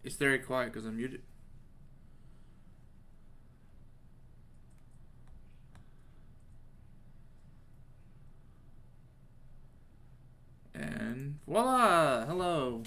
It's very quiet because I'm muted. And voila! Hello!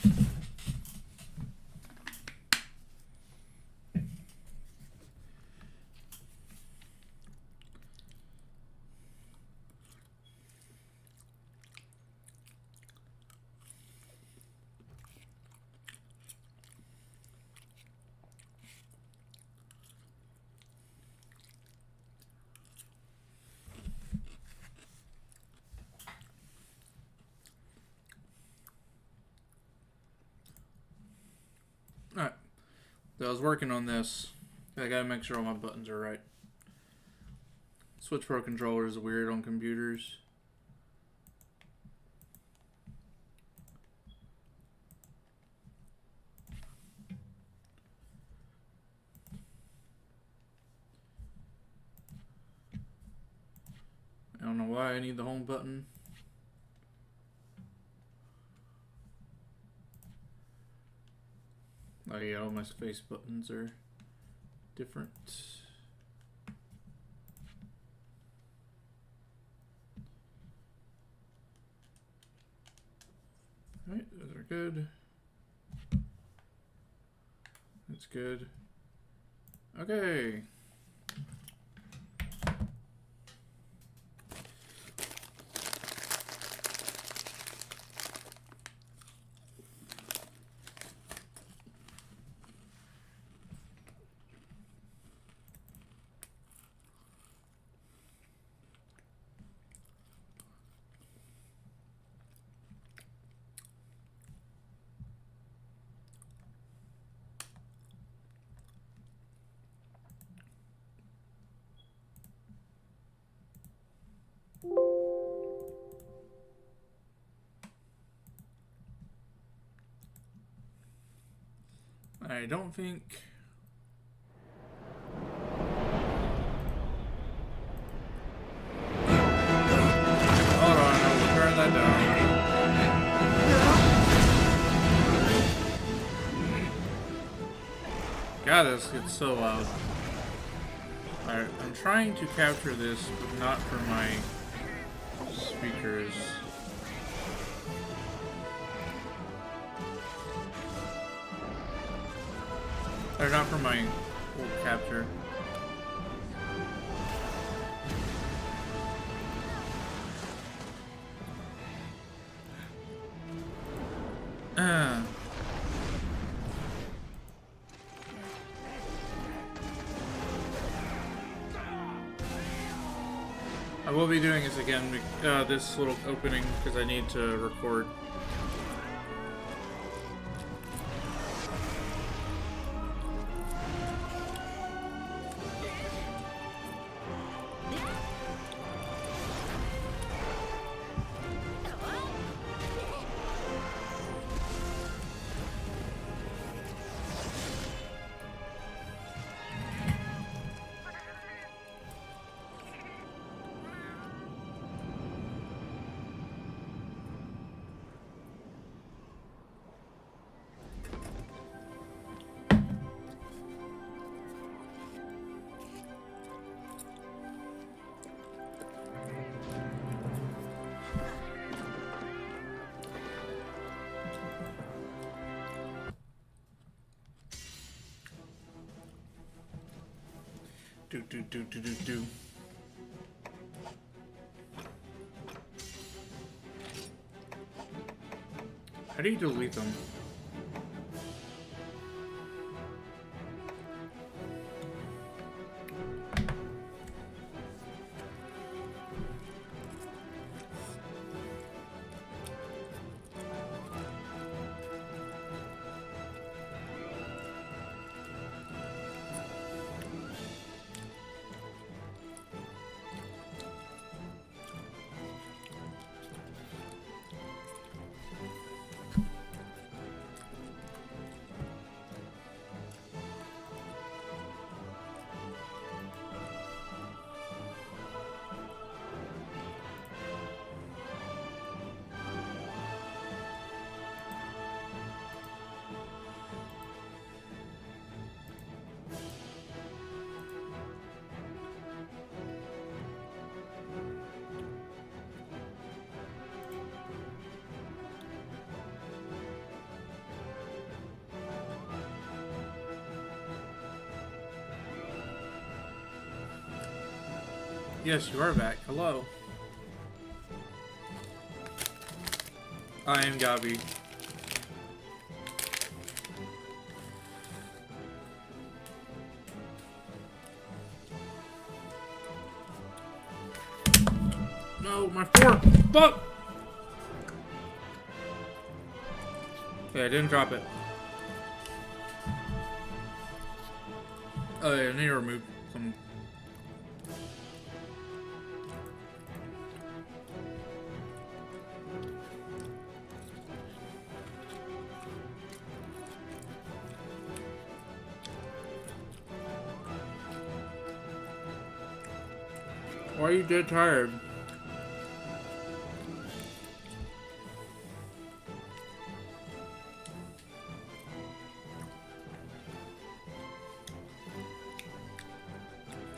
Alright, so I was working on this. I gotta make sure all my buttons are right. Switch Pro controller is weird on computers. I don't know why I need the home button. Oh yeah, all my space buttons are different. Alright, those are good. That's good. Okay. I don't think... Hold on, I'll turn that down. God, this gets so loud. Alright, I'm trying to capture this, but not for my speakers. Or not for my full capture. I will be doing this again, this little opening, because I need to record. Do. How do you delete them? Yes, you are back. Hello. I am Gabi. No, my fork! Fuck! Okay, I didn't drop it. Oh yeah, I need to remove some. Why are you dead tired?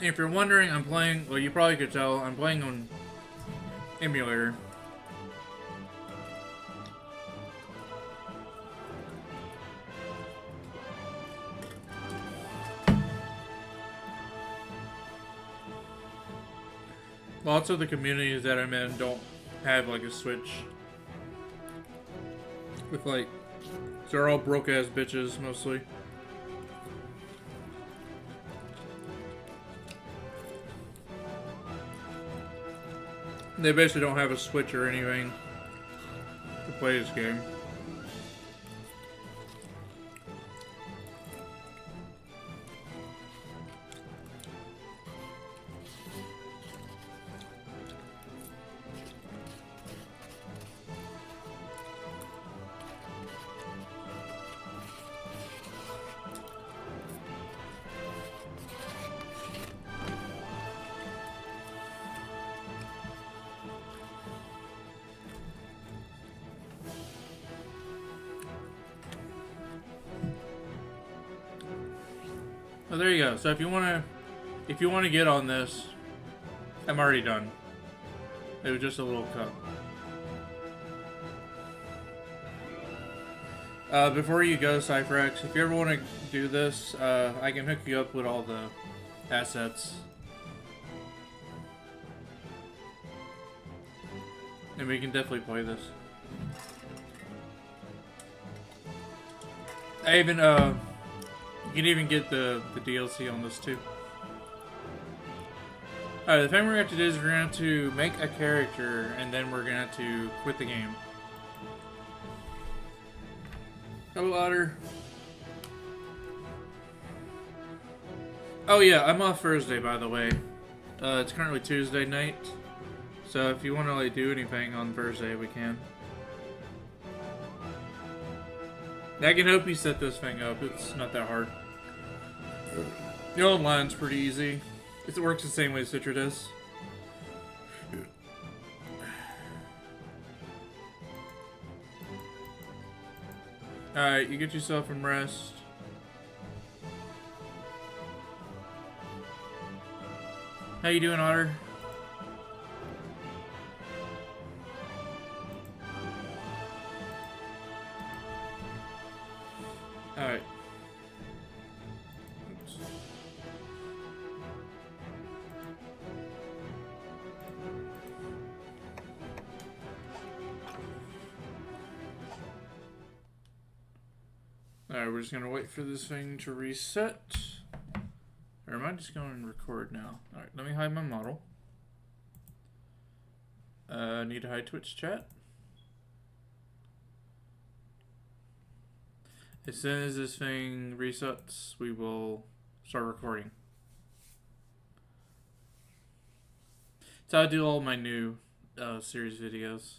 If you're wondering, I'm playing, well, you probably could tell, I'm playing on emulator. Lots of the communities that I'm in don't have like a Switch. With like, they're all broke ass bitches mostly. They basically don't have a Switch or anything to play this game. Oh, there you go. So if you wanna get on this, I'm already done. It was just a little cut. Before you go, Cypherx, if you ever want to do this, I can hook you up with all the assets. And we can definitely play this. I even, you can even get the DLC on this too. Alright, the thing we're going to do is we're going to make a character and then we're going to quit the game. Hello, Otter. Oh yeah, I'm off Thursday, by the way. It's currently Tuesday night. So if you want to like do anything on Thursday, we can. I can help you set this thing up. It's not that hard. The online's pretty easy. It works the same way Citra does. Alright, you get yourself some rest. How you doing, Otter? Alright. Alright, we're just gonna wait for this thing to reset. Or am I just going to record now? Alright, let me hide my model. Need to hide Twitch chat. As soon as this thing resets, we will start recording. That's how I do all my new series videos.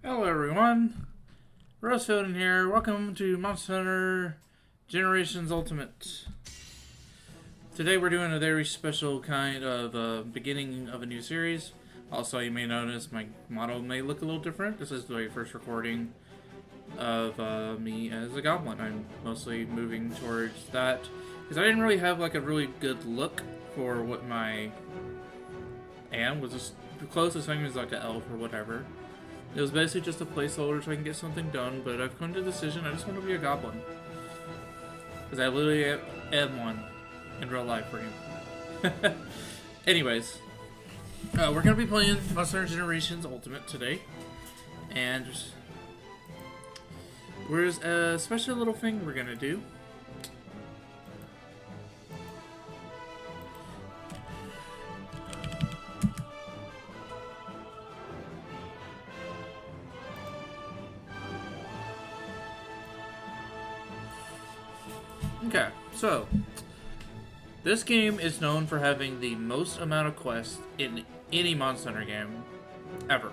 Hello everyone, Rosefield in here. Welcome to Monster Hunter Generations Ultimate. Today we're doing a very special kind of beginning of a new series. Also, you may notice my model may look a little different. This is the very first recording of me as a goblin. I'm mostly moving towards that because I didn't really have like a really good look for what my was just the closest thing was like an elf or whatever. It was basically just a placeholder so I can get something done, but I've come to the decision I just want to be a goblin. Because I literally am one in real life for him. Anyways, we're going to be playing Monster Hunter Generations Ultimate today. And there's a special little thing we're going to do. Okay, so this game is known for having the most amount of quests in any Monster Hunter game ever.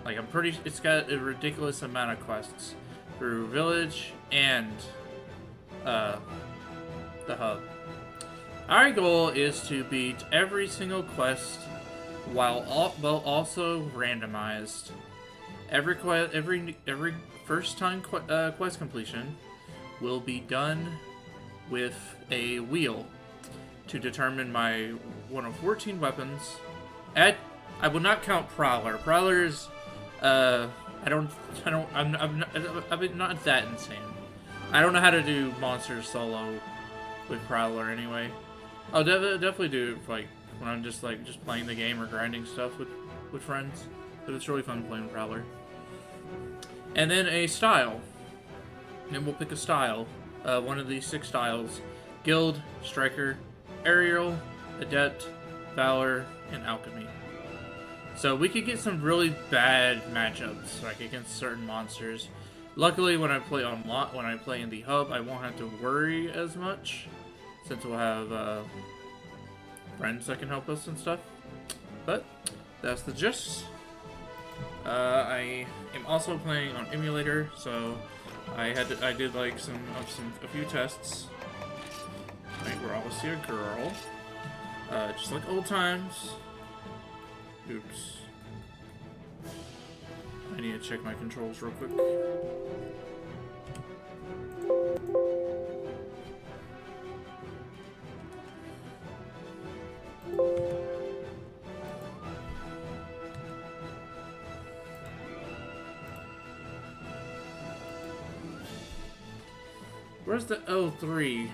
Like, it's got a ridiculous amount of quests through Village and the hub. Our goal is to beat every single quest while also randomized. Every first time quest completion will be done with a wheel to determine my one of 14 weapons. I will not count Prowler. Prowler's I'm not that insane. I don't know how to do monsters solo with Prowler anyway. I'll definitely do it like when I'm just playing the game or grinding stuff with friends. But it's really fun playing Prowler. And then a style. And we'll pick a style. One of these 6 styles. Guild, Striker, Aerial, Adept, Valor, and Alchemy. So we could get some really bad matchups, like against certain monsters. Luckily, when I play in the hub, I won't have to worry as much, since we'll have friends that can help us and stuff. But that's the gist. I am also playing on emulator, so I did like a few tests. Right, we're obviously a girl, just like old times. Oops. I need to check my controls real quick. Where's the L3?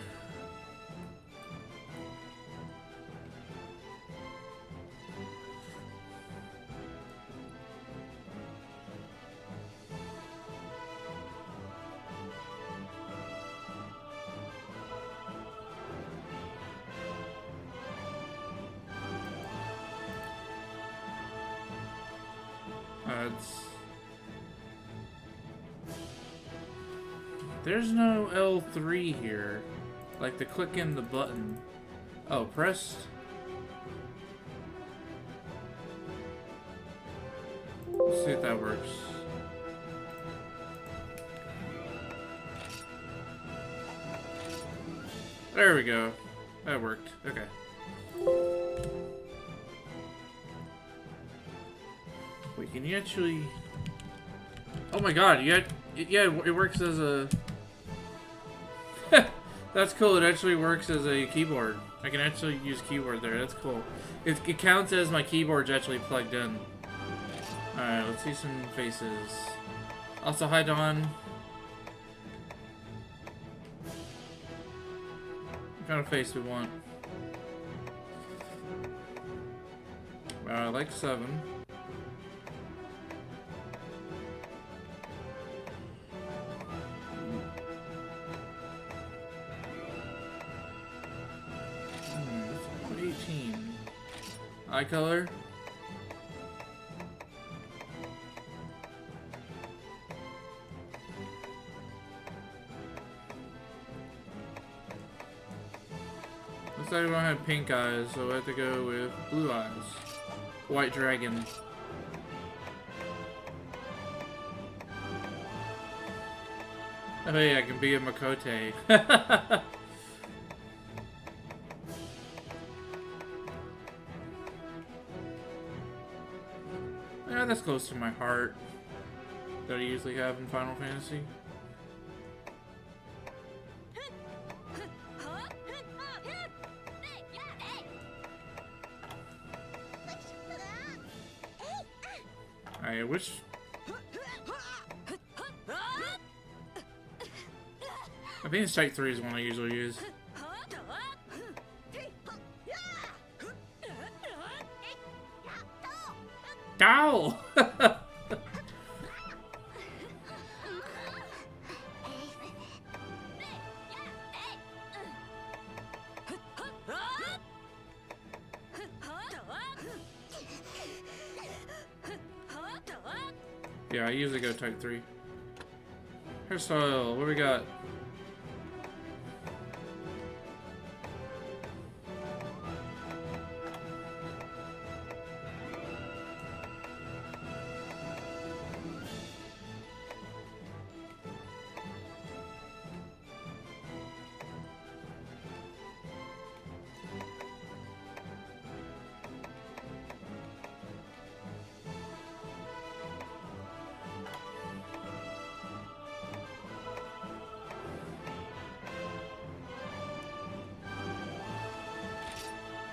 There's no L3 here. Like the click in the button. Oh, pressed. Let's see if that works. There we go. That worked. Okay. Wait, can you actually... Oh my god, yeah, it works as a... That's cool, it actually works as a keyboard. I can actually use keyboard there, that's cool. It counts as my keyboard's actually plugged in. Alright, let's see some faces. Also, hi Dawn. What kind of face we want? I like 7. Eye color. Looks like we don't have pink eyes, so we have to go with blue eyes. White dragon. Oh, hey, I can be a Makote. Yeah, that's close to my heart. That I usually have in Final Fantasy. Alright, which... I think Strike 3 is one I usually use. Ow! Yeah, I usually go Type 3. Hairstyle, what do we got?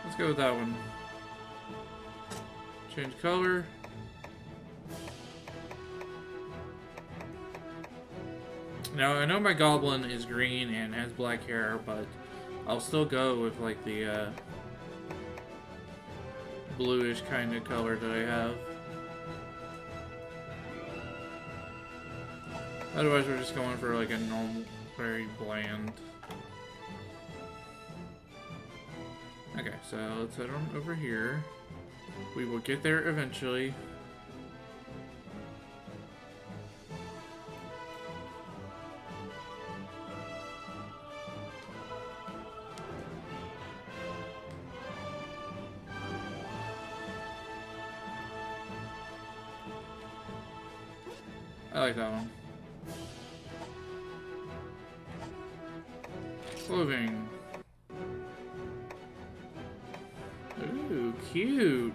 Let's go with that one. Change color. Now, I know my goblin is green and has black hair, but I'll still go with like the bluish kind of color that I have. Otherwise, we're just going for like a normal, very bland. Okay, so let's head on over here. We will get there eventually. I like that one. Clothing. Ooh, cute.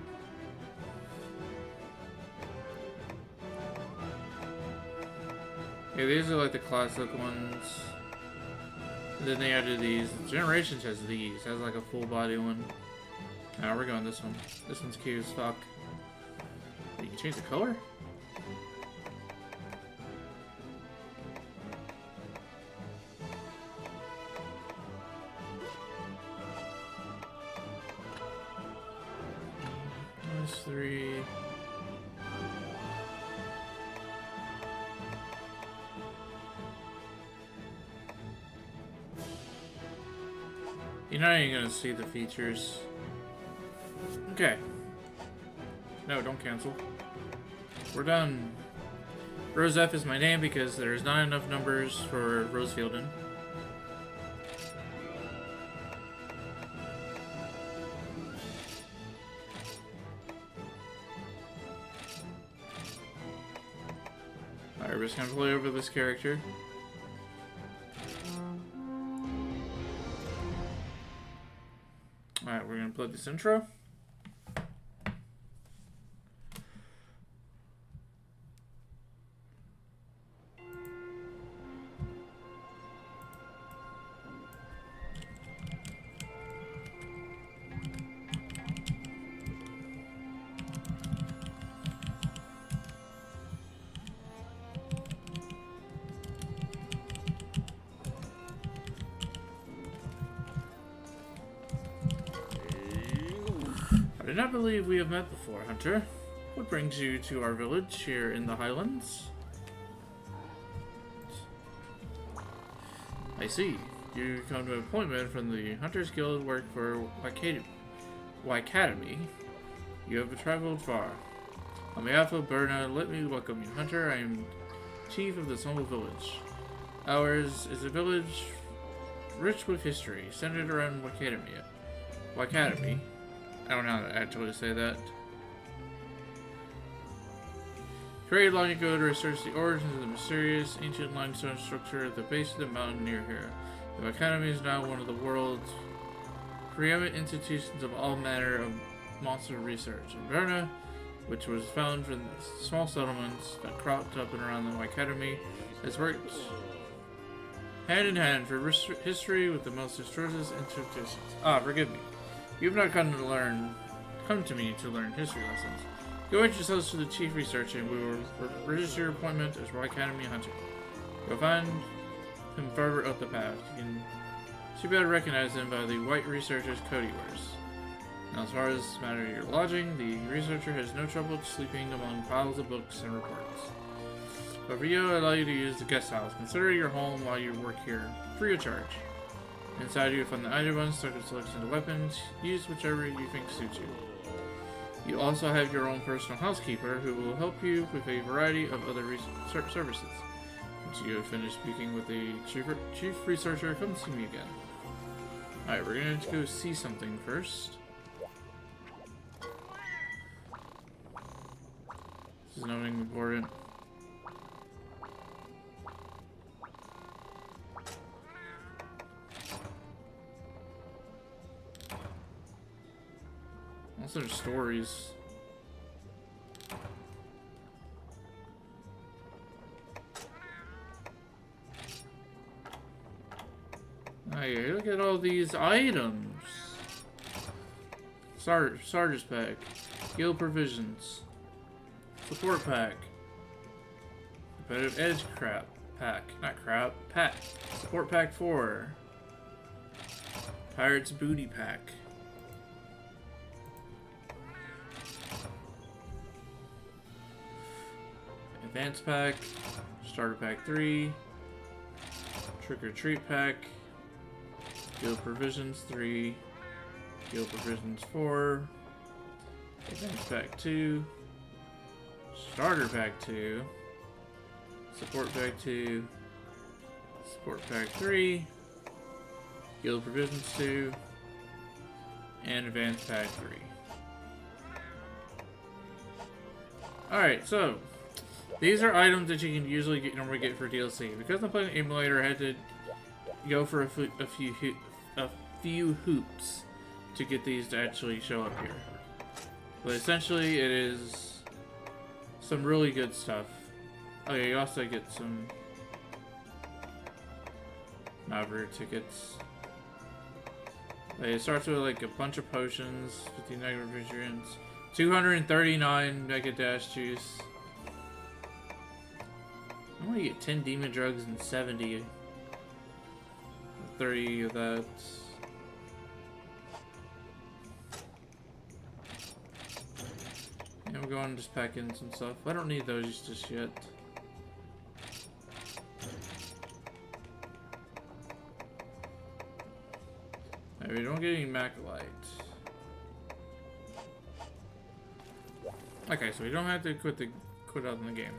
Yeah, these are like the classic ones. And then they added these. Generations has these. Has like a full body one. Now we're going this one. This one's cute as fuck. You can change the color? Three. You're not even gonna see the features. Okay. No, don't cancel. We're done. Rose F is my name because there's not enough numbers for Rosefielden. We're just gonna play over this character. Alright, we're gonna play this intro. I do not believe we have met before, Hunter. What brings you to our village here in the Highlands? I see. You come to an appointment from the Hunters Guild, work for Academy. You have traveled far. On behalf of Berna, let me welcome you, Hunter. I am chief of the small village. Ours is a village rich with history, centered around Academy. I don't know how to actually say that. Create logging code to research the origins of the mysterious ancient limestone structure at the base of the mountain near here. The Academy is now one of the world's preeminent institutions of all manner of monster research. In Verna, which was found from small settlements that cropped up and around the Academy, has worked hand in hand for history with the most atrocious institutions. Forgive me. You've not come to me to learn history lessons. Go introduce yourselves to the chief researcher, and we will register your appointment as Roy Academy Hunter. You'll find him further up the path. You should be able to recognize him by the white researcher's coat he wears. Now, as far as the matter of your lodging, the researcher has no trouble sleeping among piles of books and reports. But for you, I allow you to use the guest house. Consider it your home while you work here, free of charge. Inside you will find the items, start to selection of weapons. Use whichever you think suits you. You also have your own personal housekeeper who will help you with a variety of other services. Once you have finished speaking with the chief researcher, come see me again. Alright, we're going to go see something first. This is nothing important. Also, there's stories. Hey, look at all these items. Starter's pack. Guild provisions. Support pack. Competitive edge pack. Support pack 4. Pirate's booty pack. Advanced pack. Starter pack 3. Trick or treat pack. Guild provisions 3. Guild provisions 4. Advanced pack 2. Starter pack 2. Support pack 2. Support pack 3. Guild provisions 2. And advanced pack 3. Alright, so these are items that you can usually normally get for DLC. Because I'm playing emulator, I had to go for a few hoops to get these to actually show up here. But essentially, it is some really good stuff. Oh yeah, you also get some Maverick tickets. It starts with like a bunch of potions, 59 refrigerants, 239 Mega Dash juice. I want to get 10 demon drugs and 70. 30 of that. And we're going to just pack in some stuff. I don't need those just yet. Right, we don't get any Macalite. Okay, so we don't have to quit out in the game.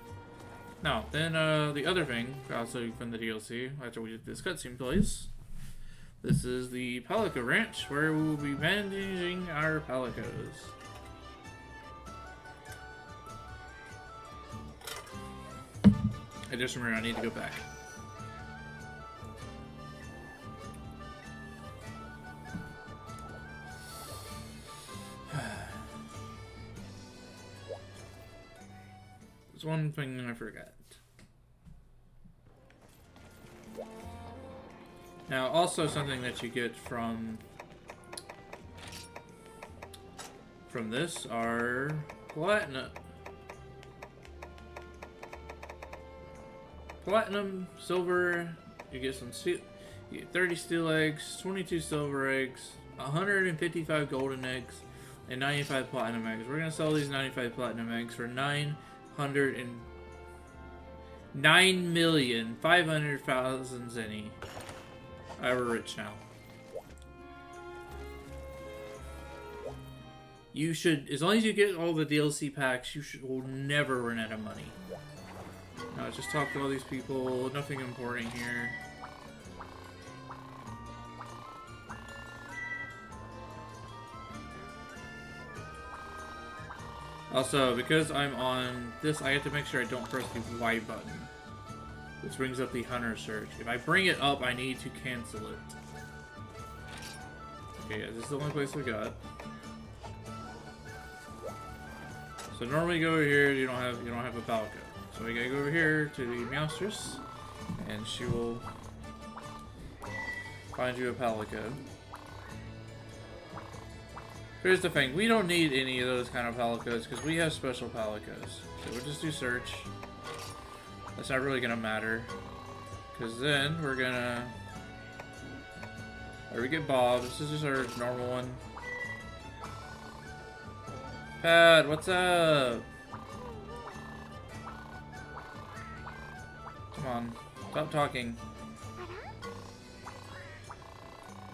Now, then the other thing, also from the DLC, after we did this cutscene plays, this is the Palico Ranch, where we will be managing our Palicos. I just remember I need to go back. There's one thing I forgot. Now, also something that you get from this are platinum, silver. You get some steel. You get 30 steel eggs, 22 silver eggs, 155 golden eggs, and 95 platinum eggs. We're gonna sell these 95 platinum eggs for 9,500,000 zenny. We're rich now. You should, as long as you get all the DLC packs, will never run out of money. Now, just talk to all these people. Nothing important here. Also, because I'm on this, I have to make sure I don't press the Y button, which brings up the hunter search. If I bring it up, I need to cancel it. Okay, yeah, this is the only place we got. So normally you go over here, you don't have a Palico. So we gotta go over here to the Meowstress, and she will find you a Palico. Here's the thing, we don't need any of those kind of Palicos because we have special Palicos. So we'll just do search. That's not really gonna matter. Because then we're gonna... Or we get Bob, this is just our normal one. Pat, what's up? Come on, stop talking.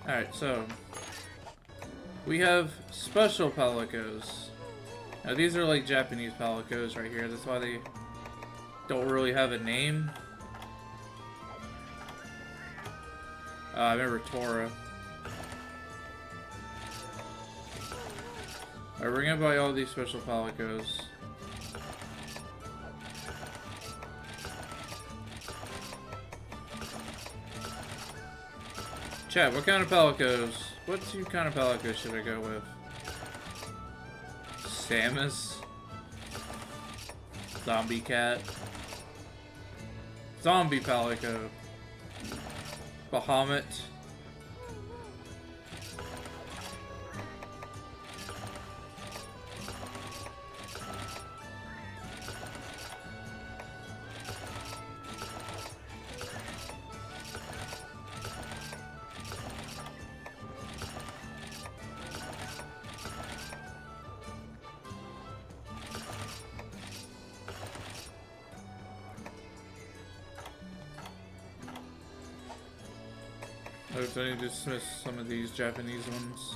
Alright, so... We have special Palicos. Now these are like Japanese Palicos right here. That's why they don't really have a name. I remember Tora. Alright, we're gonna buy all these special Palicos. Chat, what kind of Palicos? What kind of Palico should I go with? Samus? Zombie Cat? Zombie Palico? Bahamut? I need to dismiss some of these Japanese ones.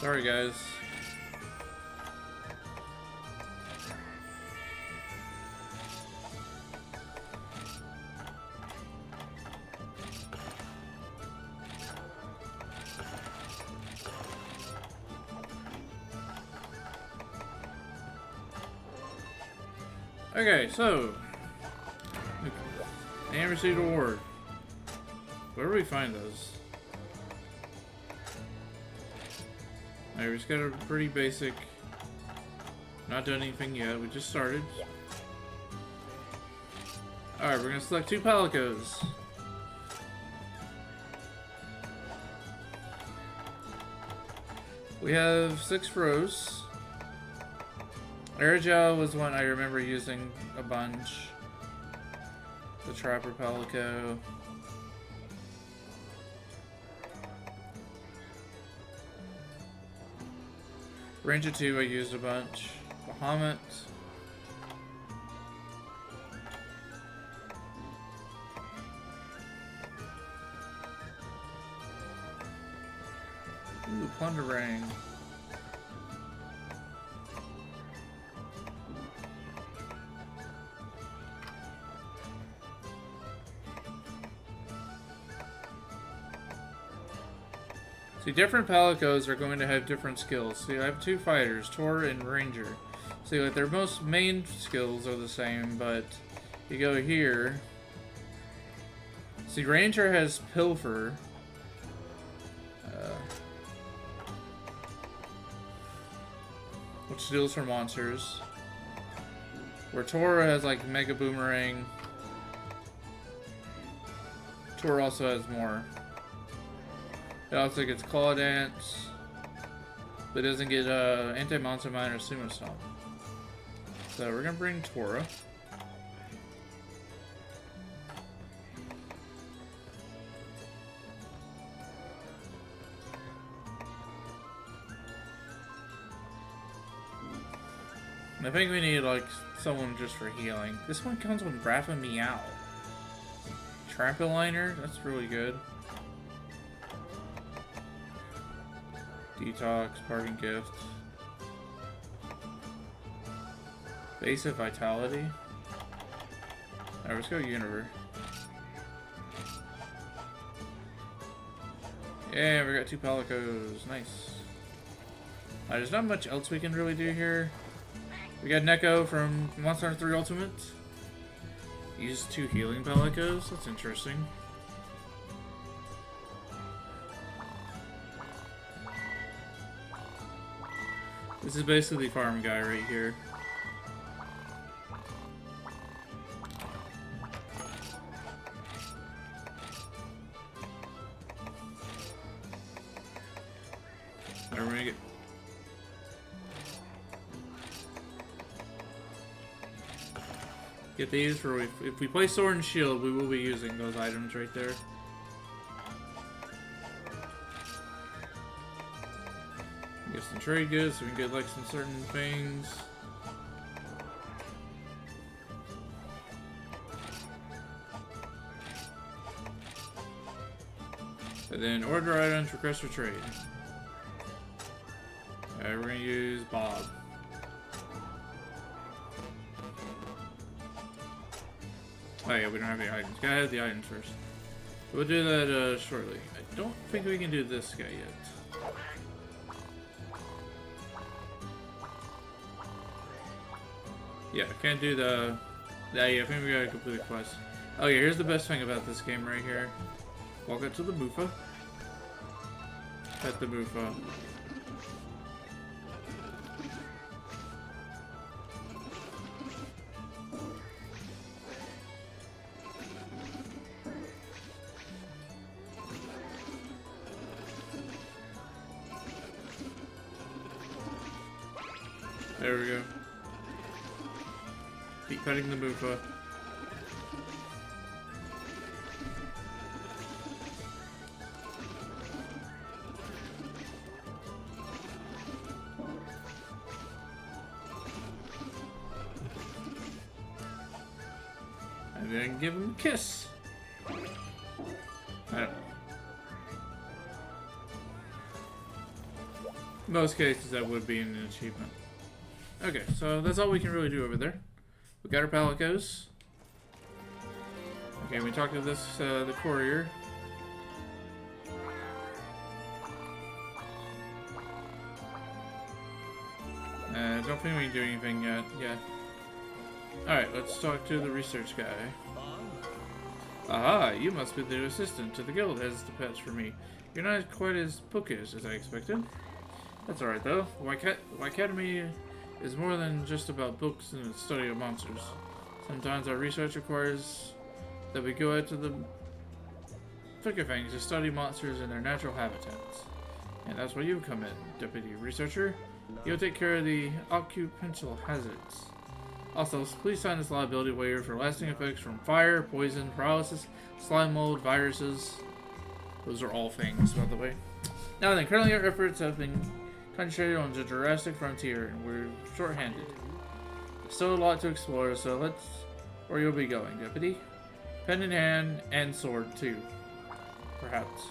Sorry, guys. Okay, so and received award. Where do we find those? Alright, we just got a pretty basic. Not done anything yet. We just started. Alright, we're gonna select 2 Palicos. We have 6 rows. Airgel was one I remember using a bunch. The Trapper Palico. Ranger 2 I used a bunch. Bahamut. Ooh, Plunderang. See, different Palicos are going to have different skills. See, I have 2 fighters, Tor and Ranger. See, like, their most main skills are the same, but you go here. See, Ranger has Pilfer. Which deals for monsters. Where Tor has, like, Mega Boomerang. Tor also has more. It also gets Claw Dance, but it doesn't get Anti-Monster Mine or Sumo Stomp. So we're gonna bring Tora. I think we need like someone just for healing. This one comes with Rapha Meow. Trampoliner, that's really good. Detox, Parting Gift. Base of Vitality. Alright, let's go Universe. Yeah, we got 2 Palicos. Nice. There's not much else we can really do here. We got Neko from Monster Hunter 3 Ultimate. Use 2 healing Pelicos. That's interesting. This is basically the farm guy right here. Get these for if we play Sword and Shield, we will be using those items right there. Get some trade goods so we can get like some certain things. And then order items, request for trade. Alright, we're gonna use Bob. Oh yeah, we don't have the items. Gotta have the items first. We'll do that shortly. I don't think we can do this guy yet. Yeah, I can't do the... Yeah, I think we gotta complete the quest. Oh yeah, here's the best thing about this game right here. Walk up to the Mufa. Pet the Mufa. There we go. Keep petting the Mufa. And then give him a kiss. In most cases, that would be an achievement. Okay, so that's all we can really do over there. We got our Palicos. Okay, we talked to this, the courier. Don't think we can do anything yet. Yeah. Alright, let's talk to the research guy. Aha, you must be the assistant to the guild has the pets for me. You're not quite as bookish as I expected. That's alright though. Academy is more than just about books and the study of monsters. Sometimes our research requires that we go out to the thicker things to study monsters in their natural habitats. And that's where you come in, Deputy Researcher. You'll take care of the occupational hazards. Also, please sign this liability waiver for lasting effects from fire, poison, paralysis, slime mold, viruses. Those are all things, by the way. Now then, currently our efforts have been concentrated on the Jurassic frontier, and we're short-handed. There's still a lot to explore, so let's where you'll be going, Deputy. Pen in hand, and sword too, perhaps.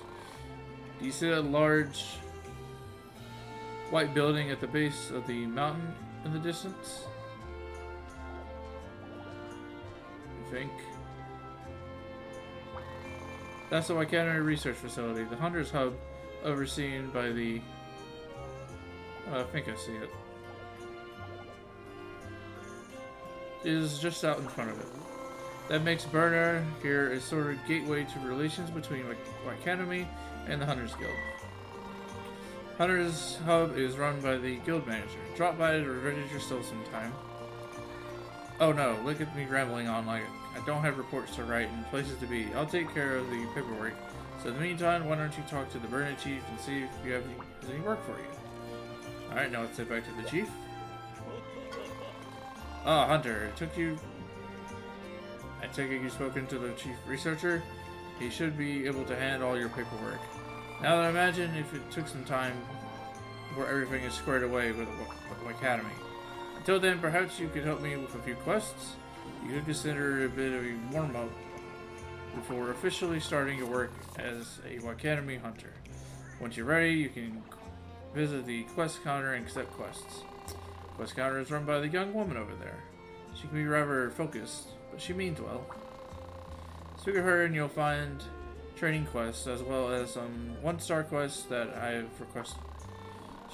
Do you see a large white building at the base of the mountain in the distance? You think? That's the Academy Research Facility, the Hunter's Hub, overseen by the... I think I see it. It is just out in front of it. That makes Burner here a sort of gateway to relations between Academy and the Hunters Guild. Hunter's Hub is run by the guild manager. Drop by to register still sometime. Oh no, look at me rambling on like I don't have reports to write and places to be. I'll take care of the paperwork. So in the meantime, why don't you talk to the Burner Chief and see if you have any work for you. Alright, now let's head back to the Chief. Ah, Hunter, it took you... I take it you've spoken to the Chief Researcher? He should be able to handle all your paperwork. Now that I imagine if it took some time before everything is squared away with the Academy. Until then, perhaps you could help me with a few quests. You could consider a bit of a warm-up before officially starting your work as a Academy Hunter. Once you're ready, you can visit the quest counter and accept quests. The quest counter is run by the young woman over there. She can be rather focused, but she means well. Speak with her and you'll find training quests as well as some 1-star quests that I've requested.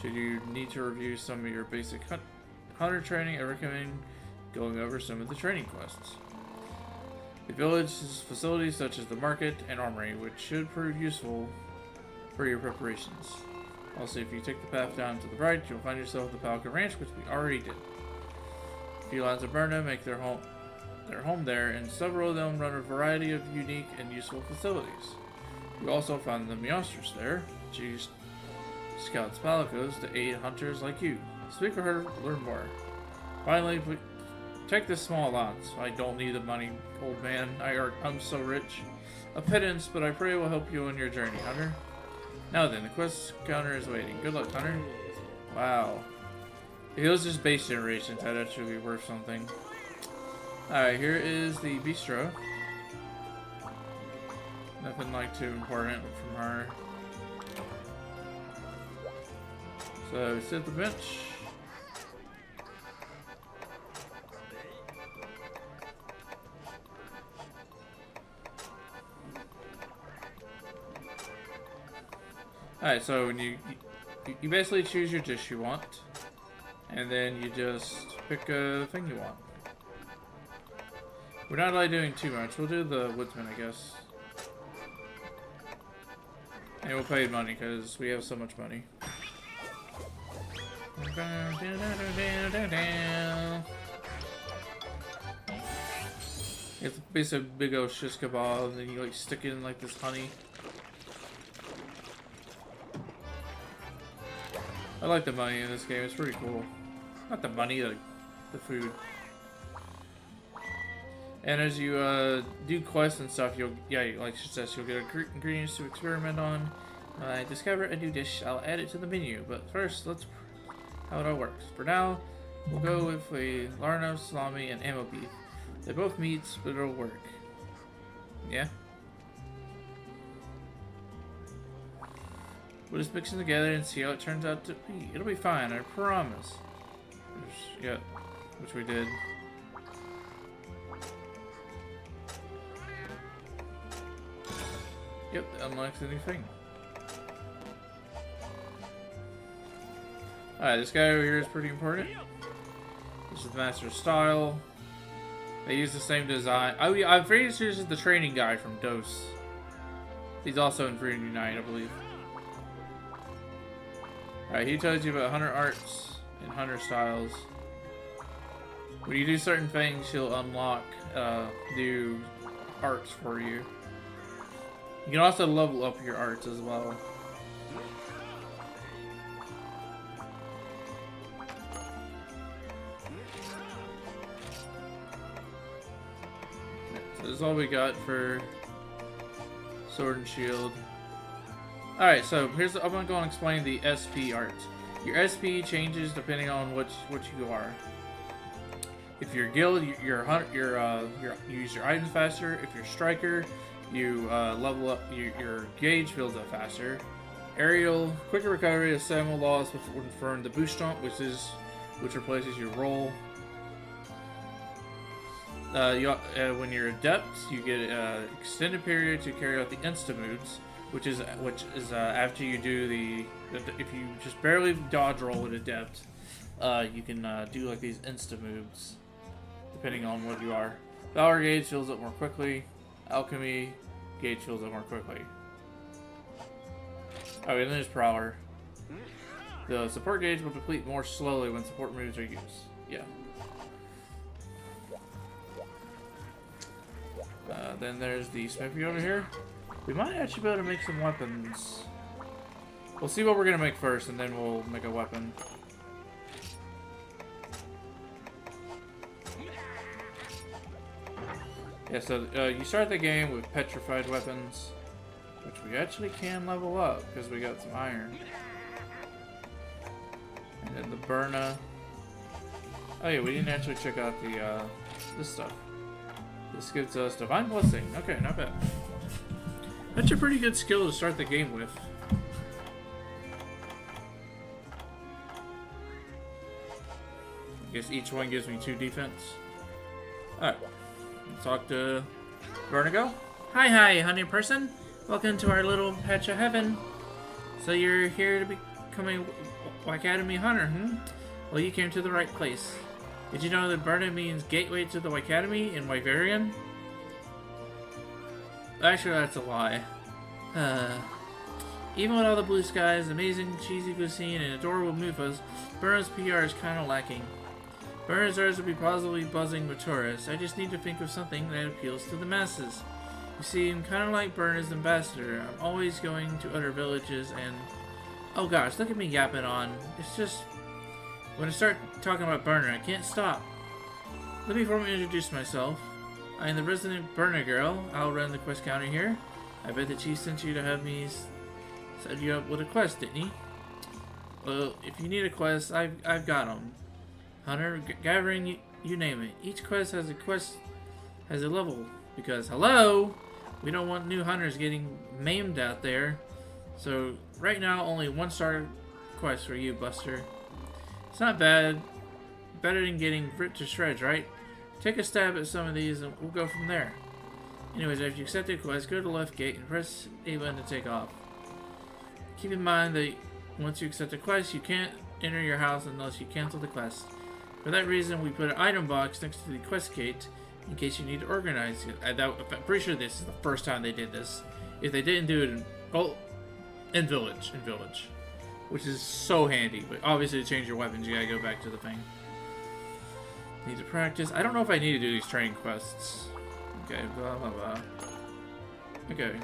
Should you need to review some of your basic hunter training, I recommend going over some of the training quests. The village's facilities such as the market and armory, which should prove useful for your preparations. Also, if you take the path down to the right, you'll find yourself at the Pelican Ranch, which we already did. A few lines of Berna make their home there, and several of them run a variety of unique and useful facilities. You also find the monsters there, which use scouts palicos to aid hunters like you. Speak with her, learn more. Finally, take this small allowance. I don't need the money, old man. I'm so rich. A pittance, but I pray it will help you on your journey, Hunter. Now then, the quest counter is waiting. Good luck, Hunter. Wow. If it was just base generations, that'd actually be worth something. Alright, here is the bistro. Nothing like too important from her. So, sit at the bench. Alright, so when you basically choose your dish you want, and then you just pick a thing you want. We're not really doing too much. We'll do the woodsman, I guess. And we'll pay money because we have so much money. It's basically a big old shish kebab, and then you like stick it in like this honey. I like the money in this game, it's pretty cool. Not the money, like the food. And as you do quests and stuff, like she says, you'll get ingredients to experiment on. When I discover a new dish, I'll add it to the menu. But first, let's how it all works. For now, we'll go with a Larno, salami, and ammo beef. They're both meats, but it'll work. Yeah? We'll just mix them together and see how it turns out to be. It'll be fine, I promise. Which we did. Yep, that unlocks the new thing. Alright, this guy over here is pretty important. This is the Master's Style. They use the same design. I'm pretty sure this is the training guy from DOS. He's also in Freedom Unite, I believe. Alright, he tells you about hunter arts and hunter styles. When you do certain things, he'll unlock new arts for you. You can also level up your arts as well. So this is all we got for Sword and Shield. Alright, so I'm gonna go and explain the SP arts. Your SP changes depending on what you are. If you're guild, you use your items faster. If you're striker, you level up your gauge builds up faster. Aerial, quicker recovery of stamina loss before confirm the boost jump, which replaces your roll. When you're adept, you get an extended period to carry out the insta moves, which is after you do if you just barely dodge roll with adept, you can do like these insta moves, depending on what you are. Valor gauge fills up more quickly. Alchemy gauge fills up more quickly. Oh, and then there's Prowler. The support gauge will deplete more slowly when support moves are used. Yeah. Then there's the smithy over here. We might actually be able to make some weapons. We'll see what we're gonna make first, and then we'll make a weapon. Yeah, so you start the game with petrified weapons, which we actually can level up because we got some iron. And then the Burna. Oh yeah, we didn't actually check out the this stuff. This gives us Divine Blessing. Okay, not bad. That's a pretty good skill to start the game with. I guess each one gives me 2 defense. Alright. Let's talk to Vertigo. Hi, honey person. Welcome to our little patch of heaven. So you're here to become Academy Hunter, Well, you came to the right place. Did you know that Berna means gateway to the Academy in Wyverian? Actually, that's a lie. Even with all the blue skies, amazing cheesy cuisine, and adorable Mufas, Berna's PR is kind of lacking. Berna's ours will be positively buzzing with tourists. I just need to think of something that appeals to the masses. You see, I'm kind of like Berna's ambassador. I'm always going to other villages and... Oh gosh, look at me yapping on. It's just... When I start talking about Berna, I can't stop. Let me formally introduce myself. I am the resident Berna girl. I'll run the quest counter here. I bet the chief sent you to have me set you up with a quest, didn't he? Well, if you need a quest, I've got them. Hunter, gathering, you name it. Each quest has a level. Because, hello! We don't want new hunters getting maimed out there. So, right now, only 1-star quest for you, Buster. It's not bad. Better than getting ripped to shreds, right? Take a stab at some of these and we'll go from there. Anyways, after you accept the quest, go to the left gate and press A button to take off. Keep in mind that once you accept the quest, you can't enter your house unless you cancel the quest. For that reason, we put an item box next to the quest gate in case you need to organize it. I'm pretty sure this is the first time they did this. If they didn't do it in Village. Which is so handy, but obviously to change your weapons, you gotta go back to the thing. Need to practice. I don't know if I need to do these training quests. Okay, blah blah blah. Okay.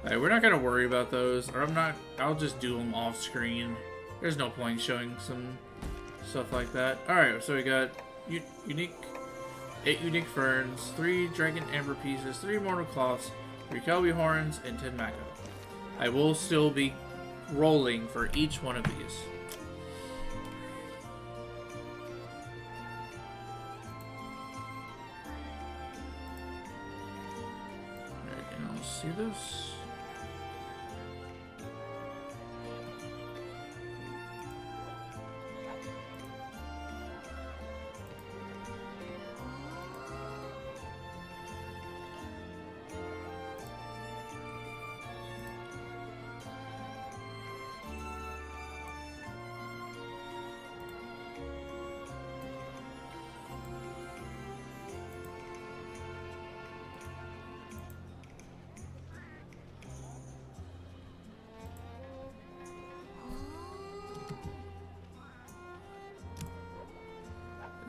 Alright, we're not gonna worry about those, or I'll just do them off screen. There's no point showing some stuff like that. Alright, so we got 8 unique ferns, 3 dragon amber pieces, 3 mortal cloths, 3 Kelby horns, and 10 Mako. I will still be rolling for each one of these. Alright, can you all see this?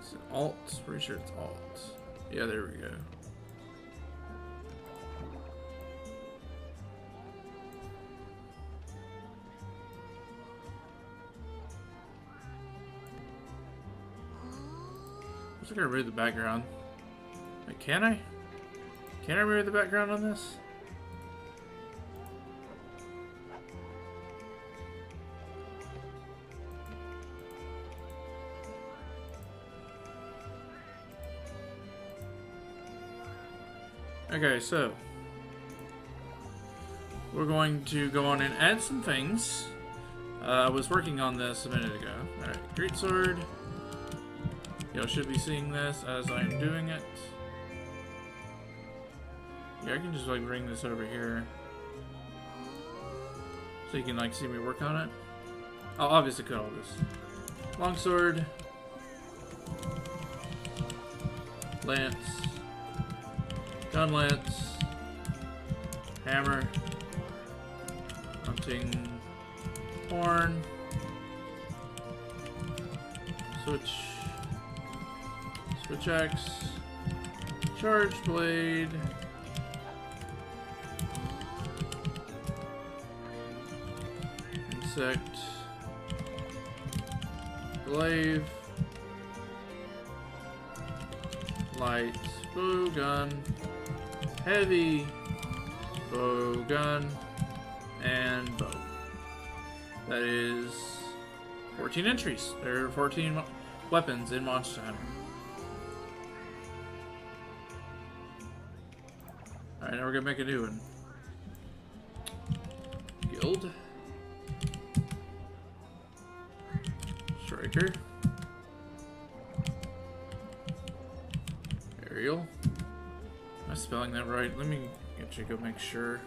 Is it alt? Pretty sure it's alt. Yeah, there we go. I'm just gonna remove the background. Wait, can I? Can I remove the background on this? Okay, so we're going to go on and add some things. I was working on this a minute ago. Alright, greatsword. Y'all should be seeing this as I'm doing it. Yeah, I can just like bring this over here so you can like see me work on it. I'll obviously cut all this. Longsword, lance, gun lance, hammer, hunting horn, switch axe, charge blade, insect, glaive, light, bow gun, heavy, bow gun, and bow. That is 14 entries. There are 14 weapons in Monster Hunter. Alright, now we're gonna make a new one. Guild. Striker. Aerial. Am I spelling that right? Let me actually go make sure.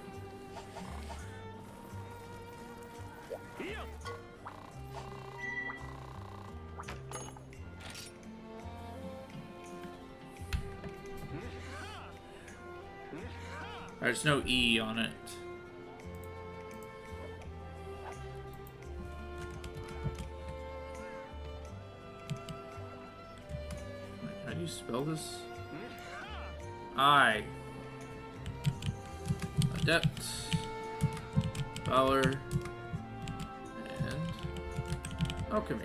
There's no E on it. How do you spell this? I. Adept. Valor. And alchemy.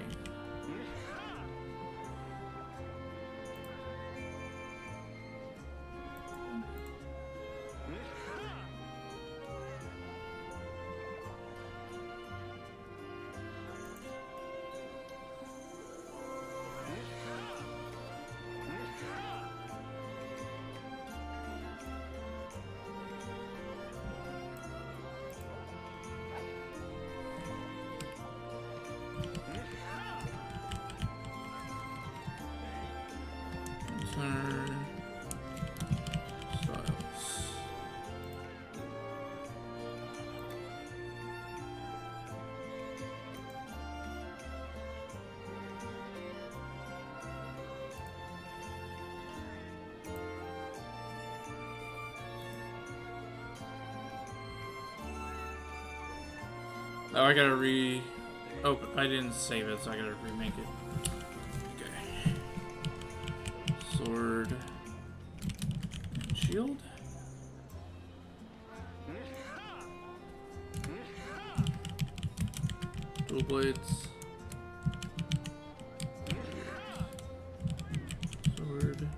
Styles. Oh, I gotta open. I didn't save it, so I gotta remake it. Okay. Sword and shield. Dual blades. Sword.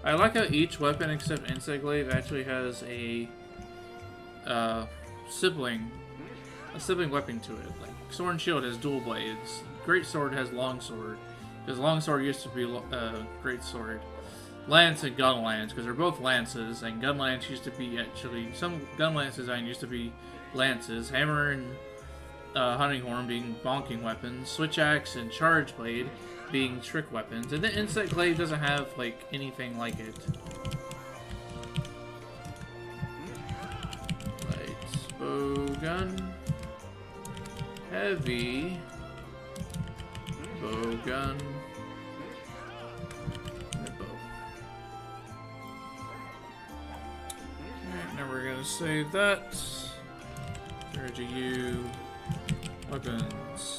I like how each weapon except Insect Glaive actually has a sibling weapon to it. Like Sword and Shield has dual blades. Great Sword has long sword, because long sword used to be great sword. Lance and gun lance, because they're both lances, and gun lance used to be actually some gun lance design used to be lances. Hammer and hunting horn being bonking weapons. Switch axe and charge blade being trick weapons, and the Insect Glaive doesn't have like anything like it. Light bow gun, heavy bow gun, and a bow. Alright, now we're gonna save that. RGU weapons.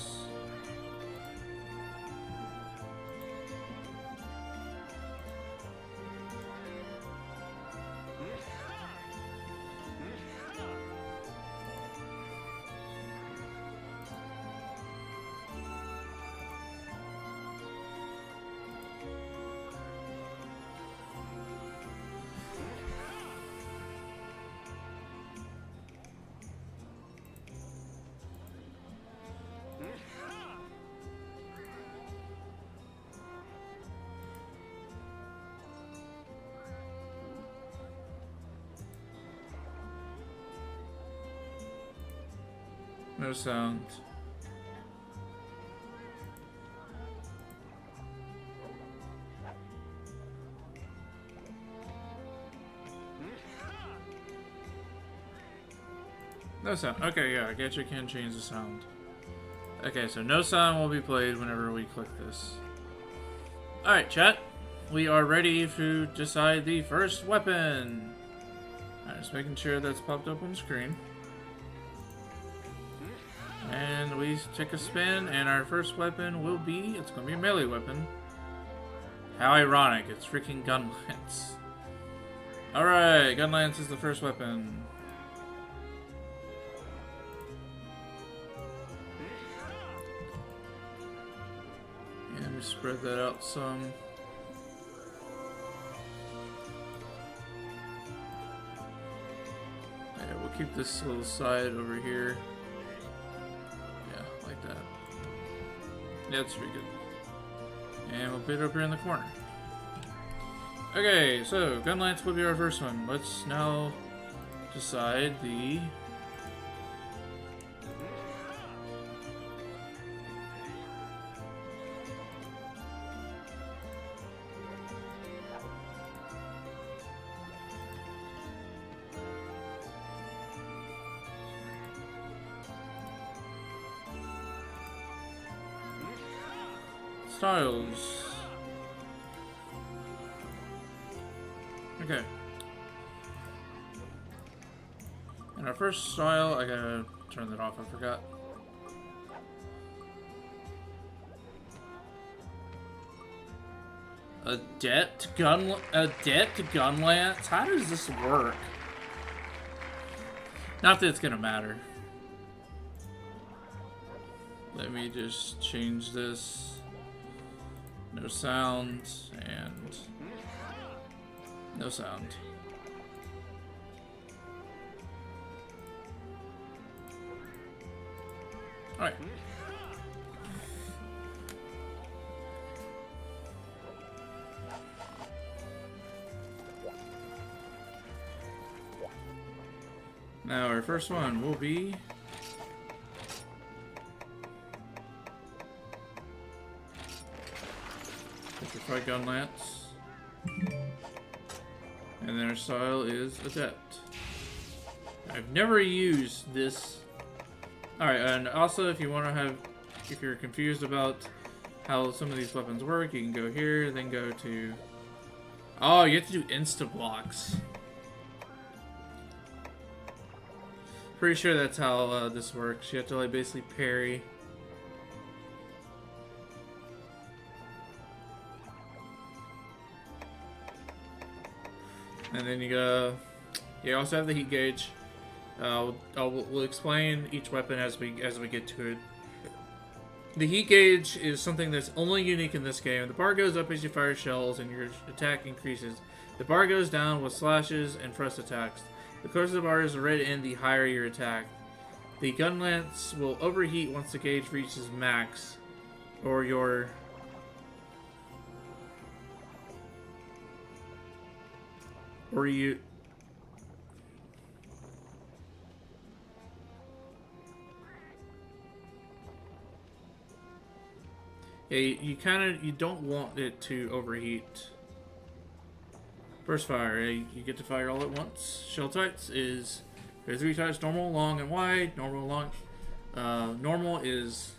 No sound. No sound. Okay, yeah, I guess you can change the sound. Okay, so no sound will be played whenever we click this. Alright, chat. We are ready to decide the first weapon. Alright, just making sure that's popped up on screen. And we take a spin, and our first weapon will be, it's going to be a melee weapon. How ironic, it's freaking gun lance. Alright, gun lance is the first weapon. And we spread that out some. Yeah, we'll keep this little side over here. Like that. Yeah, that's pretty good. And we'll put it up here in the corner. Okay, so gun lance will be our first one. Let's now decide the styles. Okay. And our first style, I gotta turn that off, I forgot. Adept gun lance? How does this work? Not that it's gonna matter. Let me just change this. No sound and no sound. Alright. Now our first one will be petrified gun lance. And then our style is adept. I've never used this. Alright, and also if you want to have, if you're confused about how some of these weapons work, you can go here, then go to, oh, you have to do insta blocks. Pretty sure that's how this works. You have to like basically parry. And then you also have the heat gauge. We'll explain each weapon as we get to it. The heat gauge is something that's only unique in this game. The bar goes up as you fire shells and your attack increases. The bar goes down with slashes and thrust attacks. The closer the bar is the red end, the higher your attack. The gun lance will overheat once the gauge reaches max, or your Yeah, you don't want it to overheat. Burst fire, you get to fire all at once. Shell types is there are 3 types: normal, long, and wide. Normal, long. Normal is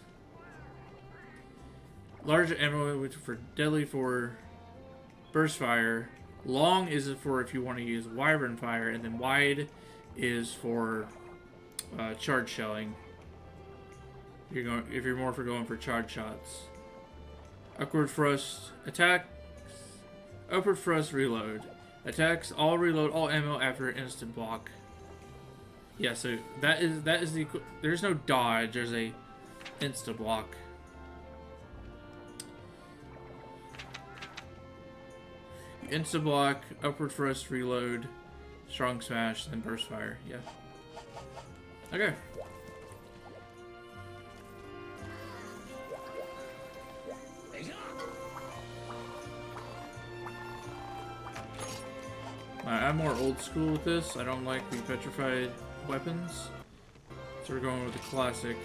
large ammo, which for deadly for burst fire. Long is for if you want to use wyvern fire, and then wide is for charge shelling. If you're more for going for charge shots. Upward thrust attack. Upward thrust reload. Attacks all reload all ammo after an instant block. Yeah, so that is the there's no dodge, there's a insta block. Insta block, upward thrust reload, strong smash, then burst fire. Yeah. Okay. I'm more old school with this. I don't like the petrified weapons. So we're going with the classic.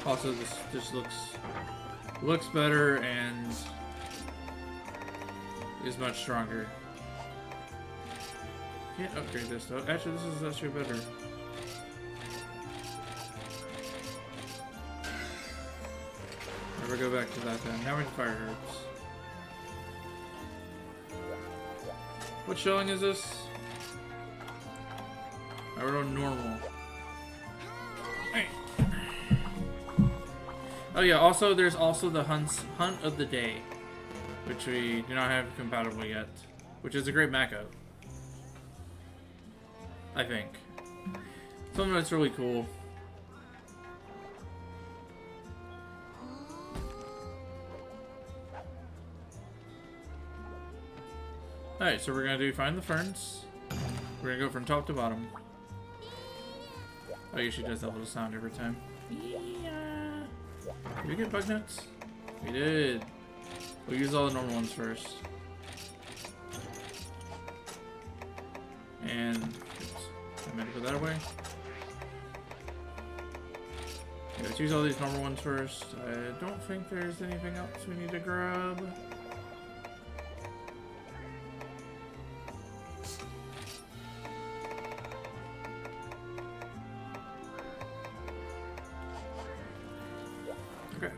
Also, this just looks better and is much stronger. Can't upgrade this though. Actually, this is actually better. Never go back to that then. Now we can fire herbs. What shelling is this? I wrote on normal. Hey. Oh yeah, also there's also the hunt of the day, which we do not have compatible yet, which is a great Mako. I think. Something that's really cool. Alright, so we're gonna do find the ferns. We're gonna go from top to bottom. Oh, she does that little sound every time. Yeah. Did we get bug nuts? We did. We'll use all the normal ones first. And oops, I meant to put that away. Yeah, let's use all these normal ones first. I don't think there's anything else we need to grab. Okay.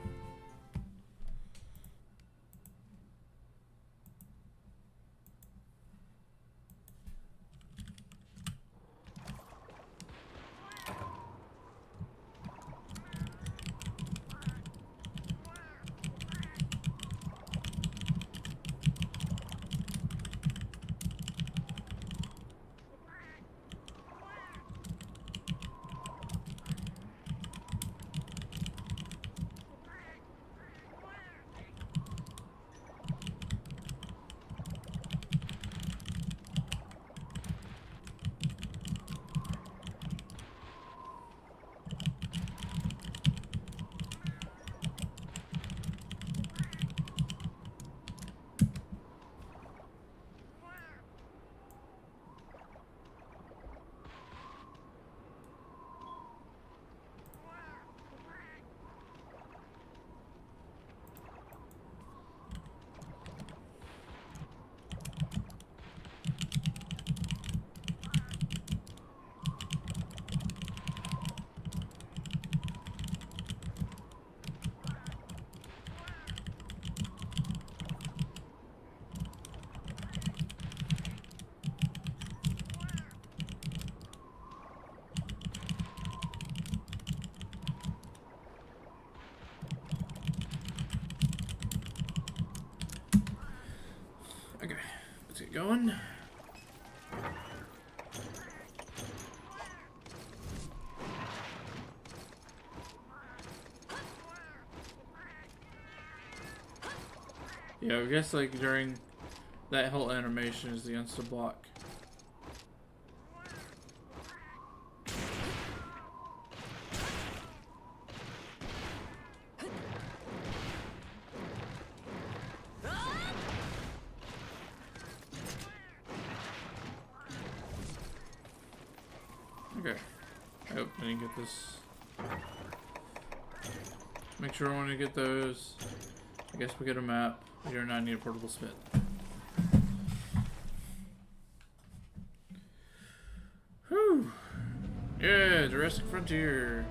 Okay, let's get going. Yeah, I guess like during that whole animation is the insta block. Okay. I hope I didn't get this. Make sure I want to get those. I guess we get a map. We do not need a portable spit. Whew. Yeah, Jurassic Frontier.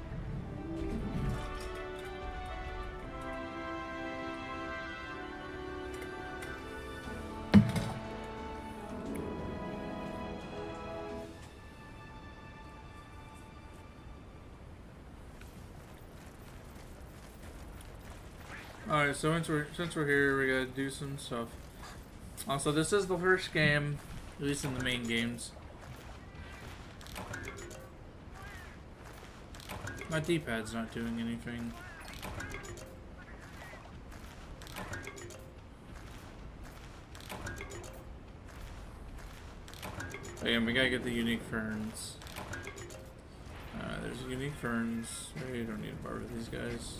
Alright, so since we're here, we gotta do some stuff. Also, this is the first game, at least in the main games. My D-pad's not doing anything. Again, we gotta get the unique ferns. There's unique ferns. We don't need to barter these guys.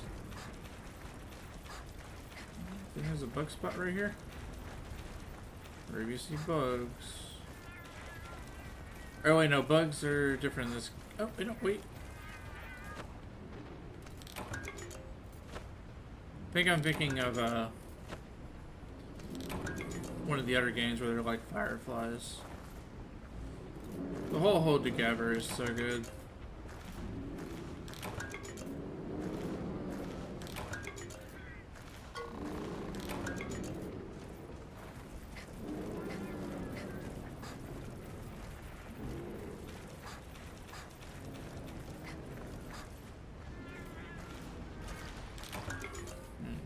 I think there's a bug spot right here. Where you see bugs. Oh wait, no, bugs are different in this. Oh, wait. I think I'm thinking of one of the other games where they're like fireflies. The whole hold together is so good.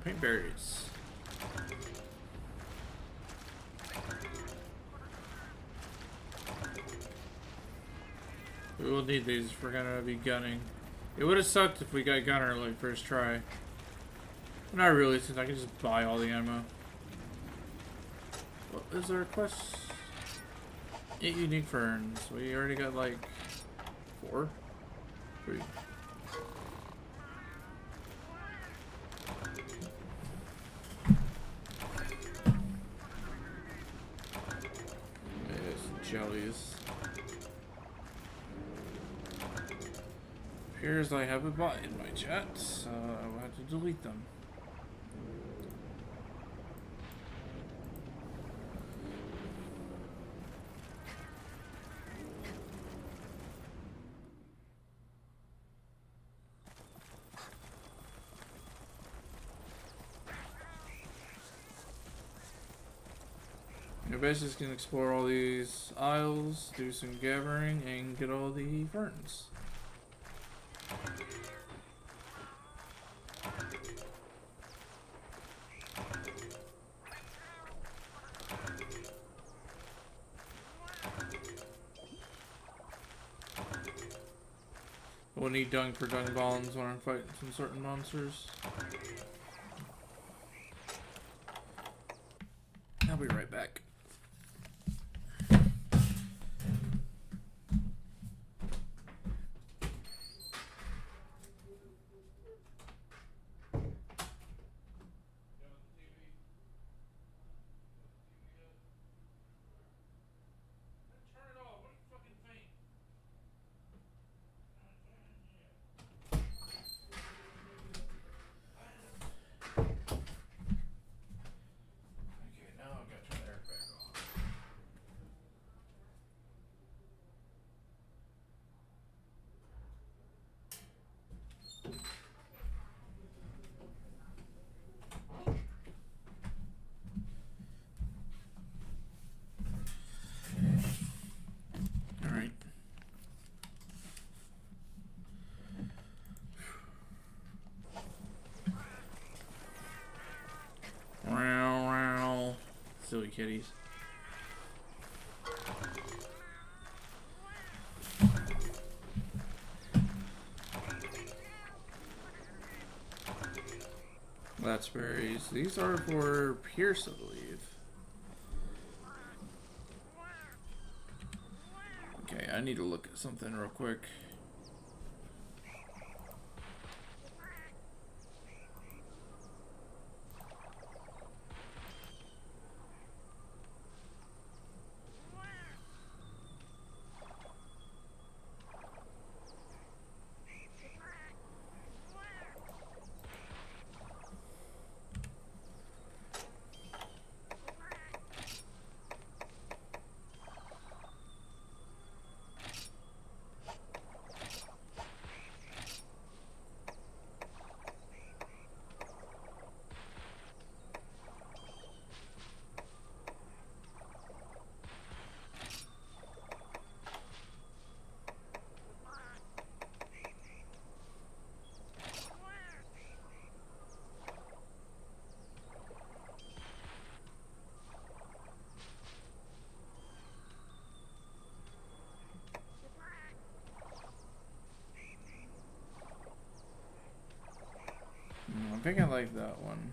Paint berries. We will need these if we're gonna be gunning. It would have sucked if we got gunner like first try. But not really, since I can just buy all the ammo. What is our quest? 8 unique ferns. We already got like 4? 3. these. Appears I have a bot in my chat, so I will have to delete them. Your base can explore all these aisles, do some gathering, and get all the ferns. We'll need dung for dung bombs when I'm fighting some certain monsters. I'll be right back. Silly kitties. That's berries. These are for Pierce, I believe. Okay, I need to look at something real quick. I think I like that one.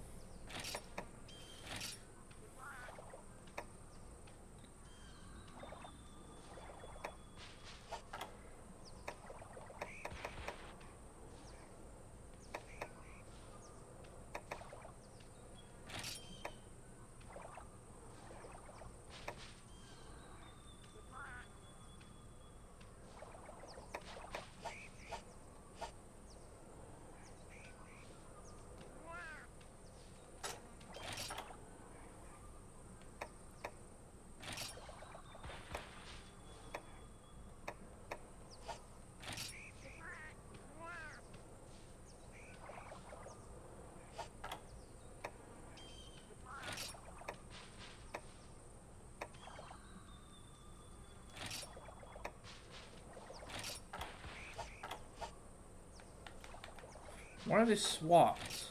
Why are they swapped?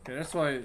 Okay, that's why.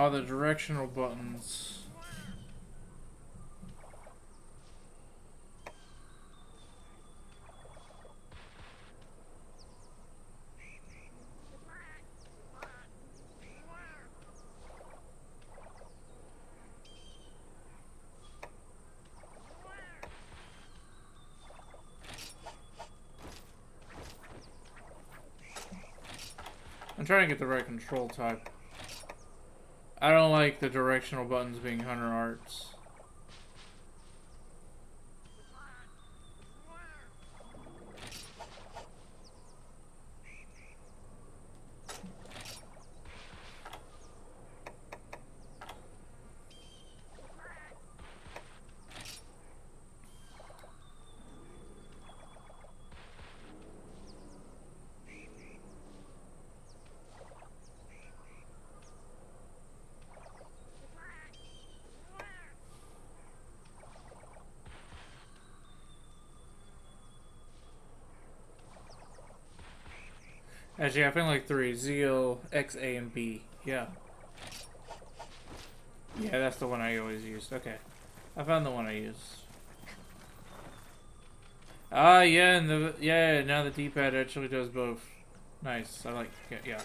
Oh, the directional buttons. I'm trying to get the right control type. I don't like the directional buttons being Hunter Arts. Actually, I found like 3. ZL, X, A, and B. Yeah. Yeah, that's the one I always used. Okay. I found the one I use. Ah, yeah, and now the D-pad actually does both. Nice. I like it, yeah.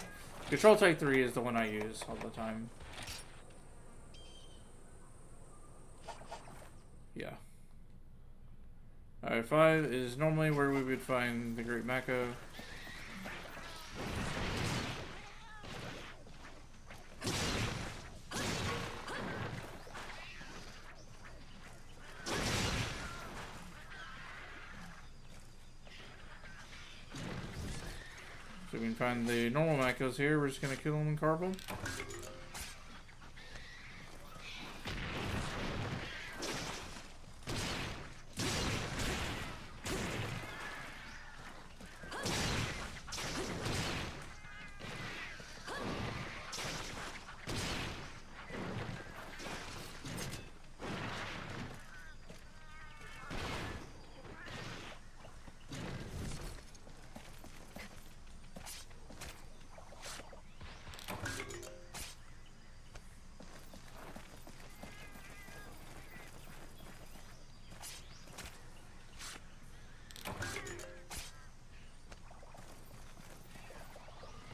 Control Type 3 is the one I use all the time. Yeah. Alright, 5 is normally where we would find the Great Mako. So we can find the normal Makos here. We're just going to kill them and carve them.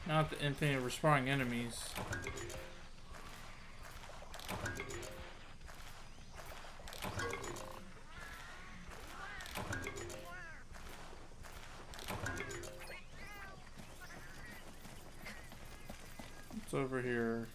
Not the infinite respawning enemies. It's over here.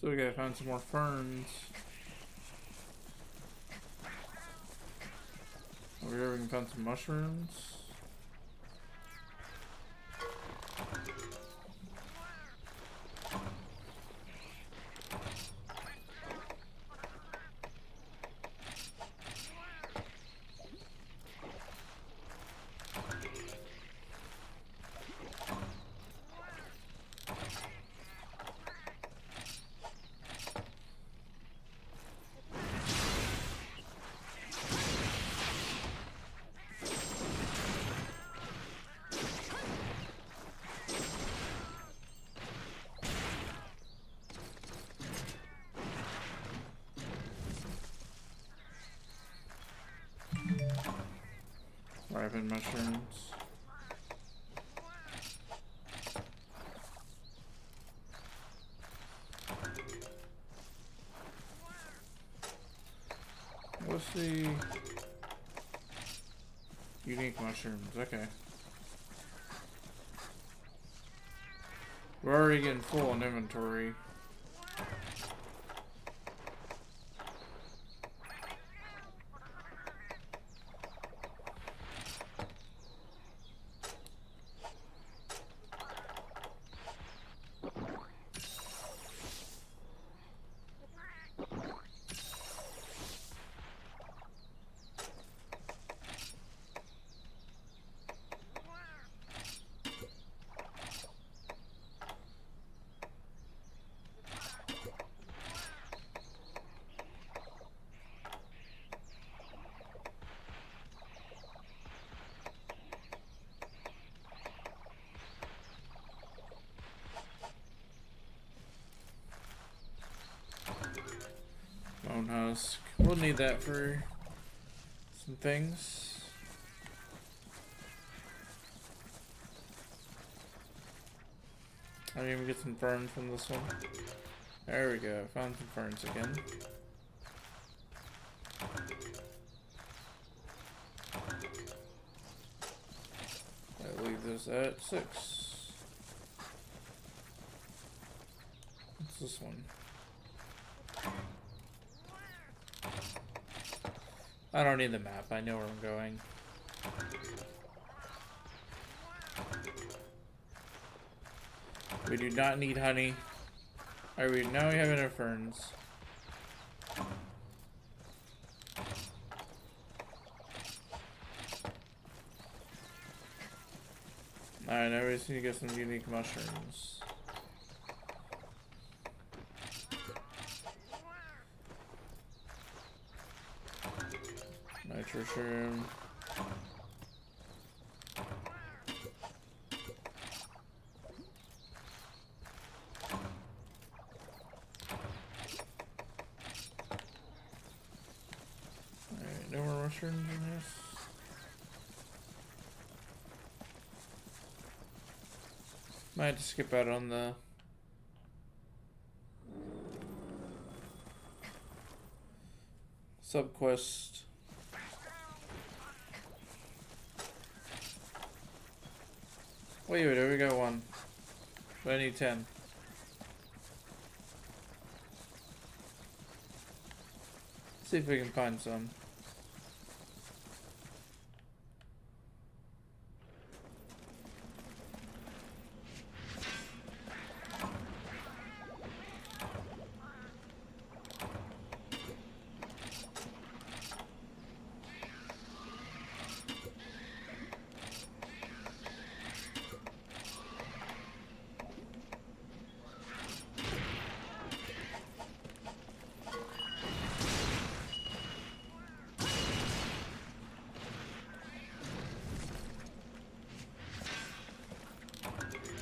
So we gotta find some more ferns. Over here we can find some mushrooms. Rabbit mushrooms. What's the unique mushrooms? Okay. We're already getting full on inventory. husk. We'll need that for some things. I didn't even get some ferns from this one. There we go. Found some ferns again. I'll leave this at 6. What's this one? I don't need the map. I know where I'm going. We do not need honey. Alright, now we have enough ferns. Alright, now we just need to get some unique mushrooms. Nitro shroom. Alright, no more mushrooms in this. Might have to skip out on the sub-quest. Wait, we got 1. But I need 10. See if we can find some.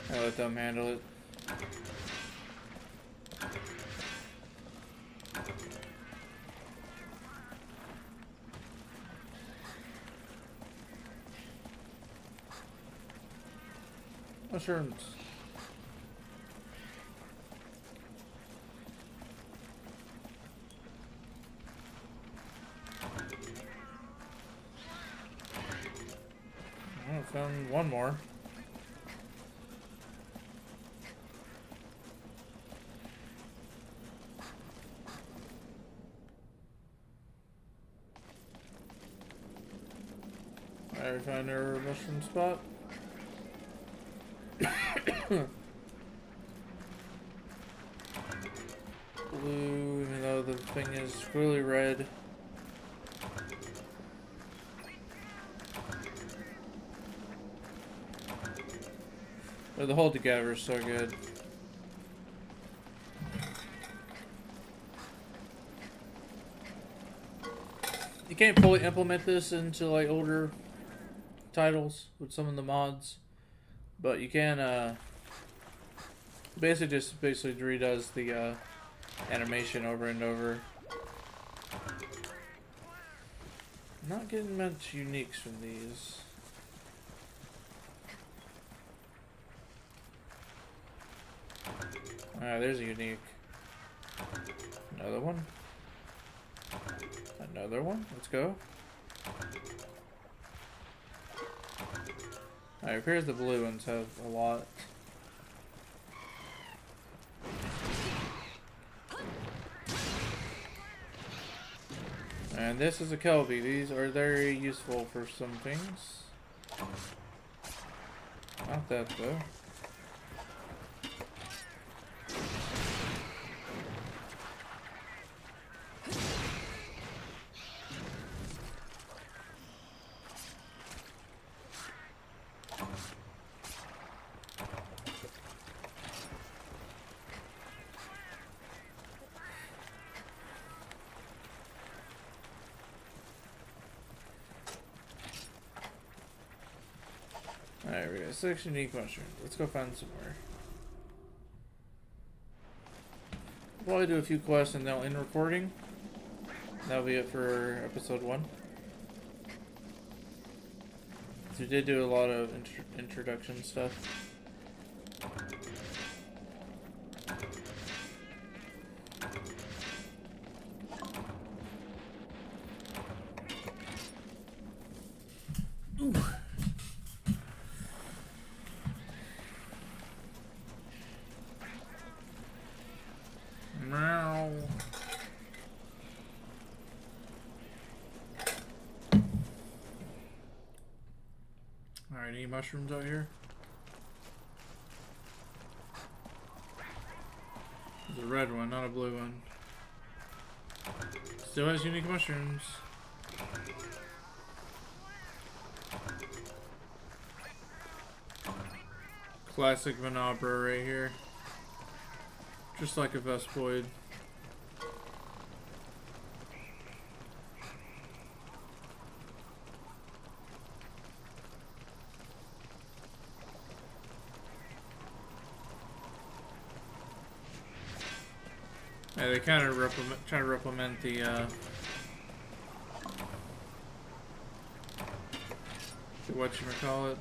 I'll let them handle it. Mushrooms. I found 1 more. I found our mushroom spot. Blue, even though the thing is really red. But the hold together is so good. You can't fully implement this into like older titles with some of the mods, but you can basically redoes the animation over and over. Not getting much uniques from these. Alright, there's a unique. Another one. Another one. Let's go. Alright, here's the blue ones have a lot. And this is a Kelby. These are very useful for some things. Not that though. Alright, we got 6 unique mushrooms. Let's go find some more. Probably do a few quests and they'll end recording. That'll be it for episode 1. So we did do a lot of introduction stuff. Ooh. Meow. Alright, any mushrooms out here? There's a red one, not a blue one. Still has unique mushrooms. Classic Venabra right here. Just like a Vespoid. Yeah, they kind of try to replement the whatchamacallit.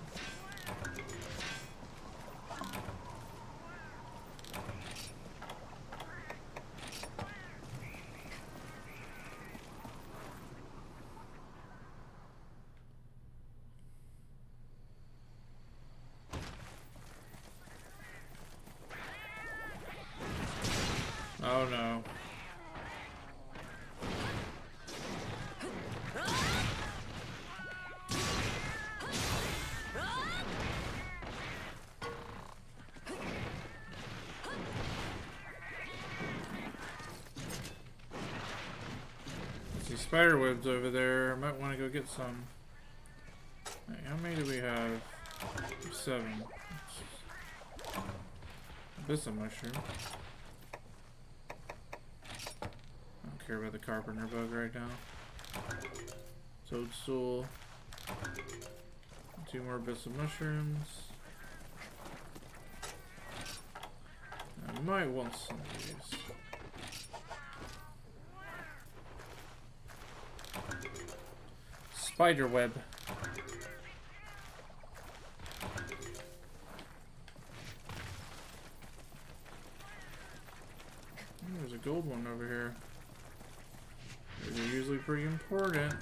Oh no. See spider webs over there. I might want to go get some. Hey, how many do we have? 7. This a mushroom. Care about the carpenter bug right now. Toadstool. 2 more bits of mushrooms. I might want some of these. Spider web. There's a gold one over here. They're usually pretty important.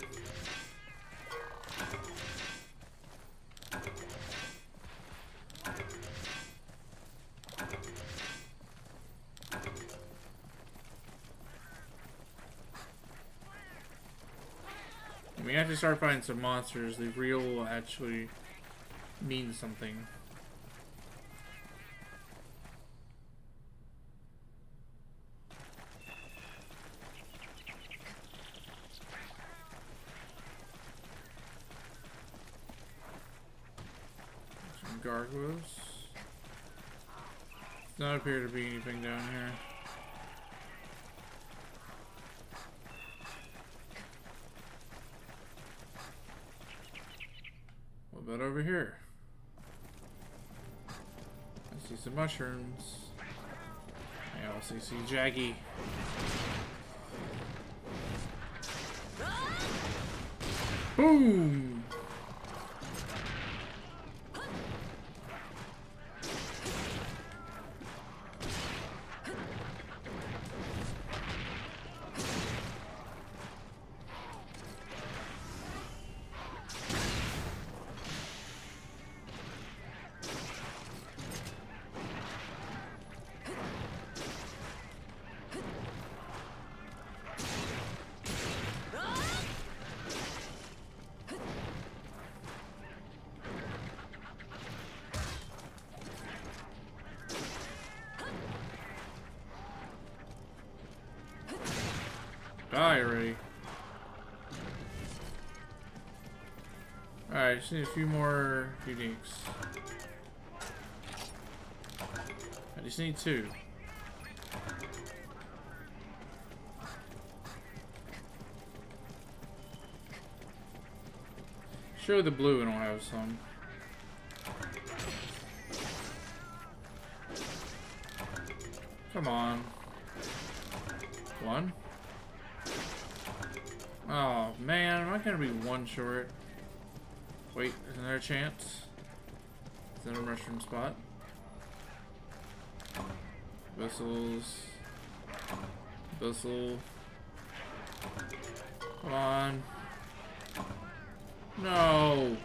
And we have to start finding some monsters. The reel will actually mean something. Gargoyles. Does not appear to be anything down here. What about over here? I see some mushrooms. I also see Jaggy. Boom! Die already. Alright, just need a few more uniques. I just need 2. Show the blue and I'll have some. Come on. 1. Oh man, am I gonna be one short? Wait, is there a chance? Is that a mushroom spot? Whistles. Whistle. Come on. No!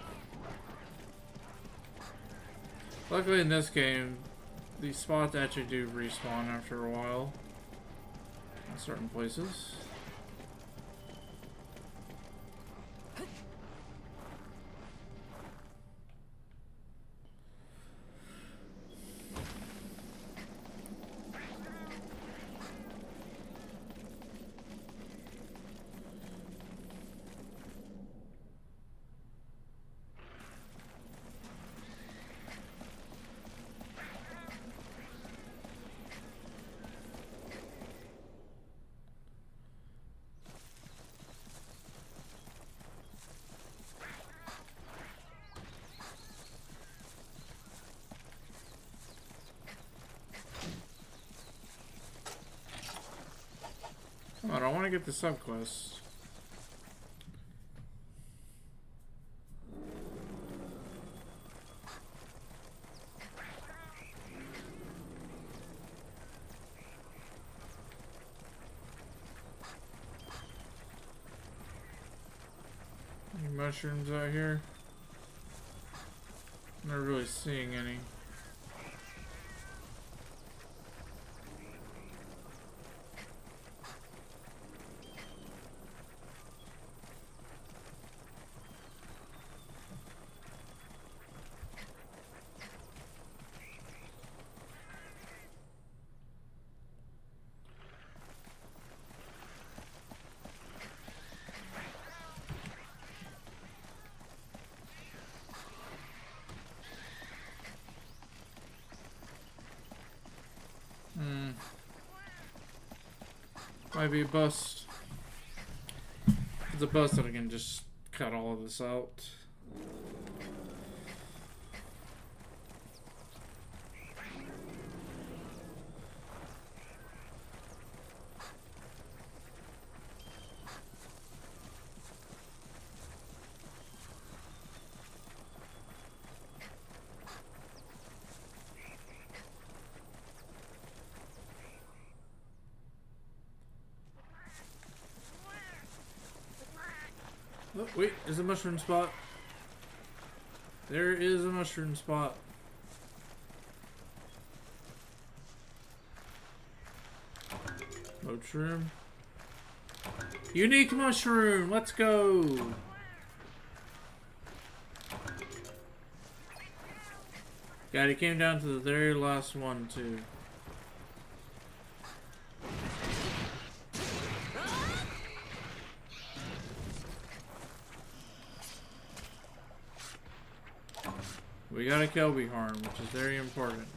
Luckily in this game, these spots actually do respawn after a while. In certain places. Come on, I want to get the subquest. Any mushrooms out here? I'm not really seeing any. Might be a bust. It's a bust that I can just cut all of this out. Oh, wait, there's a mushroom spot. There is a mushroom spot. Mushroom. Unique mushroom! Let's go! God, he came down to the very last one, too. We gotta kill Bihorn, which is very important.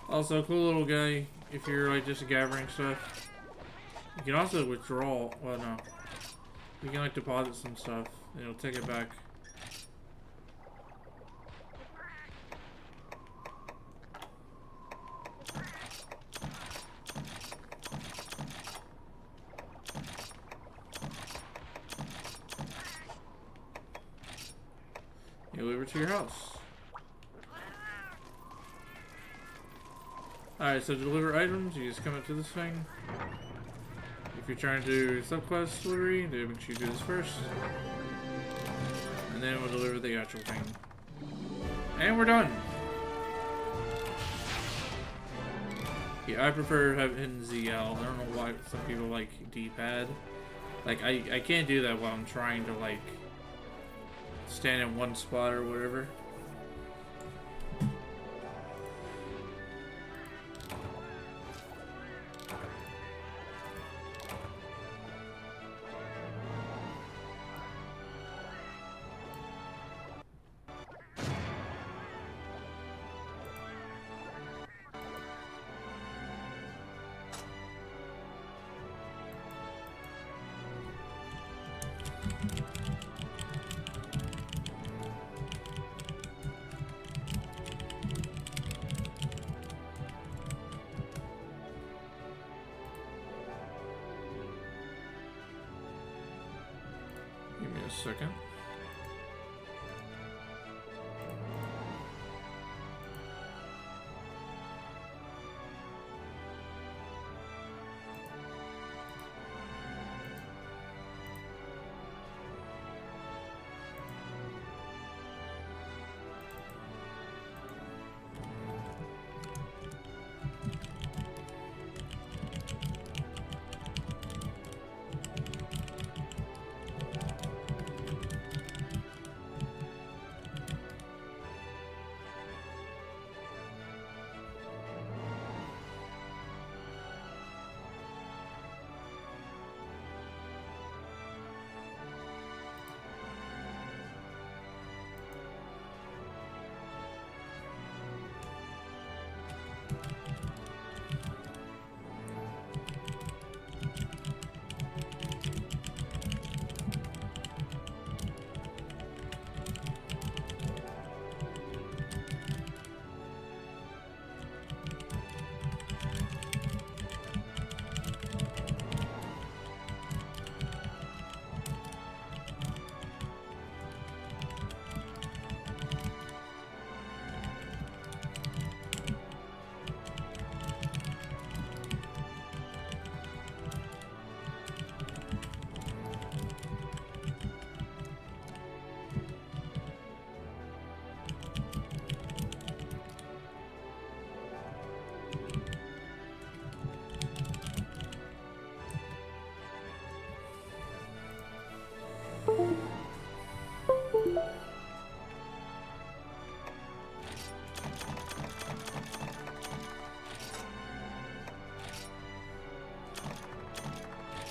Also, cool little guy, if you're like just gathering stuff. You can also withdraw, well no. You can like deposit some stuff, and it'll take it back. You deliver to your house. Alright, so to deliver items, you just come up to this thing. If you're trying to do subquest delivery, then make sure you do this first. And then we'll deliver the actual thing. And we're done! Yeah, I prefer having ZL. I don't know why some people like D-pad. Like, I can't do that while I'm trying to, like, stand in one spot or whatever. Give me a second.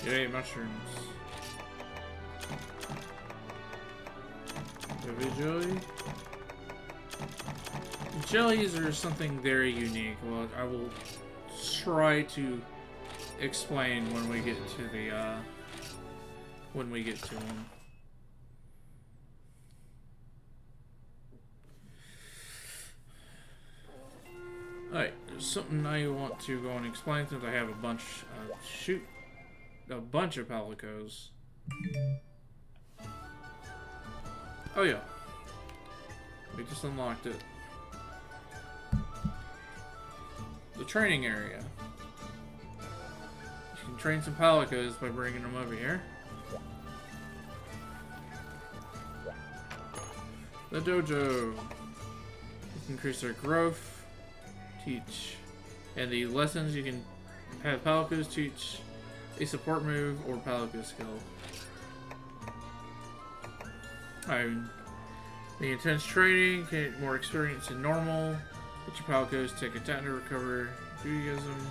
Yay, mushrooms. Heavy jelly. Jellies are something very unique. Well, I will try to explain when we get to the when we get to them. Alright, there's something I want to go and explain since I have a bunch of palicos. Oh yeah. We just unlocked it. The training area. You can train some palicos by bringing them over here. The dojo. Increase their growth. Teach. And the lessons you can have palicos teach a support move or palico skill. The intense training, get more experience than normal. Get your palicos, take a time to recover. Enthusiasm.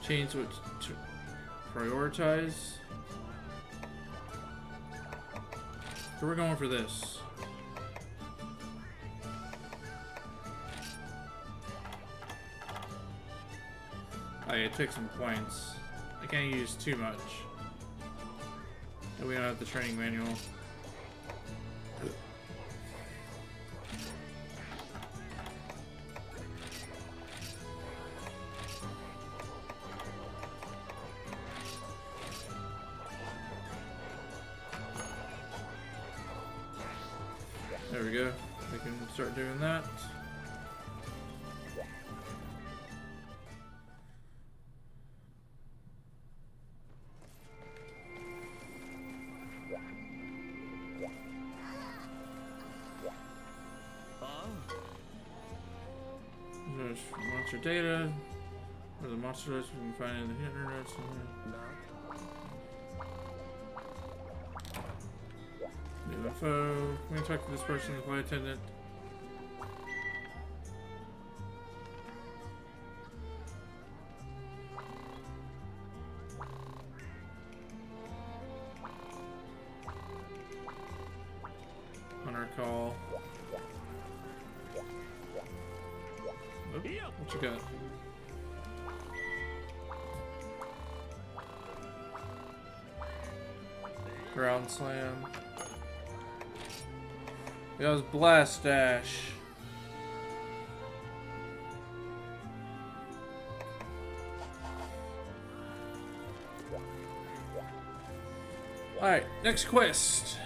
Change what to prioritize. So we're going for this. I took some points. I can't use too much. And we don't have the training manual. There we go. We can start doing that. Monster data. Where the monster list we can find in the internet somewhere. New info. Can we talk to this person, the flight attendant? On our call. Oh, what you got? Ground slam. That was blast dash. Alright, next quest.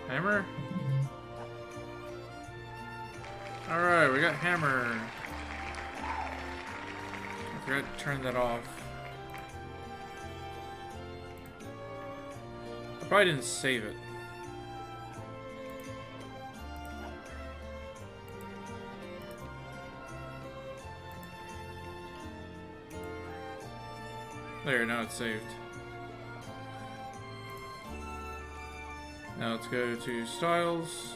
Hammer? Alright, we got hammer. I forgot to turn that off. I probably didn't save it. There, now it's saved. Now let's go to styles.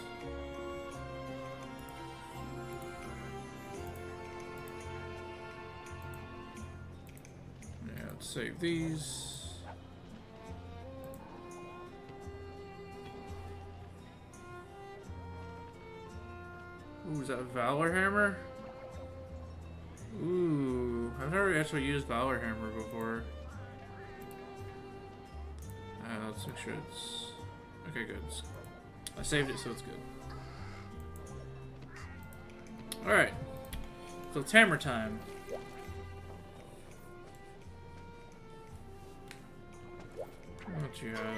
Yeah, let's save these. Ooh, is that Valor Hammer? Ooh, I've never actually used Valor Hammer before. Let's make sure it's... Okay, good. I saved it, so it's good. Alright. So it's hammer time. What you have?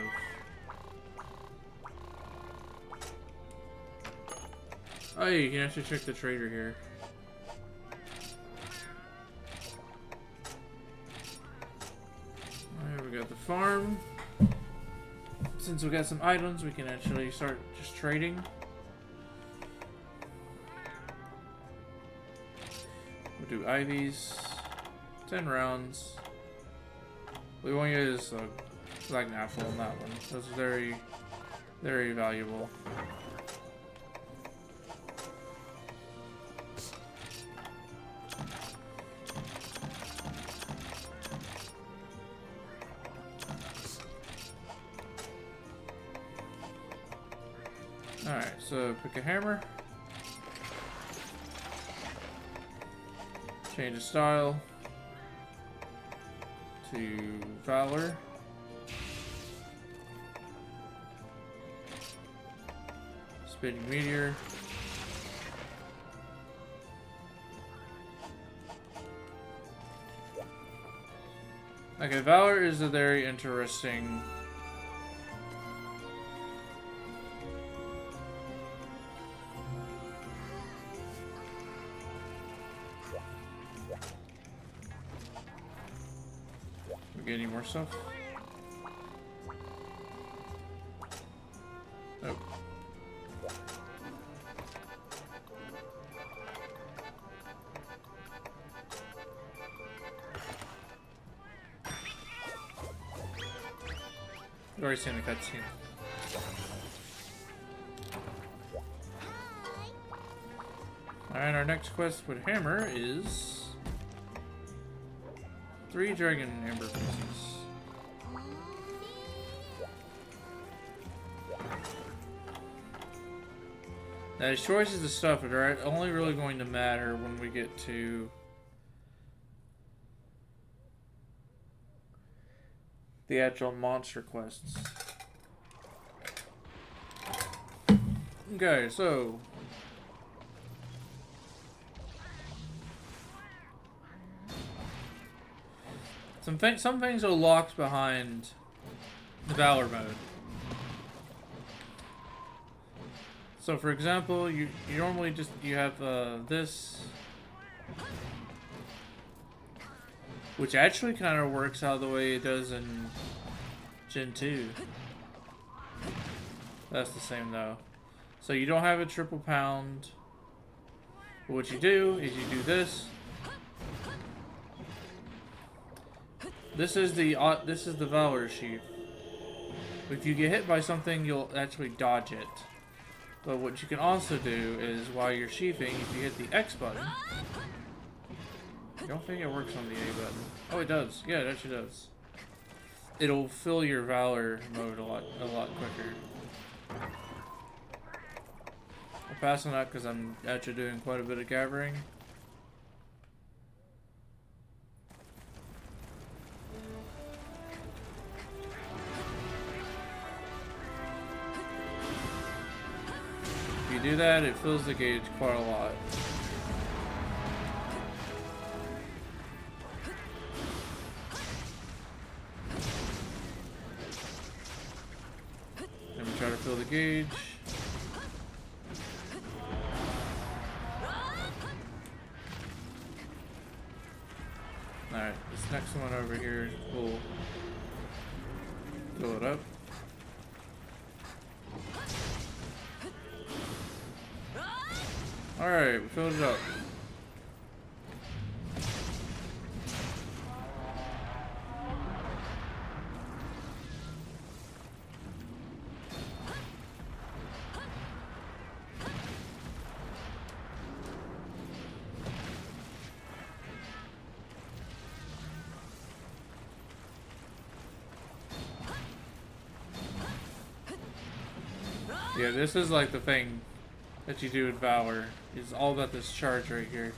Oh, yeah, you can actually check the trader here. Alright, we got the farm. Since we got some items, we can actually start just trading. We'll do Ivies. 10 rounds. We won't use Black Apple on that one. That's very, very valuable. Alright, so pick a hammer. Change the style to Valor. Spinning Meteor. Okay, Valor is a very interesting... Get any more stuff? Nope. I've already seen the cutscene. Alright, our next quest with hammer is 3 dragon amber pieces. Now his choices of stuff are only really going to matter when we get to the actual monster quests. Okay, so some things are locked behind the Valor mode. So for example, you normally just you have this, which actually kind of works out the way it does in Gen 2. That's the same though. So you don't have a triple pound. But what you do is you do this. This is the Valor sheath. If you get hit by something, you'll actually dodge it. But what you can also do is while you're sheathing, if you hit the X button, I don't think it works on the A button. Oh, it does. Yeah, it actually does. It'll fill your Valor mode a lot quicker. I'll pass on that because I'm actually doing quite a bit of gathering. If you do that, it fills the gauge quite a lot. Then we try to fill the gauge. Alright, this next one over here will fill it up. Alright, we filled it up. Yeah, this is like the thing that you do with Valor. It's all about this charge right here.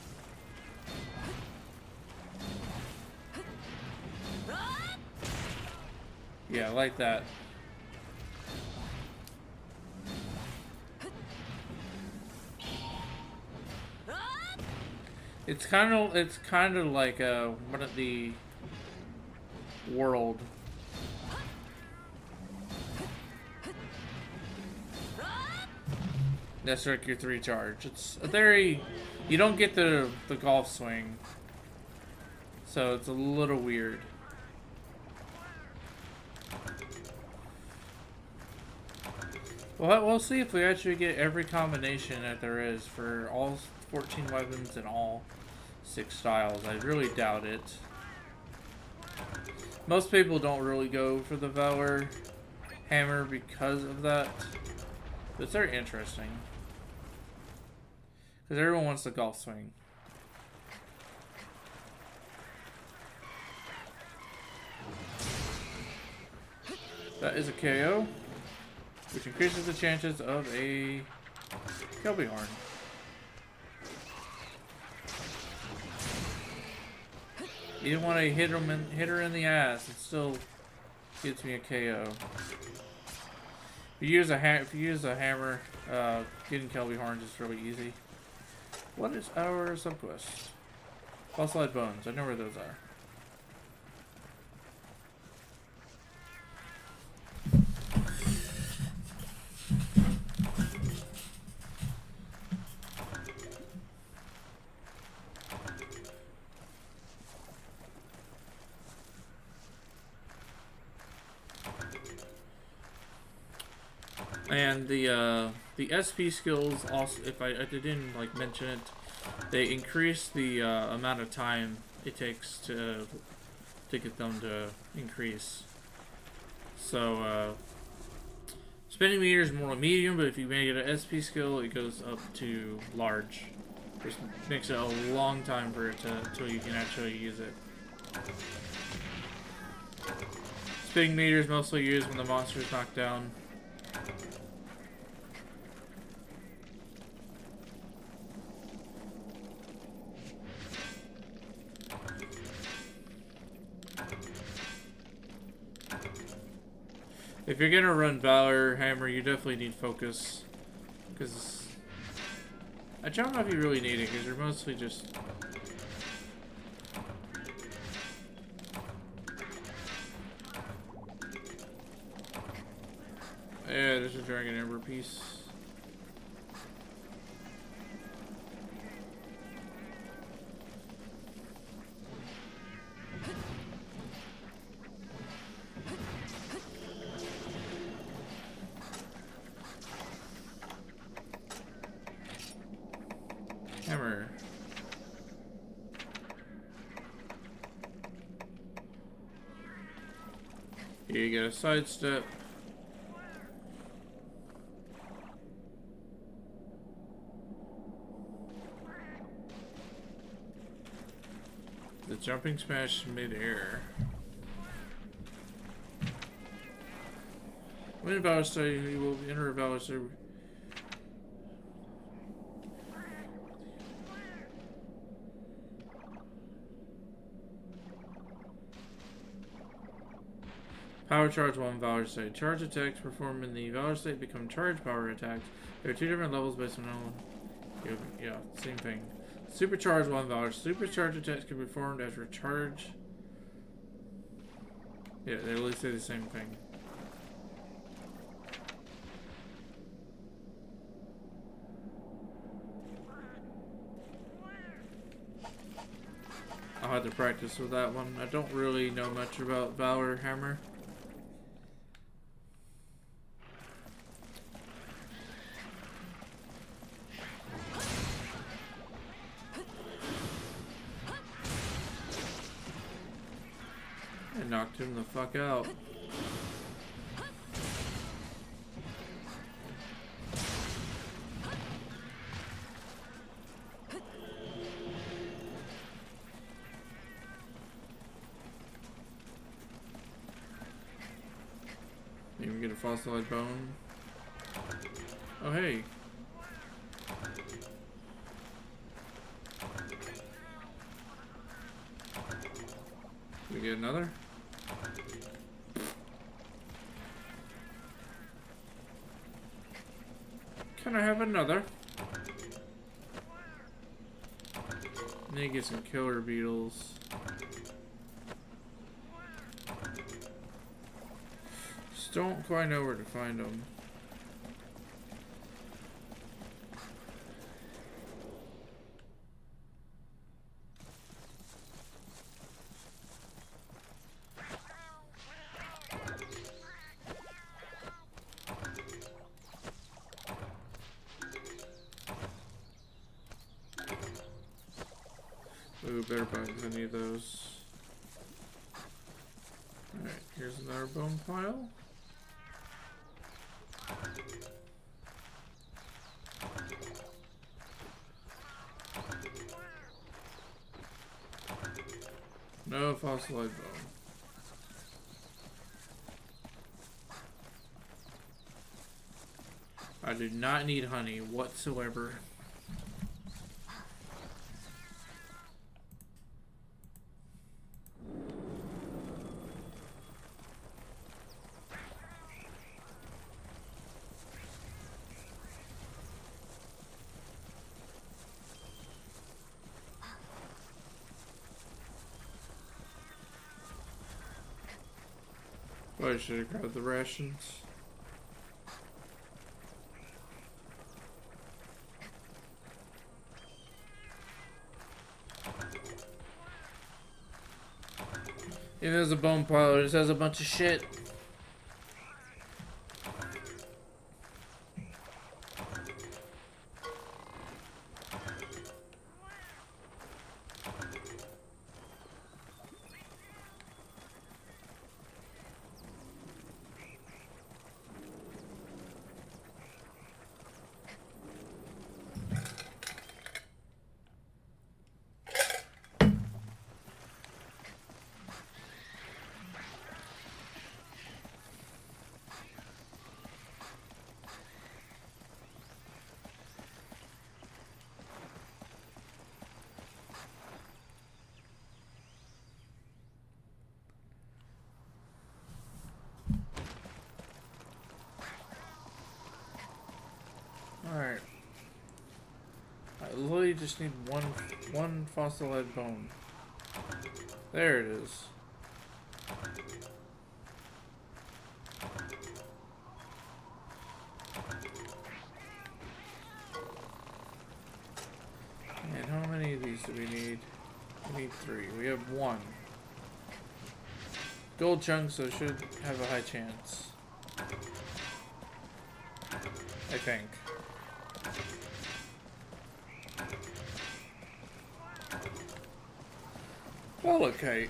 Yeah, like that. It's kind of like one of the world. That's like your 3 charge. It's a very, you don't get the golf swing, so it's a little weird. Well, we'll see if we actually get every combination that there is for all 14 weapons and all 6 styles. I really doubt it. Most people don't really go for the Valor hammer because of that. But it's very interesting. Because everyone wants the golf swing. That is a KO, which increases the chances of a Kelby Horn. Even when I hit her in the ass, it still gets me a KO. If you use a hammer, getting Kelby Horns is really easy. What is our subquest? Fossilized bones. I know where those are. And the SP skills also, if I didn't like mention it, they increase the amount of time it takes to get them to increase. So spinning meter is more medium, but if you make it an SP skill, it goes up to large, which makes it a long time for it until you can actually use it. Spinning meter is mostly used when the monster is knocked down. If you're gonna run Valor Hammer, you definitely need focus, because I don't know if you really need it, because you're mostly just yeah, there's a Dragon Ember piece. Here you get a sidestep. The jumping smash mid-air. When Valor State, you will enter a Valor State. Power charge 1 Valor State. Charge attacks performed in the Valor State become charge power attacks. There are 2 different levels based on yeah, same thing. Supercharge 1 Valor. Supercharge attacks can be performed as recharge. Yeah, they really say the same thing. I'll have to practice with that one. I don't really know much about Valor Hammer. I knocked him the fuck out. Even get a fossilized bone. Oh hey. We get another? Can I have another? Need to get some killer beetles. Just don't quite know where to find them. Ooh, better bugs, I need those. Alright, here's another bone pile. No fossilized bone. I do not need honey whatsoever. I should have grabbed the rations. Yeah, there's a bone pile. It just has a bunch of shit. Alright. I literally just need one fossilized bone. There it is. And how many of these do we need? We need 3. We have 1. Gold chunks, so should have a high chance. I think. Well, okay.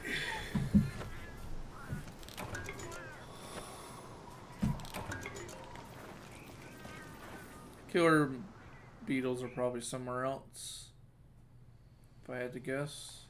killer beetles are probably somewhere else, if I had to guess.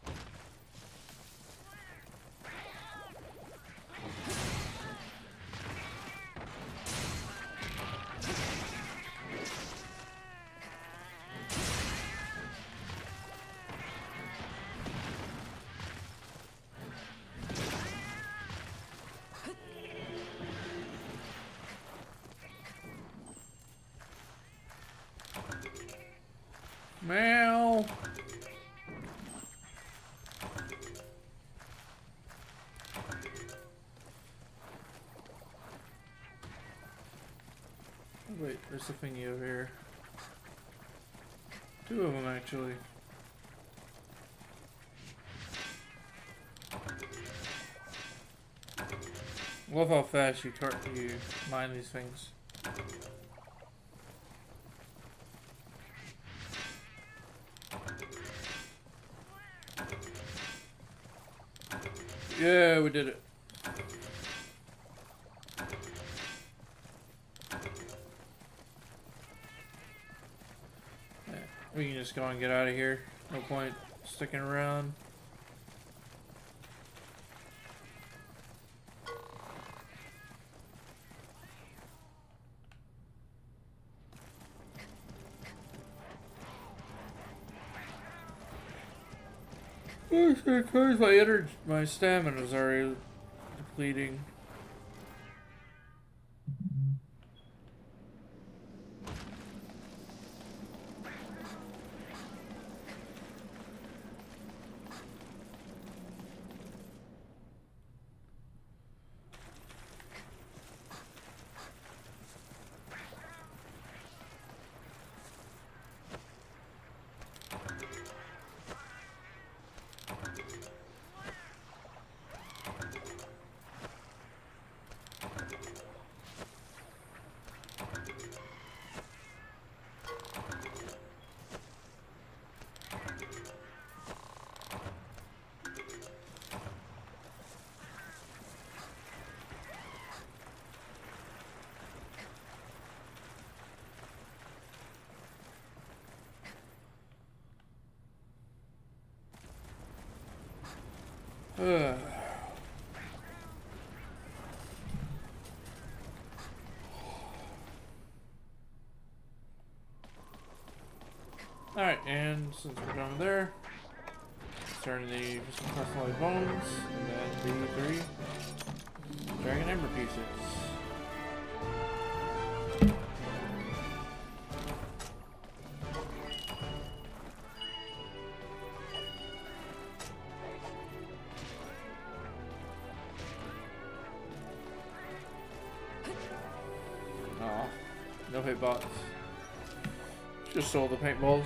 Meow. Oh, wait, there's a thingy over here. Two of them, actually. Love how fast you mine these things. Yeah, we did it. Yeah, we can just go and get out of here. No point sticking around. My stamina's already depleting. Alright, and since we're done there, turn the personalized bones, and then the 3 dragon ember pieces. Aw, no hit bots. Just sold the paintballs.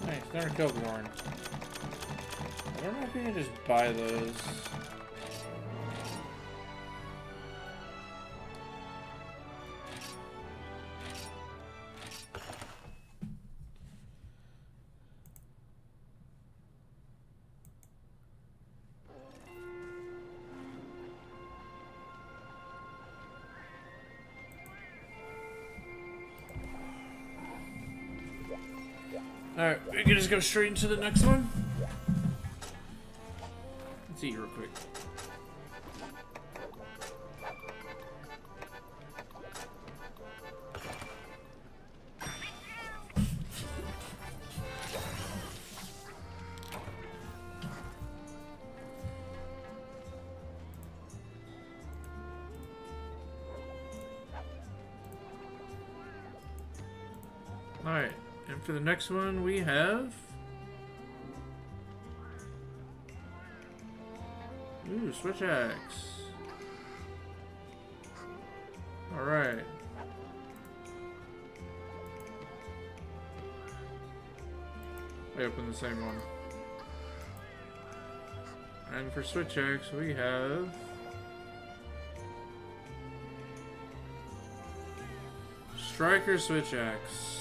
Nice, another Goblin. I don't know if you can just buy those. Alright, we can just go straight into the next one. Let's eat real quick. For the next one, we have... Ooh, switch axe. Alright. I opened the same one. And for switch axe, we have... Striker switch axe.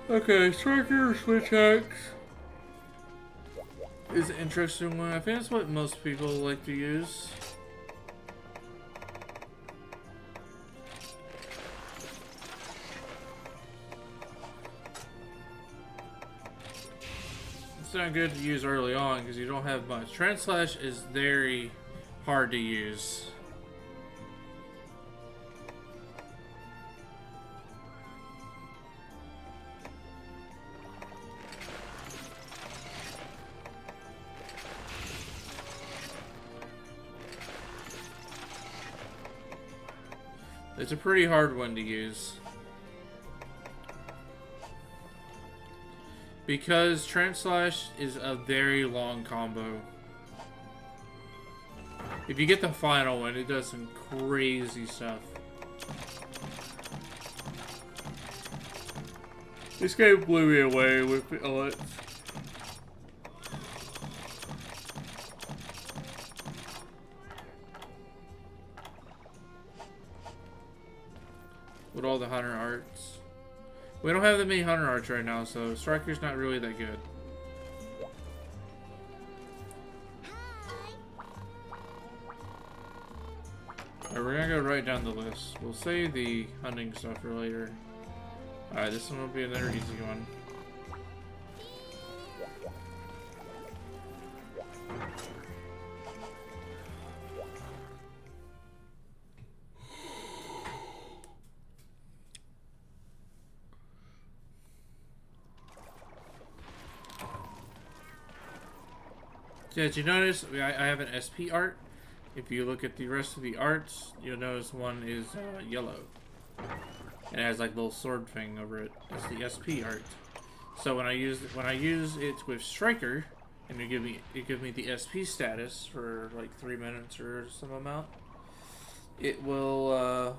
Okay, striker switch axe is an interesting one. I think that's what most people like to use. It's not good to use early on because you don't have much. Translash is very hard to use. It's a pretty hard one to use. Because Translash is a very long combo. If you get the final one, it does some crazy stuff. This game blew me away with it. With all the hunter arts. We don't have that many hunter arts right now, so Striker's not really that good. Alright, we're gonna go right down the list. We'll save the hunting stuff for later. Alright, this one will be another easy one. Did you notice I have an SP art? If you look at the rest of the arts, you'll notice one is yellow. It has like a little sword thing over it. It's the SP art. So when I use it with Striker, and it give me the SP status for like 3 minutes or some amount, it will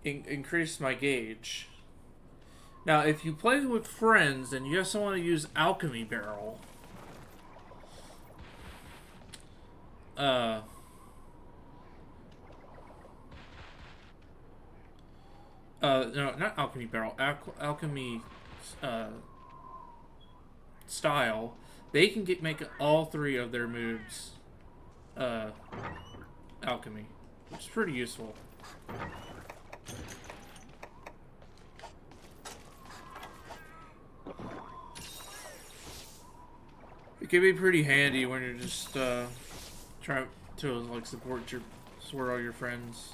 increase my gauge. Now, if you play with friends and you just want to use Alchemy Barrel. No, not Alchemy Barrel. Alchemy Style. They can make all 3 of their moves Alchemy, which is pretty useful. It can be pretty handy when you're just trying to like support all your friends.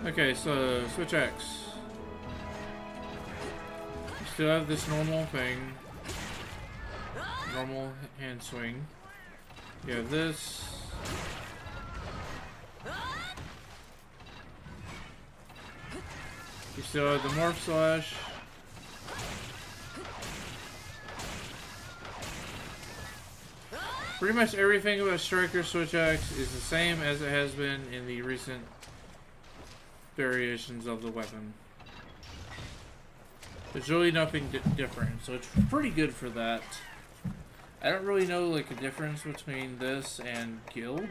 Okay, so switch X. You still have this normal thing. Normal hand swing. You have this. You still have the Morph Slash. Pretty much everything about Striker Switch Axe is the same as it has been in the recent variations of the weapon. There's really nothing different, so it's pretty good for that. I don't really know like a difference between this and Guild,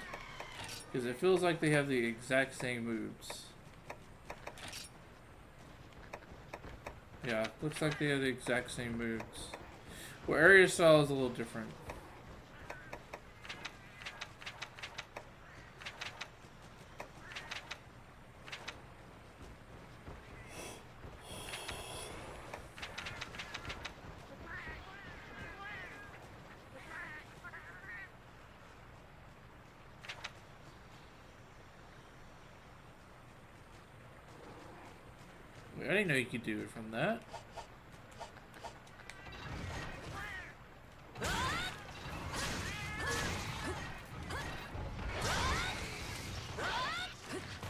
because it feels like they have the exact same moves. Yeah, looks like they have the exact same moves. Well, area style is a little different. Wait, I didn't know you could do it from that.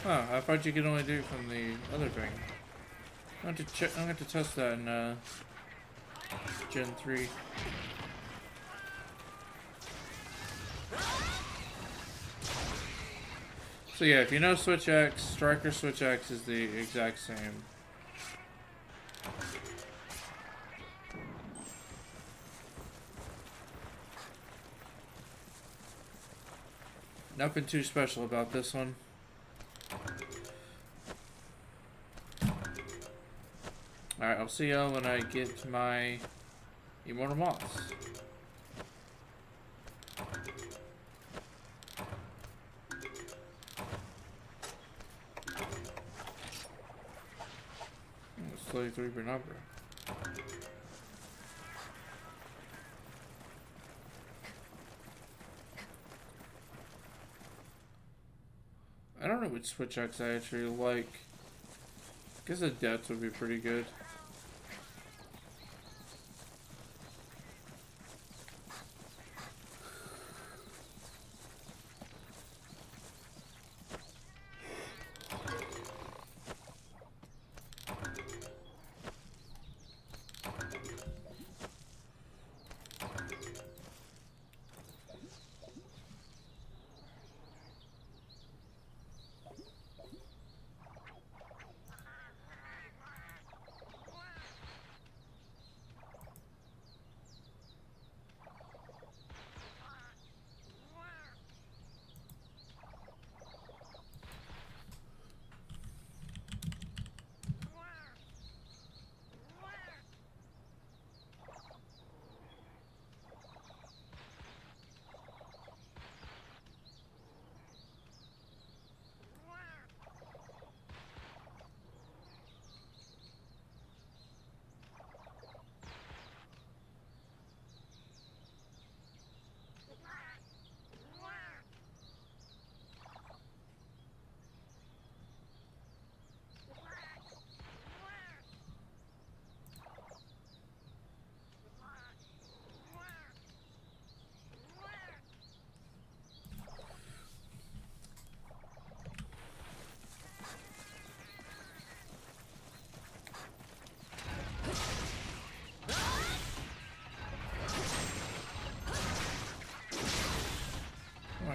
Oh, I thought you could only do it from the other thing. I'm going to check. I'm going to test that in Gen 3. So yeah, if you know Switch X, Striker Switch X is the exact same. Nothing too special about this one. Alright, I'll see y'all when I get my Immortal Moths. It's 33 per number. I don't know which Switch X I actually like. I guess the depth would be pretty good.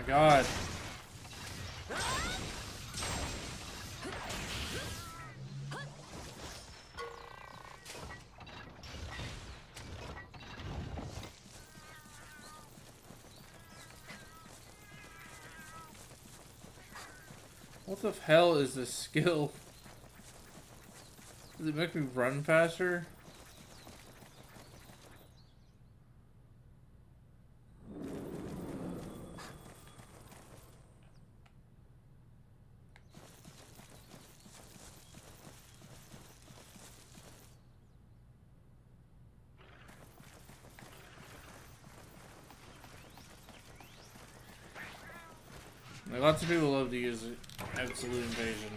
God. What the hell is this skill? Does it make me run faster? Like, lots of people love to use Absolute Invasion.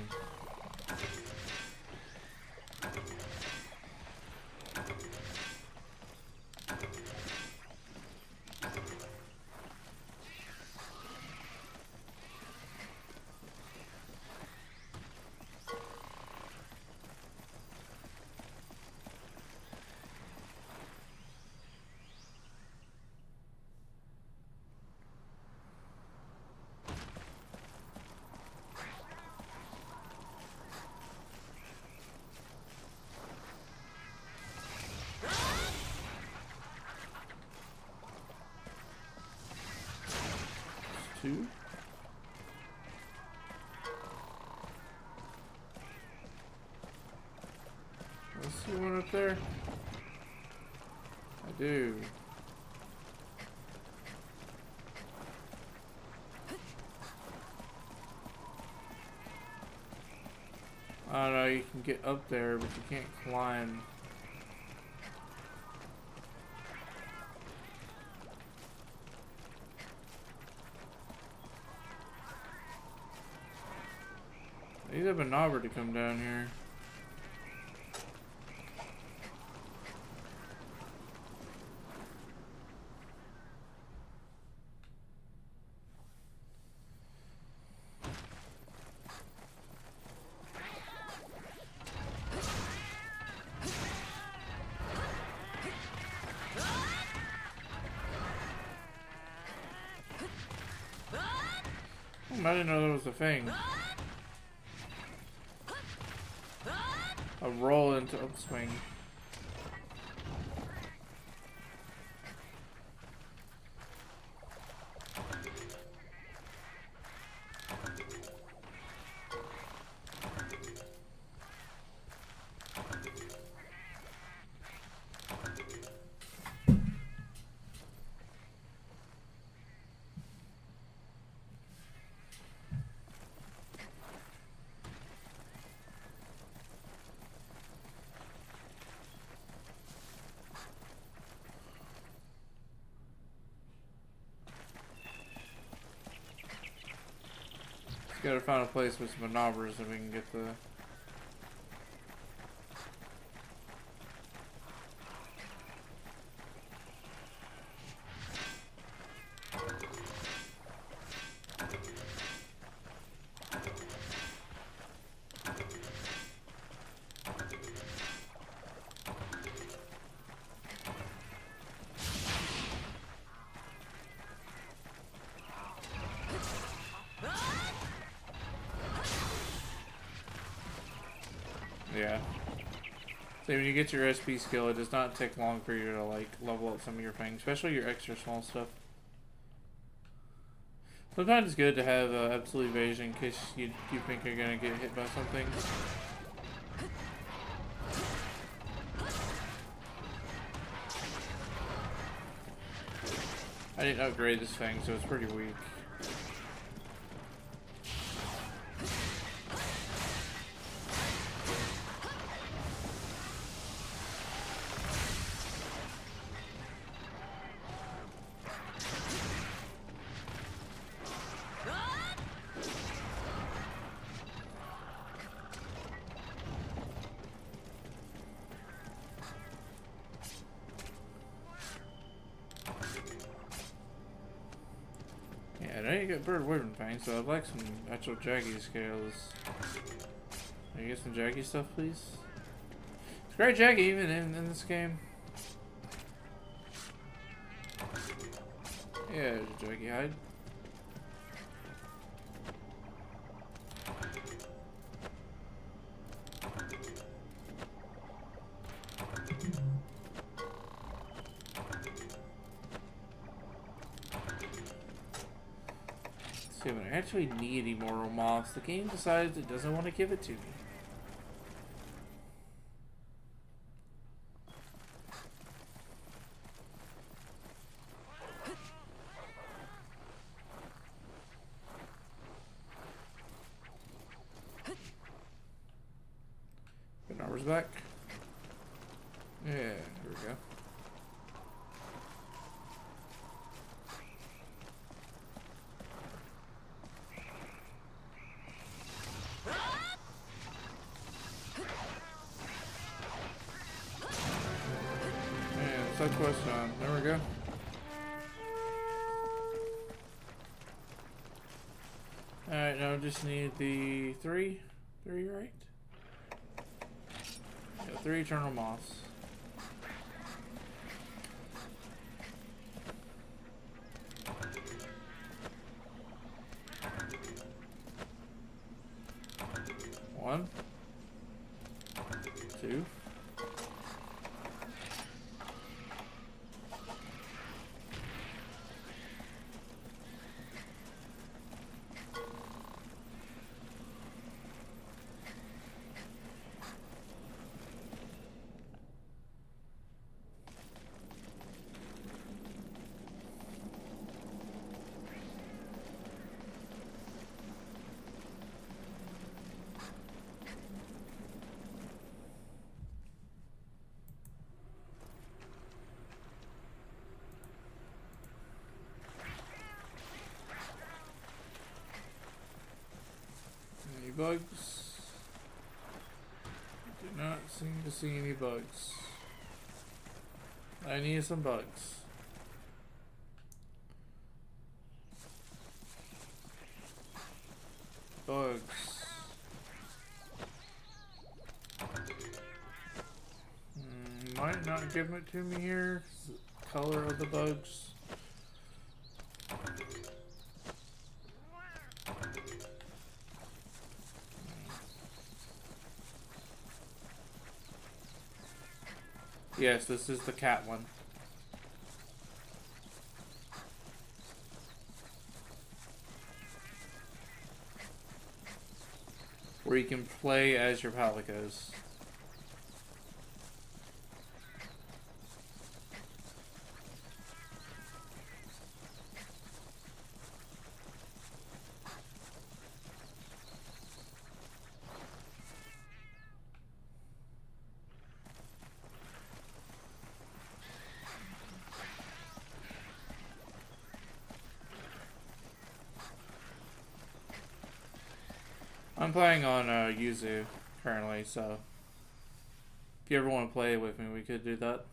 Two. Let's see one up there. I do. Oh no, you can get up there, but you can't climb. I need a Banaber to come down here. I didn't know that was a thing. A roll into upswing. Gotta find a place with some knobbers so we can get the... Yeah. So when you get your SP skill, it does not take long for you to like level up some of your things, especially your extra small stuff. Sometimes it's good to have absolute evasion in case you think you're gonna get hit by something. I didn't upgrade this thing, so it's pretty weak. I know you got bird wyvern fangs, so I'd like some actual jaggy scales. Can you get some jaggy stuff, please? It's great jaggy even in this game. Yeah, there's a jaggy hide. See, when I actually need immortal moths, the game decides it doesn't want to give it to me. Good numbers back. Yeah, here we go. Side quest on. There we go. Alright, now I just need the three, right? Yeah, 3 eternal moths. One, 2. Any bugs? Do not seem to see any bugs. I need some bugs. Bugs. Might not give it to me here. Color of the bugs. Yes, this is the cat one. Where you can play as your Palicos. I'm playing on Yuzu currently, so if you ever want to play with me, we could do that.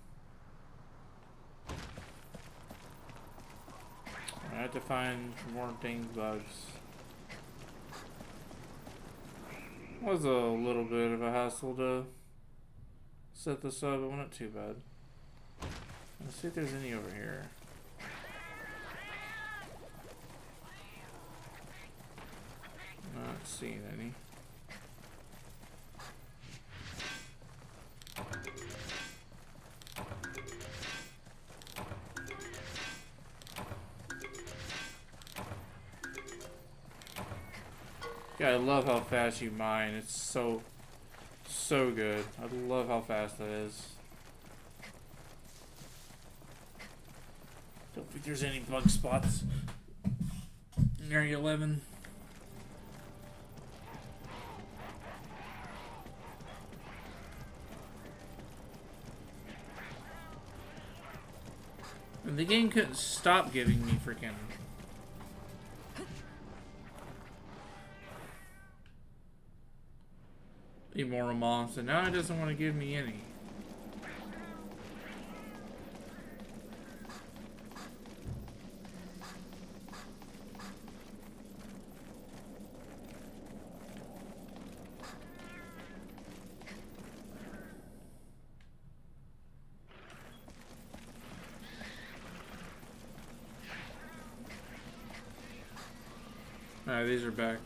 I have to find more dang bugs. Was a little bit of a hassle to set this up, but not too bad. Let's see if there's any over here. Not seeing any. Yeah, I love how fast you mine. It's so good. I love how fast that is. Don't think there's any bug spots in Area 11. And the game couldn't stop giving me freaking immoral monster. Now it doesn't want to give me any. Alright, these are back.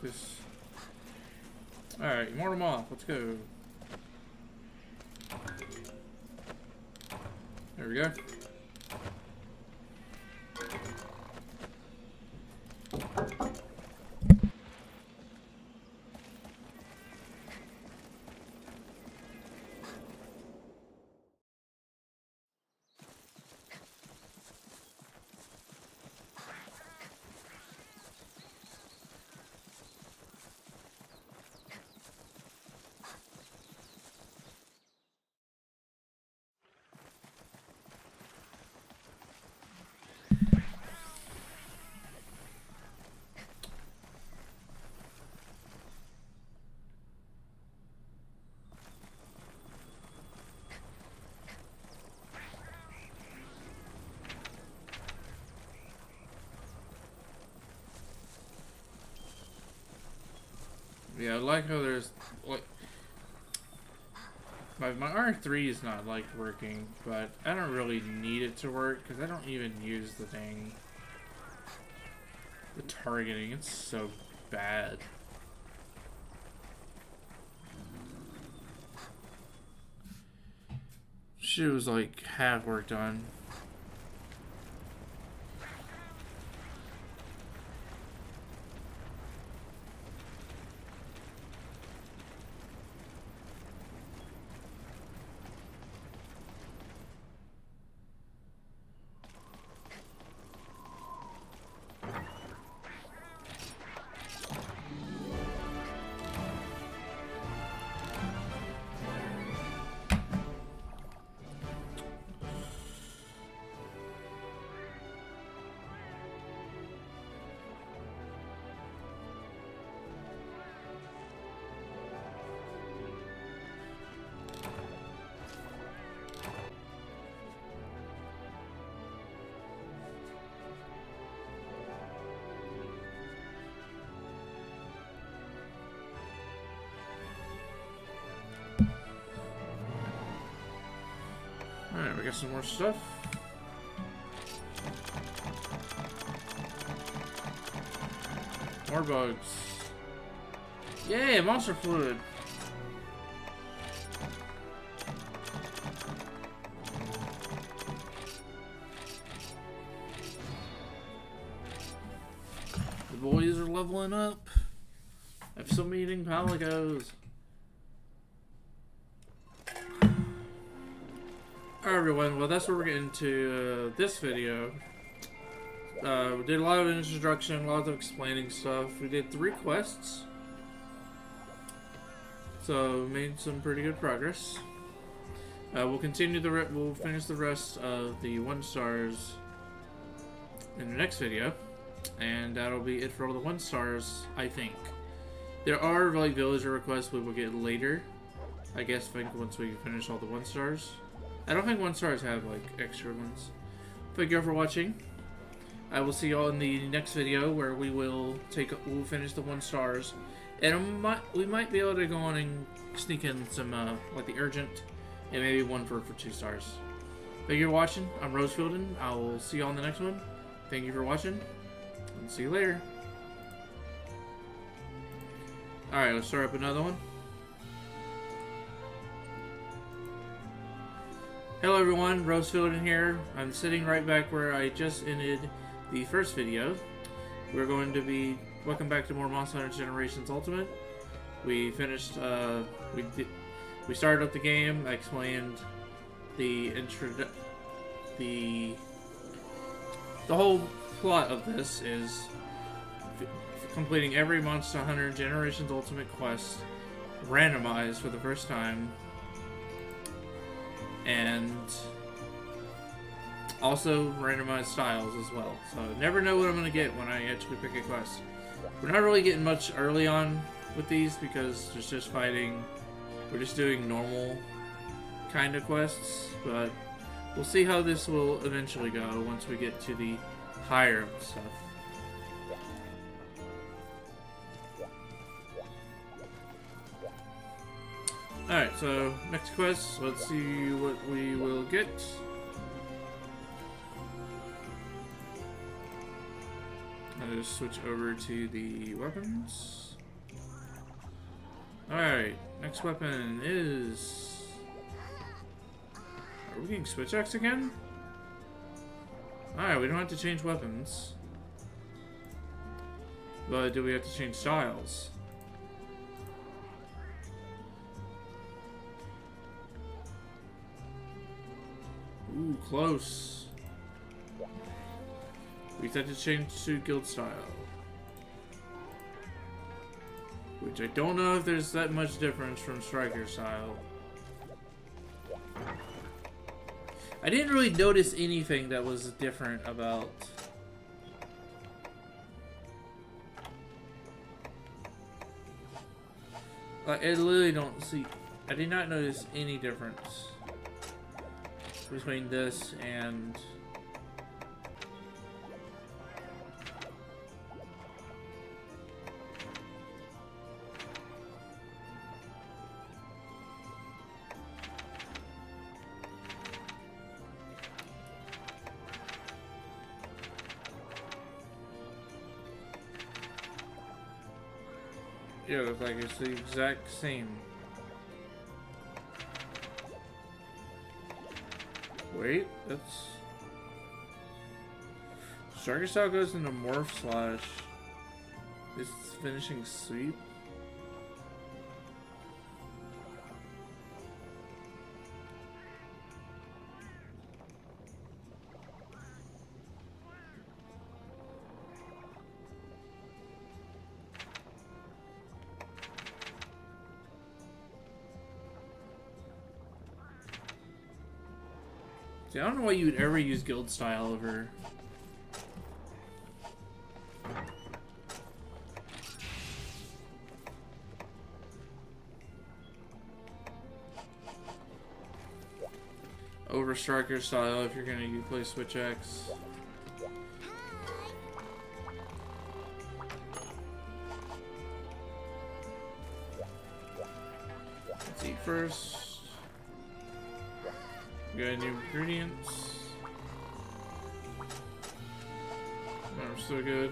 Alright, Immortal Moth, let's go. There we go. Yeah, I like how there's like my R3 is not like working, but I don't really need it to work because I don't even use the targeting. It's so bad. Shit was like half worked on. Alright, we got some more stuff. More bugs. Yay, monster fluid. leveling up. I have some eating palicos. Alright everyone, well that's what we're getting to this video. We did a lot of introduction, a lot of explaining stuff. We did 3 quests. So, made some pretty good progress. We'll continue we'll finish the rest of the 1 stars in the next video. And that'll be it for all the 1 stars, I think. There are like villager requests we will get later. I guess once we finish all the 1 stars. I don't think 1 stars have like extra ones. Thank you all for watching. I will see y'all in the next video where we'll finish the 1 stars, and we might be able to go on and sneak in some like the urgent, and maybe 1 for 2 stars. Thank you for watching. I'm Rosefielden. I will see y'all in the next one. Thank you for watching, and see you later. All right, let's start up another one. Hello everyone, Rosefielden here. I'm sitting right back where I just ended the first video. We're going to be welcome back to more Monster Hunter Generations Ultimate. We finished. We started up the game. I explained the whole plot of this is completing every Monster Hunter Generations Ultimate quest randomized for the first time, and also randomized styles as well. So never know what I'm going to get when I actually pick a quest. We're not really getting much early on with these because there's just fighting. We're just doing normal kind of quests, but we'll see how this will eventually go once we get to the higher stuff. Alright, so next quest, let's see what we will get. I'll just switch over to the weapons. Alright, next weapon is... Are we getting switch axe again? Alright, we don't have to change weapons. But do we have to change styles? Ooh, close. We had to change to guild style. Which I don't know if there's that much difference from striker style. I didn't really notice anything that was different about... Like, I literally don't see... I did not notice any difference between this and... Yeah, it looks like it's the exact same. Wait, that's... Striker style goes into morph slash... It's finishing sweep? See, I don't know why you would ever use guild style over... over striker style if you're gonna play switch axe. Let's eat first. We got new ingredients. They're so good.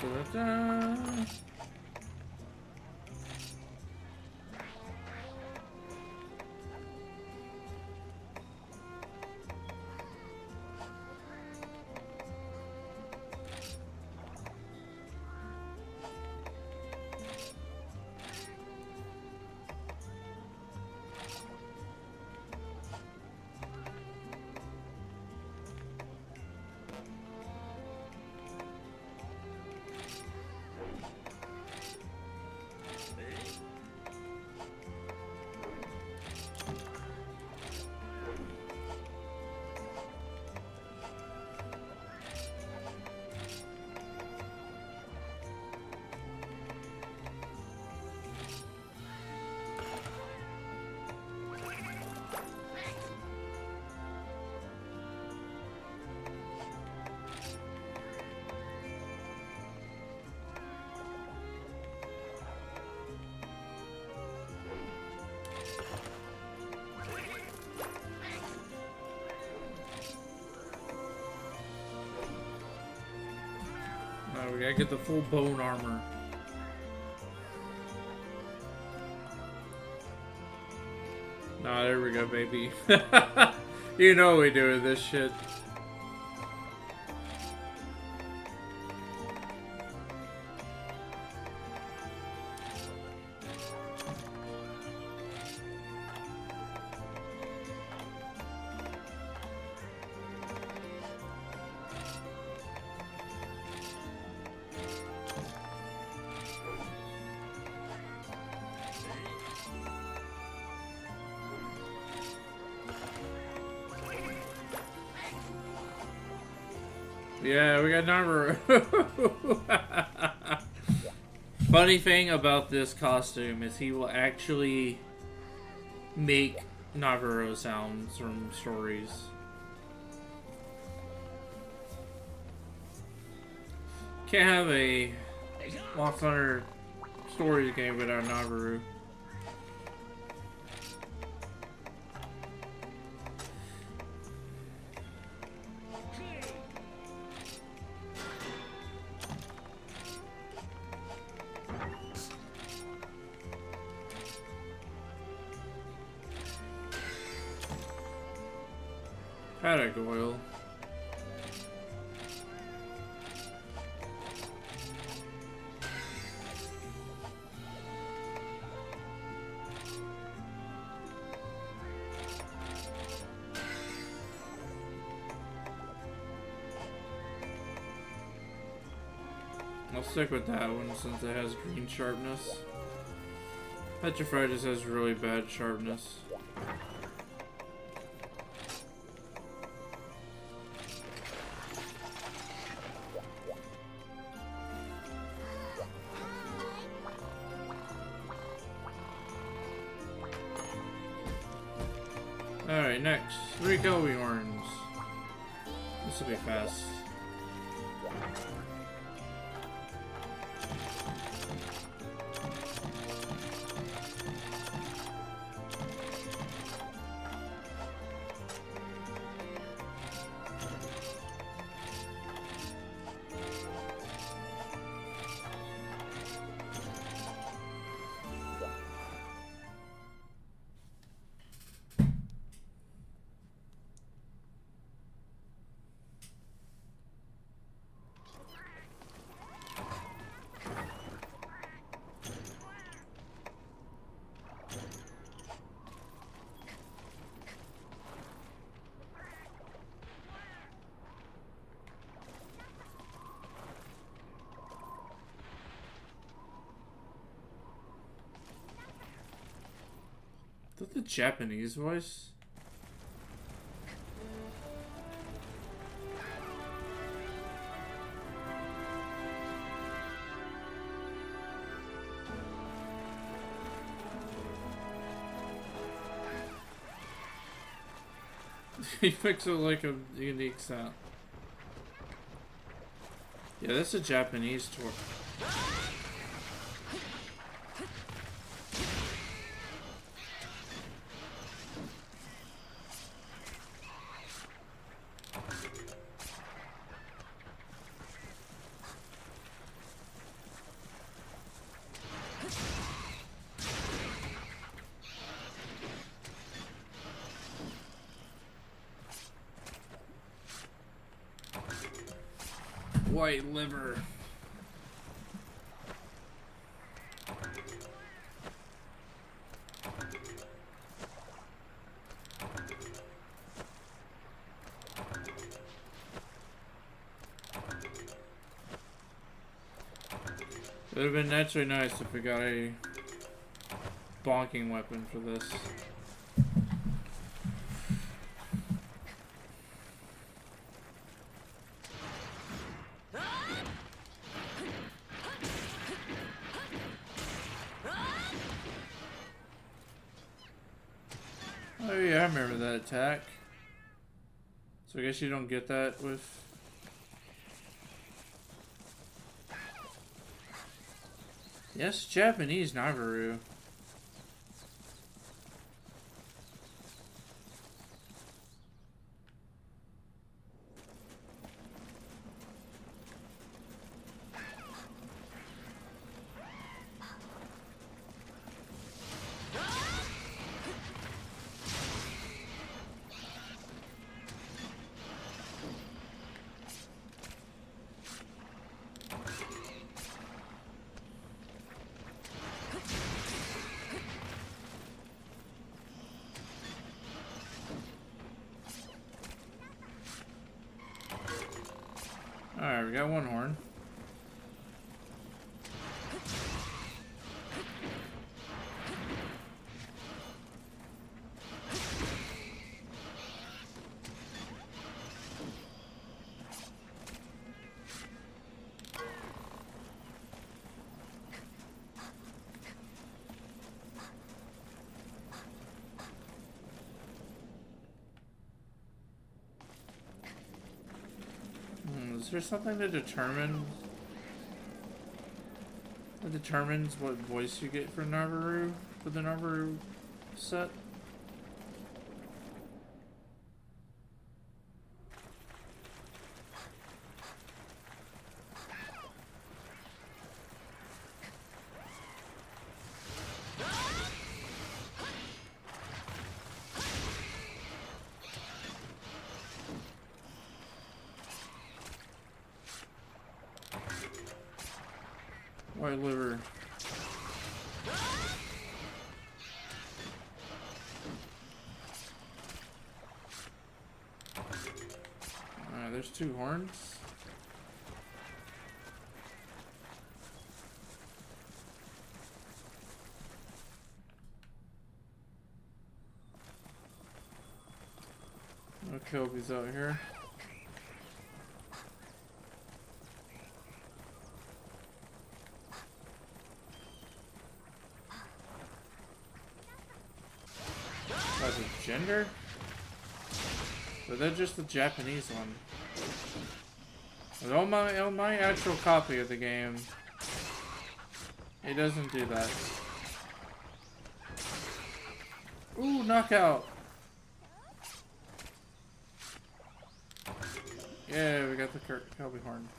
Da-da-da. We gotta get the full bone armor. Nah, there we go, baby. You know we do this shit. Yeah, we got Naruto. Funny thing about this costume is he will actually make Naruto sounds from stories. Can't have a Monster Hunter Stories game without Naruto. Paddock oil. I'll stick with that one since it has green sharpness. Petrified just has really bad sharpness. Alright, next. 3 Kobe horns. This will be fast. Is that the Japanese voice? He makes it like a unique sound. Yeah, that's a Japanese tour. white liver. It would have been naturally nice if we got a bonking weapon for this. Oh yeah, I remember that attack. So I guess you don't get that with... Yes, Japanese Navarro. Alright, we got one horn. Is there something that determines what voice you get for Navarro, for the Navarro set? White liver. There's two horns. No Kelpies out here. That's a gender? Or that just the Japanese one? On my actual copy of the game, it doesn't do that. Ooh, knockout! Yeah, we got the Kelpie horn.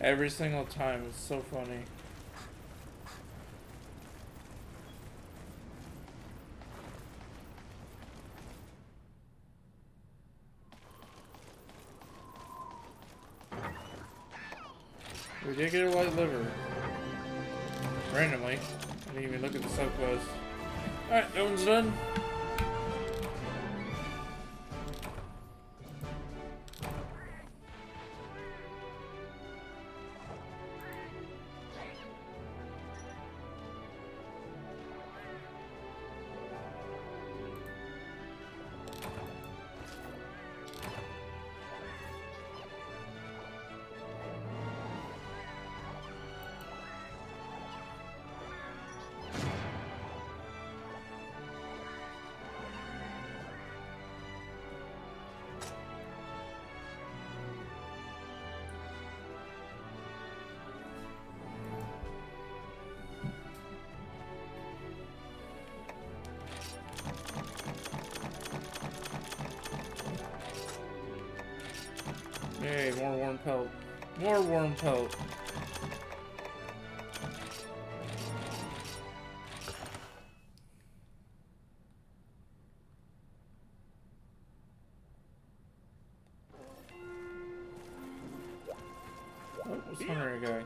Every single time, it's so funny. We did get a white liver. Randomly. I didn't even look at the subclass. Alright, that one's done. Yay, more warm pelt. More warm pelt. Oh, what's hungry guy?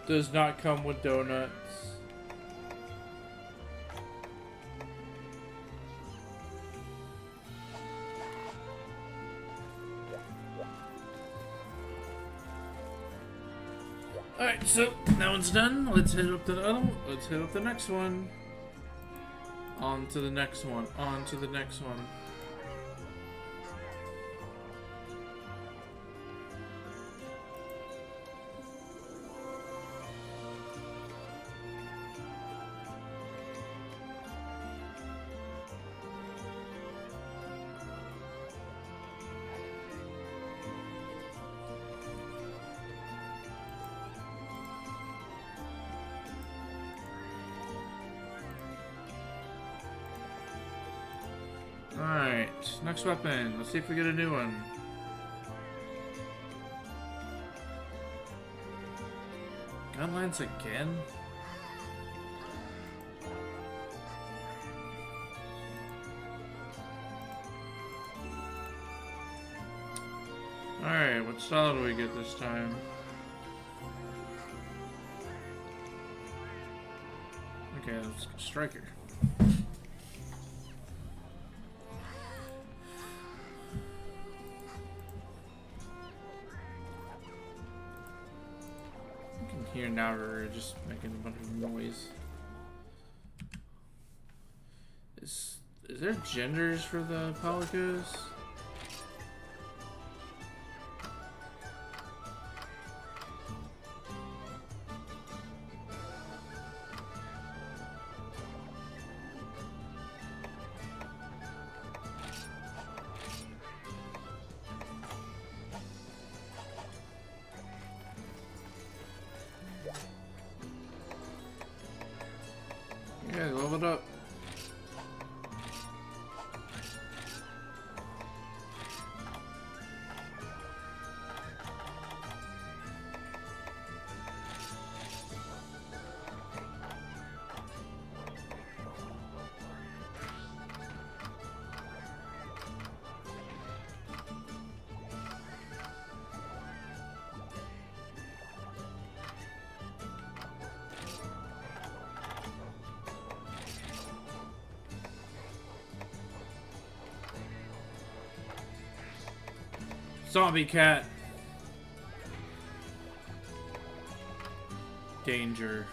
Does not come with donuts. Alright, so that one's done. Let's hit up the other one. Let's hit up the next one. On to the next one. On to the next one. Alright, next weapon. Let's see if we get a new one. Gun lance again? Alright, what style do we get this time? Okay, let's go striker. Here now we're just making a bunch of noise. Is there genders for the Palicos? Yeah, level it up. Zombie cat. Danger.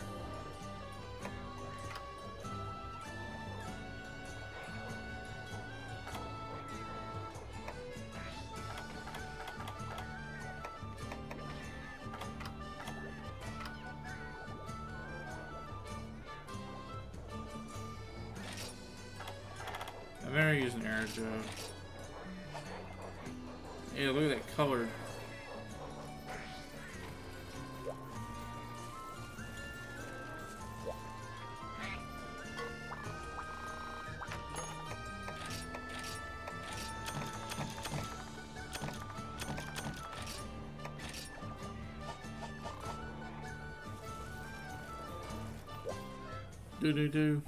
I'm gonna use an air job. Yeah, look at that color. Do.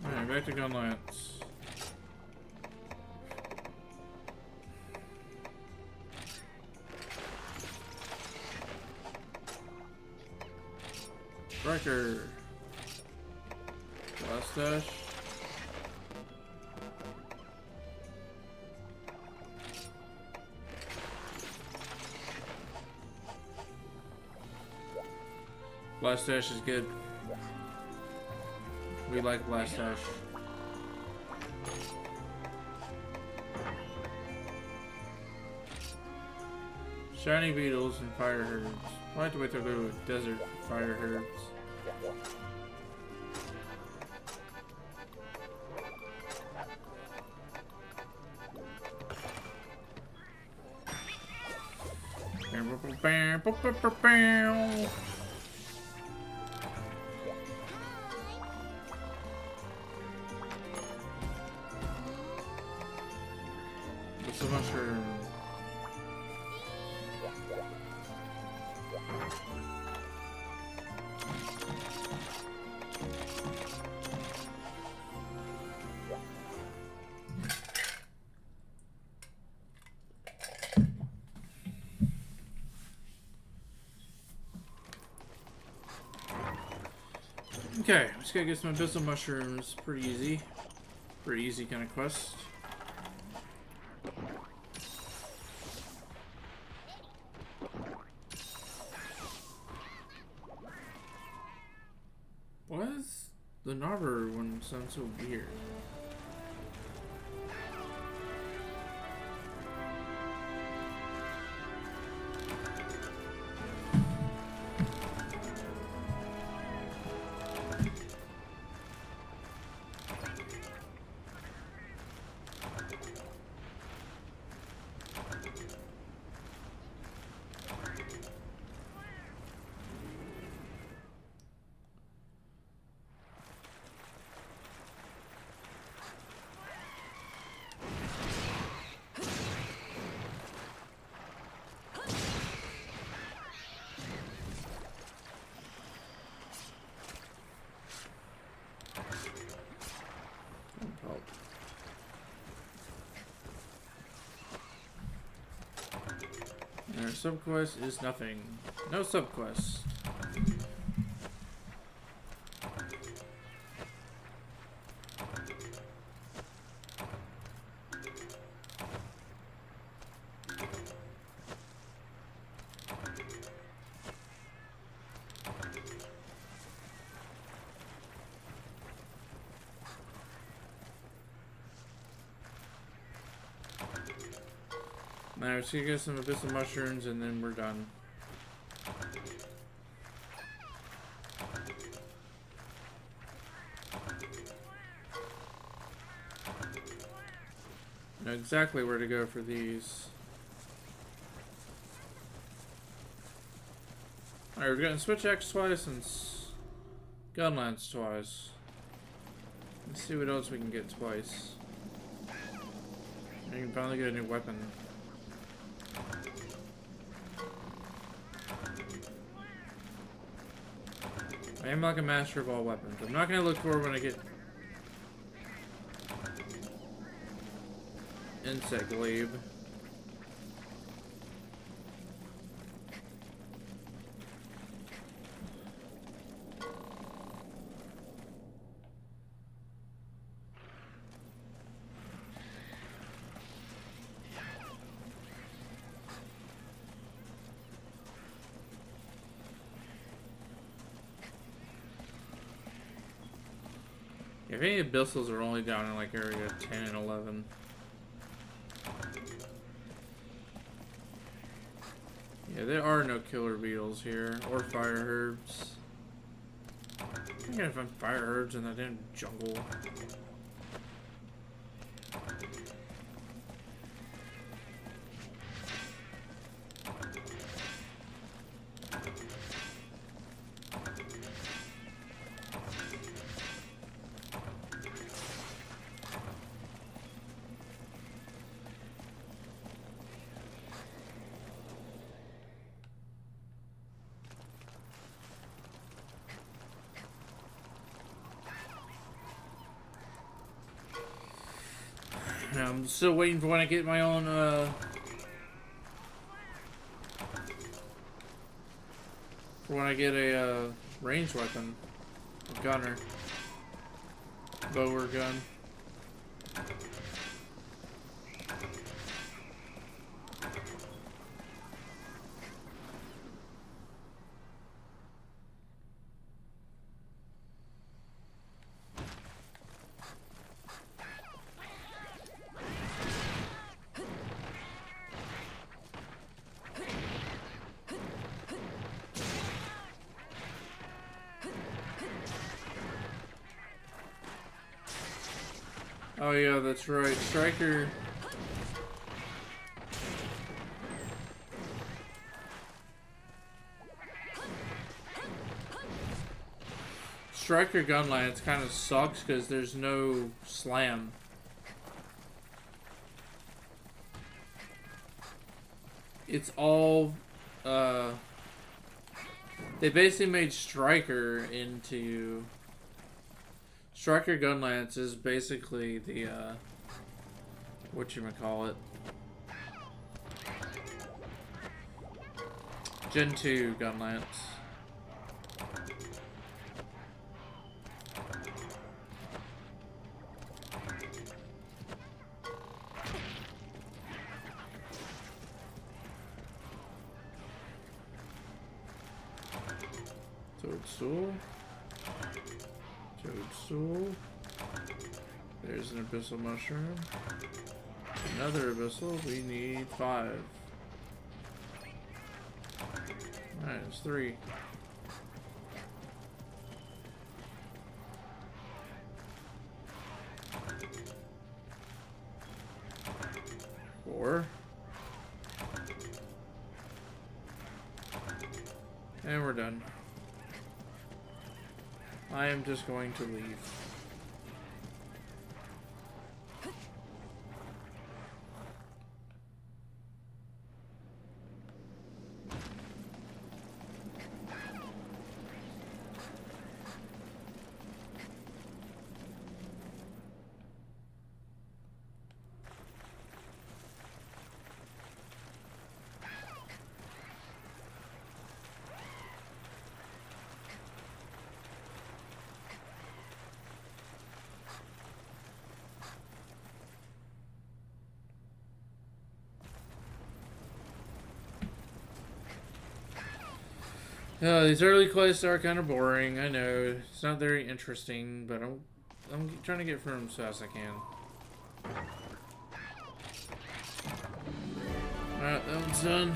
Alright, back to gun lance. Striker. Blast dash. Blast dash is good. We like blast dash. Shiny beetles and fire herds. Why have to wait to go to a desert for fire herds? What's the mushroom? Okay, just gotta get some abyssal mushrooms. Pretty easy. Pretty easy kind of quest. Why does the Narber one sound so weird? Our subquest is nothing. No subquest. Now, so you get some abyssal mushrooms and then we're done. Know exactly where to go for these. Alright, we're getting Switch X twice and Gunlance twice. Let's see what else we can get twice. You can finally get a new weapon. I am like a master of all weapons. I'm not gonna look for when I get insect glaive. If any abyssals are only down in like area 10 and 11. Yeah, there are no killer beetles here, or fire herbs. I gotta find fire herbs in that damn jungle. I'm still waiting for when I get my own, for for when I get a ranged weapon. A gunner. Bower gun. Oh yeah, that's right. Striker. Striker gun lance kind of sucks because there's no slam. It's all, they basically made Striker into... Striker gun lance is basically the, whatchamacallit, Gen 2 gun lance. Toadstool. Toadstool. There's an abyssal mushroom. Another abyssal. We need 5. Alright, it's 3. And we're done. I am just going to leave. These early quests are kind of boring. I know it's not very interesting, but I'm trying to get through them as fast as I can. All right, that one's done.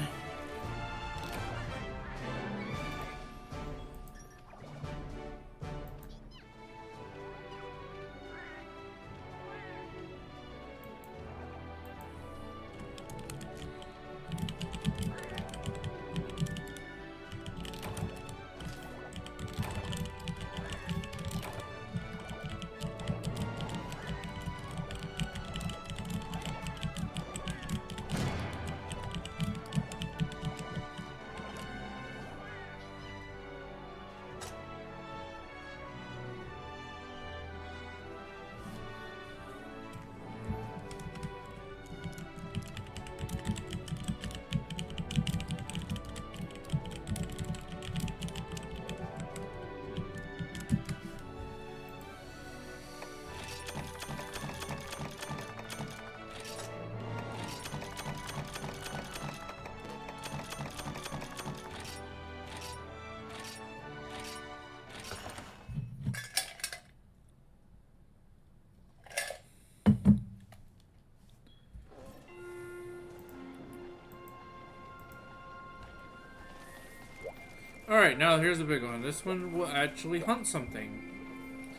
Alright, now here's the big one. This one will actually hunt something.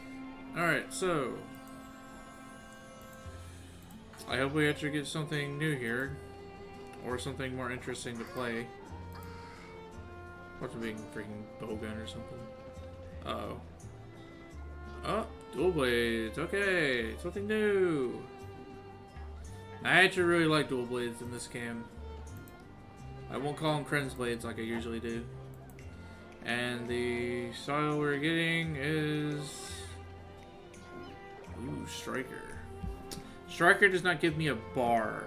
Alright, so... I hope we actually get something new here. Or something more interesting to play. What's a big freaking bowgun or something? Uh-oh. Oh, dual blades. Okay, something new. I actually really like dual blades in this game. I won't call them Kren's blades like I usually do. And the style we're getting is... Ooh, Striker. Striker does not give me a bar.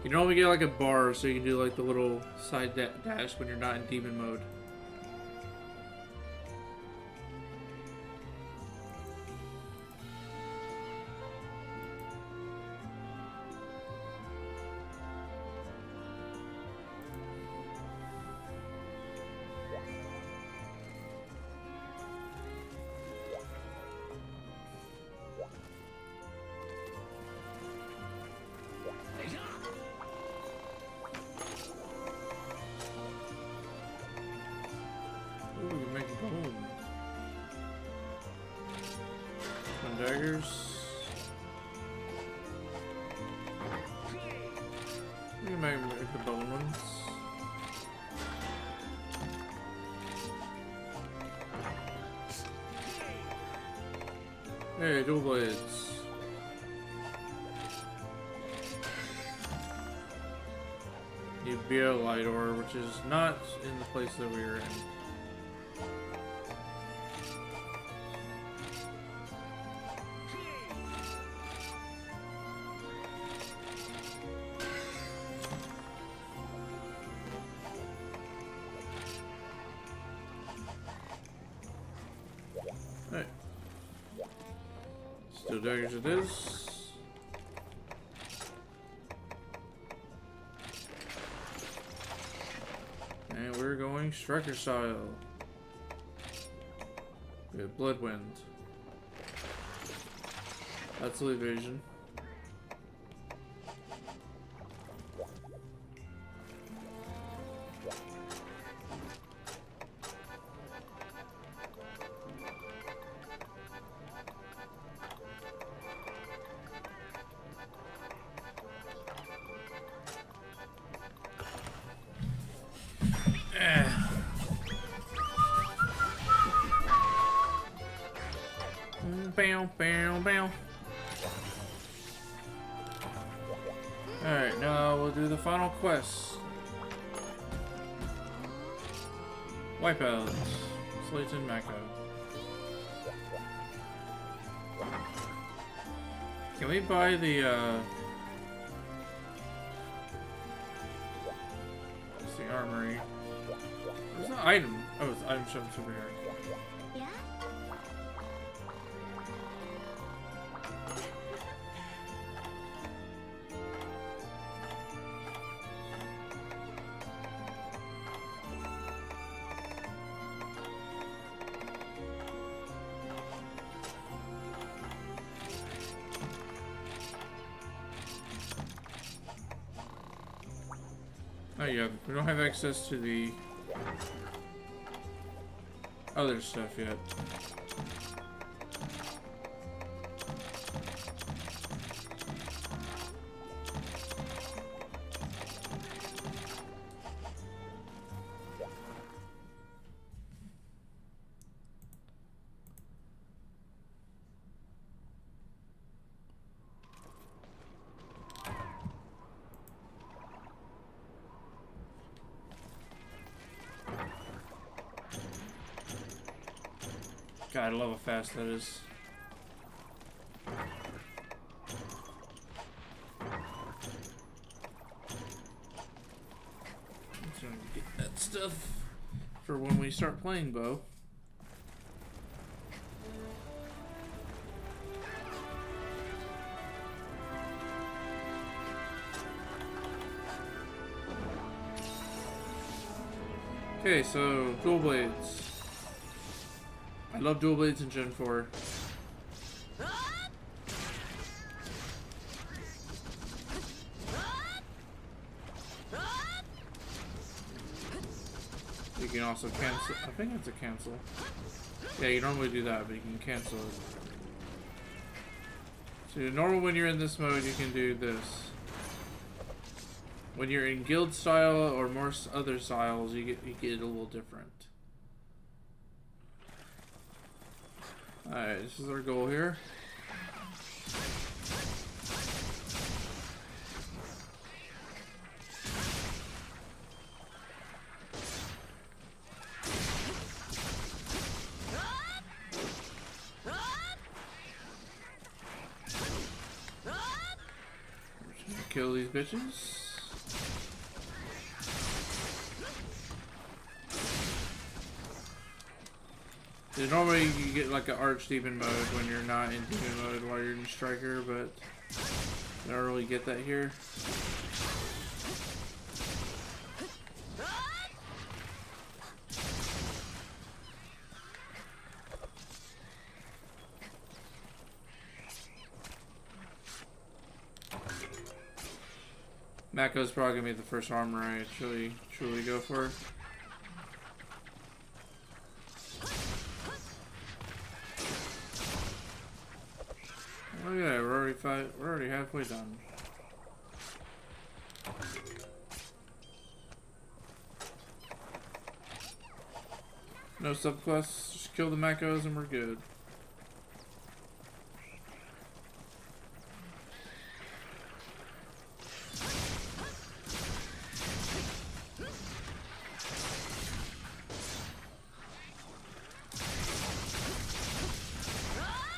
You normally get like a bar so you can do like the little side dash when you're not in demon mode. Daggers. We can make the bone ones. Hey, dual blades. Need BL light ore, which is not in the place that we were in. Alright. Steel daggers it is. And we're going striker style. We have blood wind. That's the evasion. Bow, bow, bow. Alright, now we'll do the final quest. Wipeouts. Slayton Mecca. Can we buy the, what's the armory? Where's the item? Oh, it's the item shop over here. Yeah? Oh yeah, we don't have access to the other stuff yet. God, I love how fast that is. So get that stuff for when we start playing Bo. Okay, so dual blades. I love dual blades in Gen 4. You can also cancel. I think it's a cancel. Yeah, you normally do that, but you can cancel it. So normal when you're in this mode, you can do this. When you're in guild style or more other styles, you get a little different. Alright, this is our goal here. We're just gonna kill these bitches. Normally you get like an archdemon mode when you're not in demon mode while you're in striker, but I don't really get that here. Mako's probably gonna be the first armor I truly go for. Oh yeah, we're already halfway done. No subquests, just kill the Makos and we're good.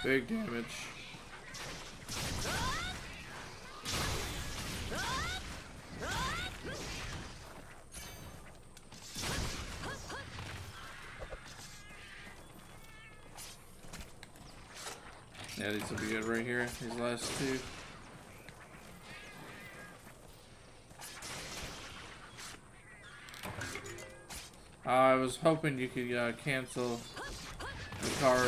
Big damage. Yeah, these will be good right here, these last two. I was hoping you could cancel the car.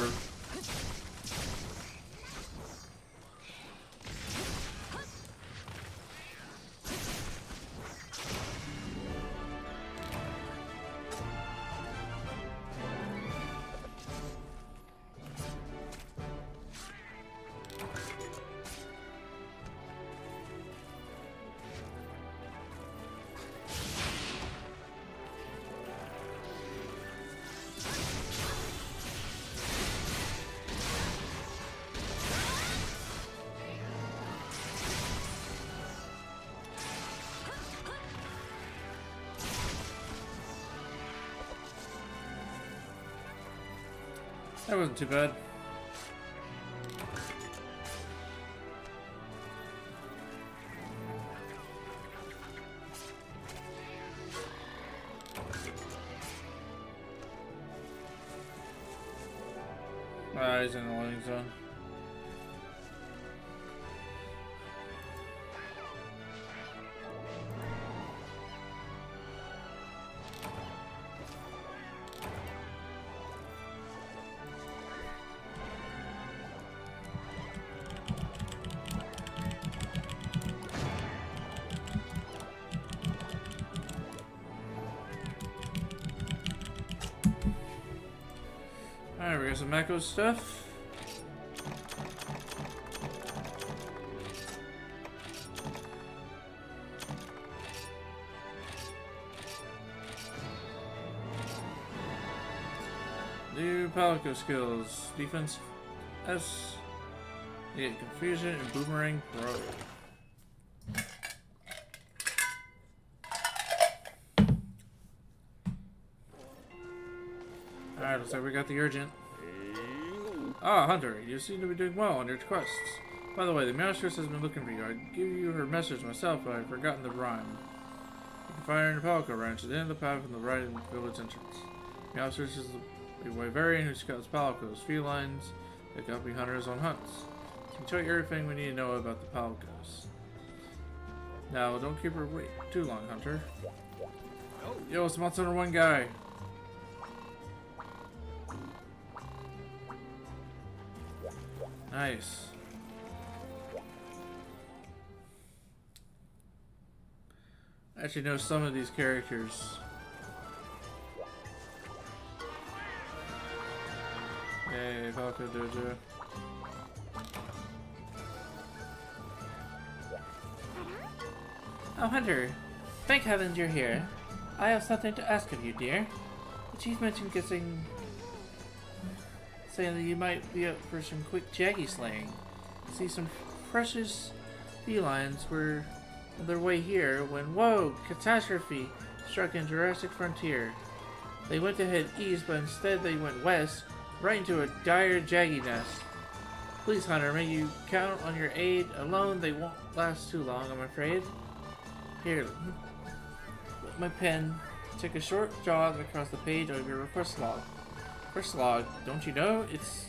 That wasn't too bad. He's in the loading zone. Alright, we got some Mako stuff. New Palico skills. Defense S. You get Confusion and Boomerang Pro. Alright, looks like we got the urgent. Ah, Hunter, you seem to be doing well on your quests. By the way, the Meowstress has been looking for you. I'd give you her message myself, but I've forgotten the rhyme. You can find her in the Palico Ranch at the end of the path from the right in the village entrance. Meowstress is a Wyverian who scouts Palicos, felines, that accompany hunters on hunts. She can tell you everything we need to know about the Palicos. Now, don't keep her wait too long, Hunter. Yo, it's Monster Hunter 1 guy. Nice. I actually know some of these characters. Hey, Palico Dojo. Oh, Hunter. Thank heavens you're here. I have something to ask of you, dear. The chief mentioned saying that you might be up for some quick jaggy slaying. See, some precious felines were on their way here when, whoa, catastrophe struck in Jurassic Frontier. They went to head east, but instead they went west, right into a dire jaggy nest. Please, Hunter, may you count on your aid. Alone, they won't last too long, I'm afraid. Here, with my pen, take a short jog across the page of your request log. Quest log, don't you know? It's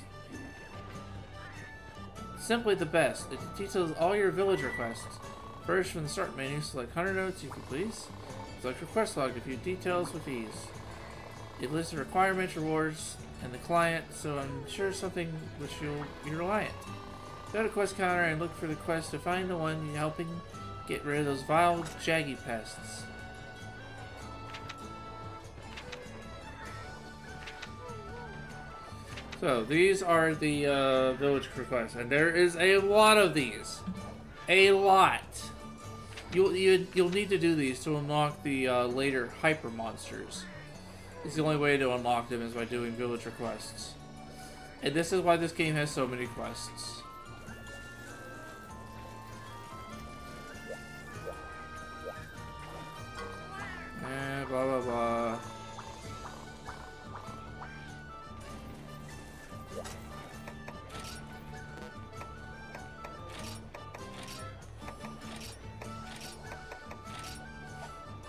simply the best. It details all your village requests. First, from the start menu, select 100 notes if you please. Select your quest log to view details with ease. It lists the requirements, rewards, and the client, so I'm sure something which you'll be reliant. Go to quest counter and look for the quest to find the one you're helping get rid of those vile, jaggy pests. So, these are the village requests, and there is a lot of these. A lot. You'll need to do these to unlock the later hyper monsters. It's the only way to unlock them is by doing village requests. And this is why this game has so many quests. Blah blah blah.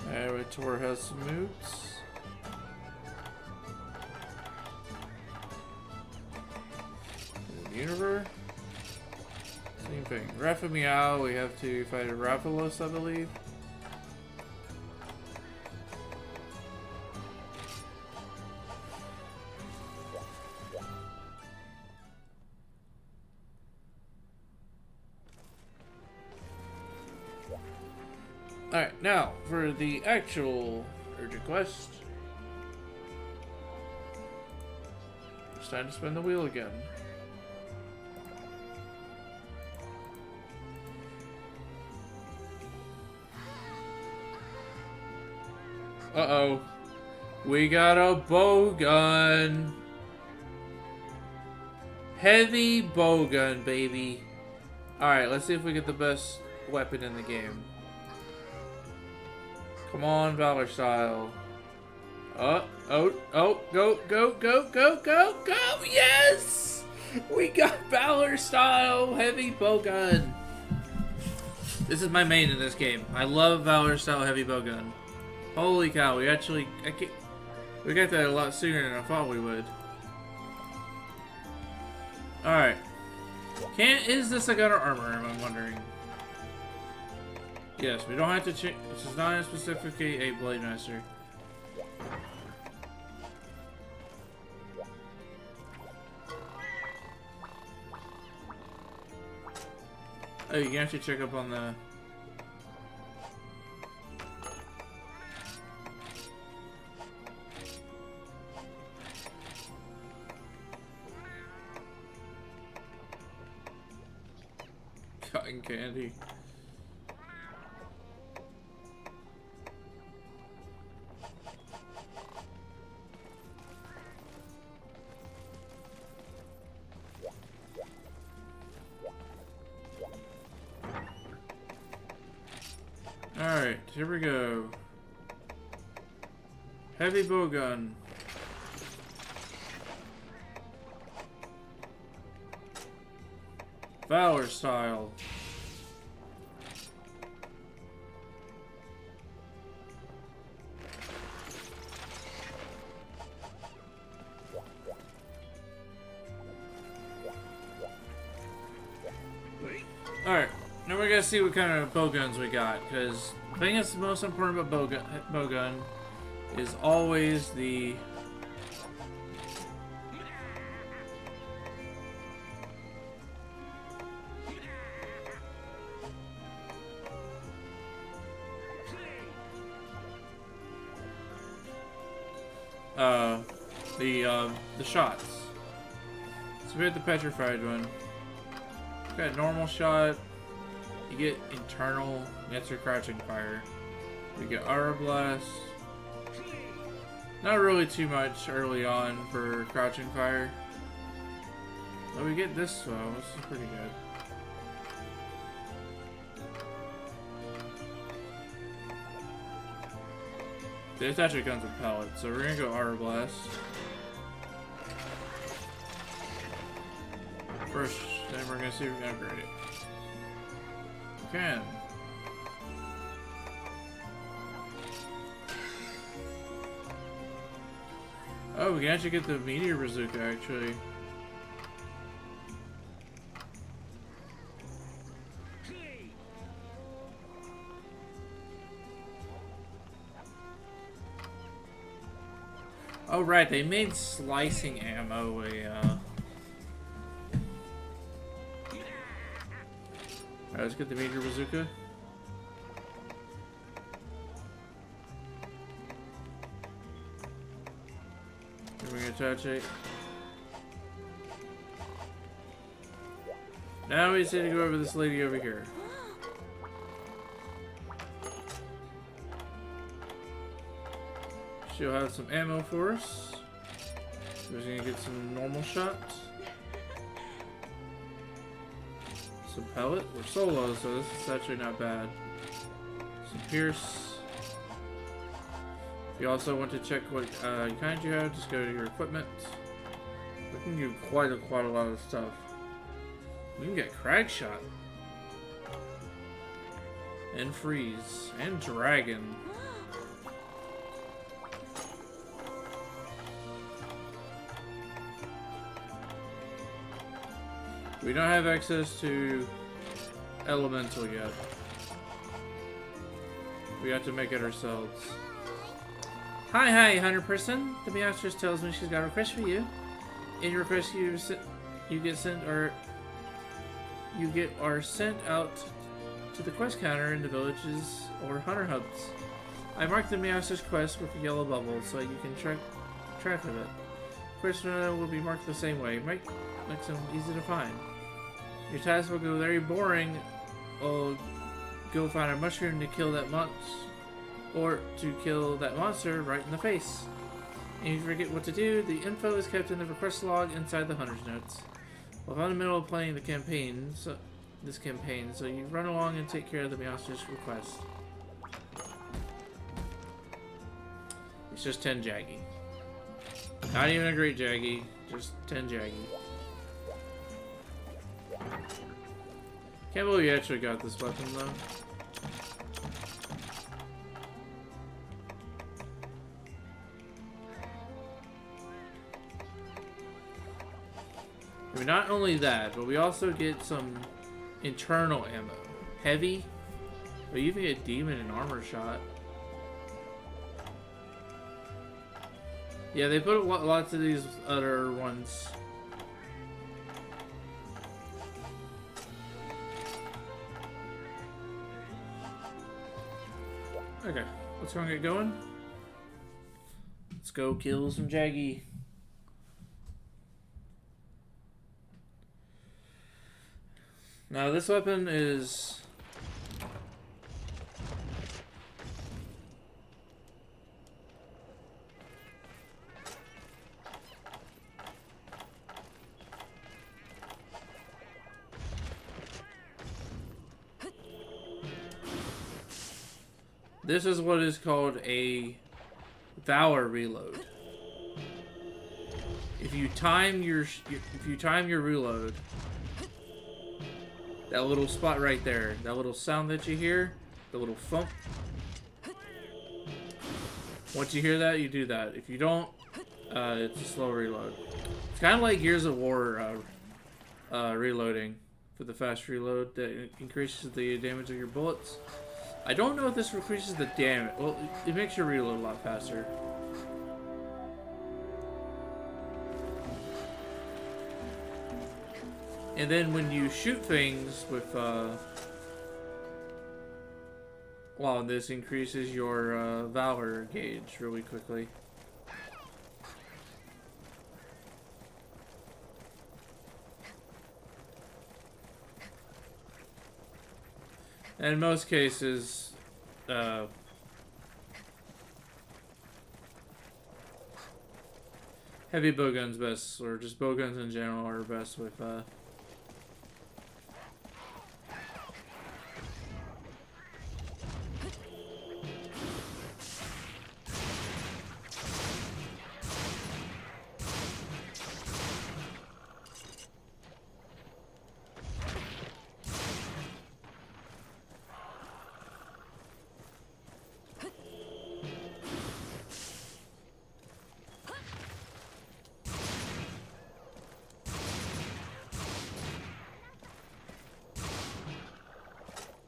Alright, Tor has some moves. Universe. Same thing. Rafa Meow, we have to fight a Raphalos, I believe. Alright, now for the actual urgent quest. It's time to spin the wheel again. Uh-oh. We got a bow gun. Heavy bow gun, baby. Alright, let's see if we get the best weapon in the game. Come on, Valor style. Go, go, go, go, go, go, go! Yes! We got Valor style heavy bow gun. This is my main in this game. I love Valor style heavy bow gun. Holy cow, we actually... we got that a lot sooner than I thought we would. Alright. Is this a gun or armor, I'm wondering? Yes, we don't have to change... This is not specifically a Blade Master. Oh, you can actually check up on the... Cotton candy. Alright, here we go. Heavy bowgun. Valor style. Alright, now we're gonna see what kind of bowguns we got, because the thing that's the most important about bowgun is always the... the shots. So we had the petrified one. We got normal shot. You get internal. That's your crouching fire. We get aura blast. Not really too much early on for crouching fire. But we get this though. This is pretty good. This actually comes with pellets, so we're gonna go aura blast. First, then we're gonna see if we can upgrade it. We can. Oh, we can actually get the meteor bazooka, actually. Oh, right, they made slicing ammo a, Alright, let's get the meteor bazooka. We're gonna touch it. Now we just need to go over this lady over here. She'll have some ammo for us. We're just gonna get some normal shots. Some pellet. We're solo, so this is actually not bad. Some pierce. If you also want to check what kind you have, just go to your equipment. We can do quite a lot of stuff. We can get crag shot. And freeze. And dragon. We don't have access to elemental yet. We have to make it ourselves. Hi, hunter person. The Meowstress tells me she's got a request for you. In your request, you get sent out to the quest counter in the villages or hunter hubs. I marked the Meowstress quest with a yellow bubble so you can track of it. Quest will be marked the same way. Makes them easy to find. Your task will go very boring. Or go find a mushroom to kill that monster, or to kill that monster right in the face. And if you forget what to do, the info is kept in the request log inside the hunter's notes. Well, I'm in the middle of playing the campaign, so you run along and take care of the Meowstress request. It's just 10 Jaggy. Not even a great Jaggy, just 10 Jaggy. Can't believe you actually got this weapon though. I mean, not only that, but we also get some internal ammo. Heavy. We even get demon and armor shot. Yeah, they put lots of these other ones. Okay, let's go and get going. Let's go kill some Jaggy. Now this weapon is... This is what is called a Valor reload. If you time your reload, that little spot right there, that little sound that you hear, the little thump. Once you hear that, you do that. If you don't, it's a slow reload. It's kind of like Gears of War reloading for the fast reload that increases the damage of your bullets. I don't know if this increases the damage. Well, it makes your reload a lot faster. And then when you shoot things with, well, this increases your Valor gauge really quickly. And in most cases, heavy bowguns best, or just bowguns in general are best with,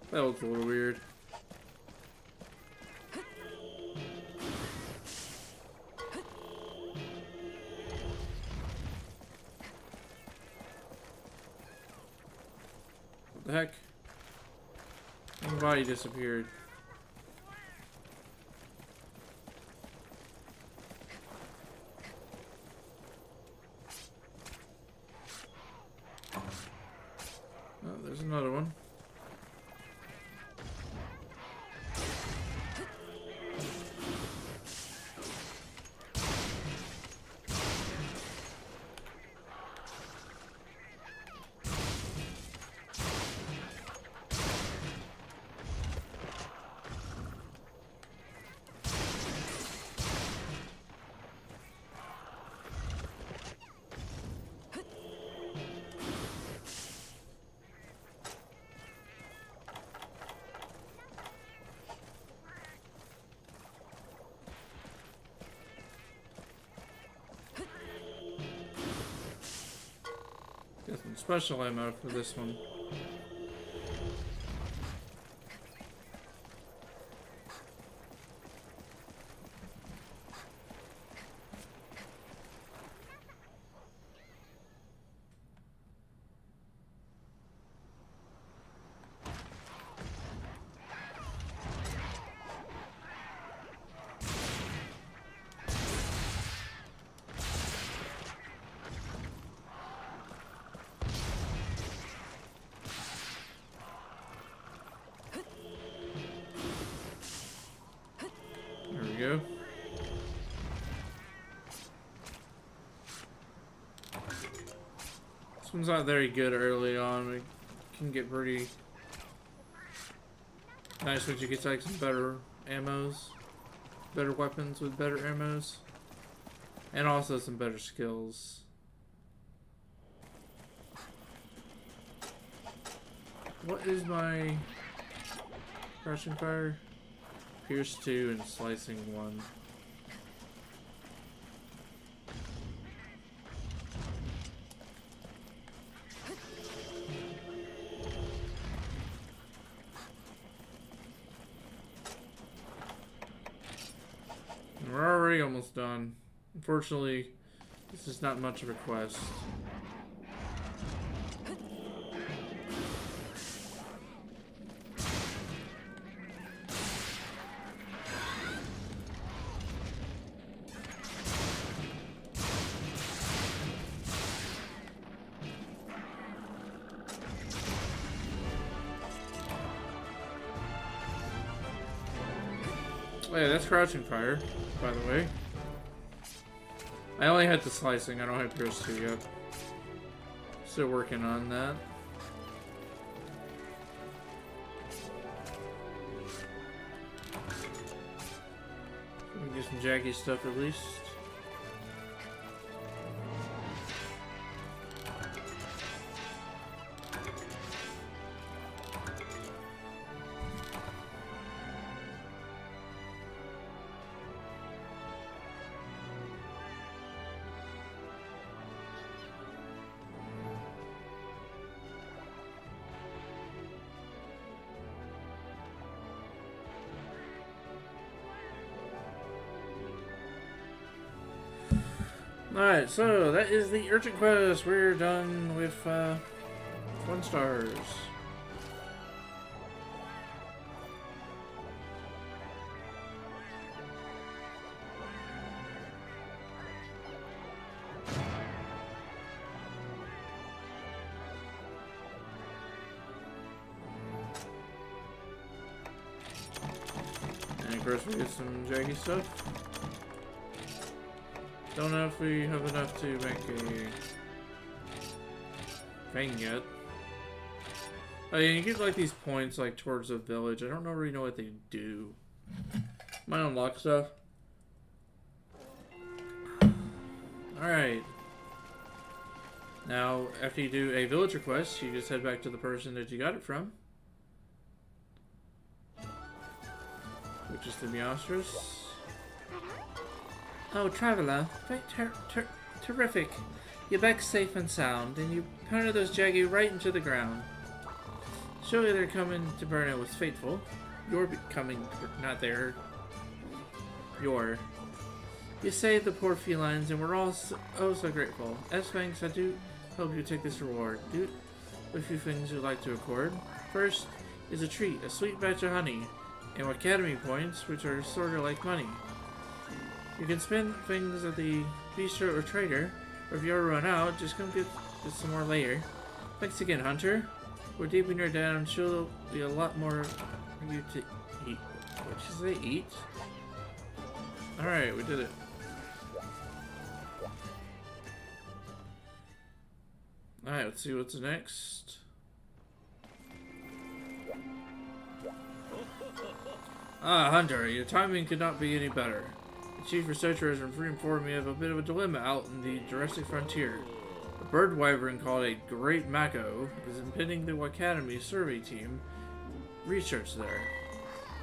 That looks a little weird. What the heck? My body disappeared. Oh, there's another one. Got some special ammo for this one. There we go. This one's not very good early on. It can get pretty nice once you get like some better ammos, better weapons with better ammos, and also some better skills. What is my crushing fire? Pierce 2 and slicing 1. We're already almost done. Unfortunately, this is not much of a quest. Oh yeah, that's crouching fire, by the way. I only had the slicing, I don't have Pierce 2 yet. Still working on that. Let me get some jaggy stuff at least. Alright, so that is the urgent quest. We're done with 1 stars. And of course we get some jaggy stuff. Don't know if we have enough to make a thing yet. Oh yeah, you get like these points like towards the village. I don't really know what they do. Might unlock stuff. Alright. Now, after you do a villager quest, you just head back to the person that you got it from. Which is the Meowstress. Oh, traveler, terrific. You're back safe and sound, and you pounded those Jaggy right into the ground. Surely their coming to Burnout was fateful. Your becoming, not their. Your. You saved the poor felines, and we're all oh so grateful. As thanks, I do hope you take this reward. Do a few things you'd like to accord. First is a treat, a sweet batch of honey, and academy points, which are sort of like money. You can spend things at the bistro or trader, or if you ever run out, just come get some more later. Thanks again, Hunter. We're deep in your debt, I'm sure there'll be a lot more for you to eat. What did you say, eat? Alright, we did it. Alright, let's see what's next. Ah, Hunter, your timing could not be any better. The chief researcher has informed me of a bit of a dilemma out in the Jurassic frontier. A bird wyvern called a Great Mako is impeding the Academy survey team research there.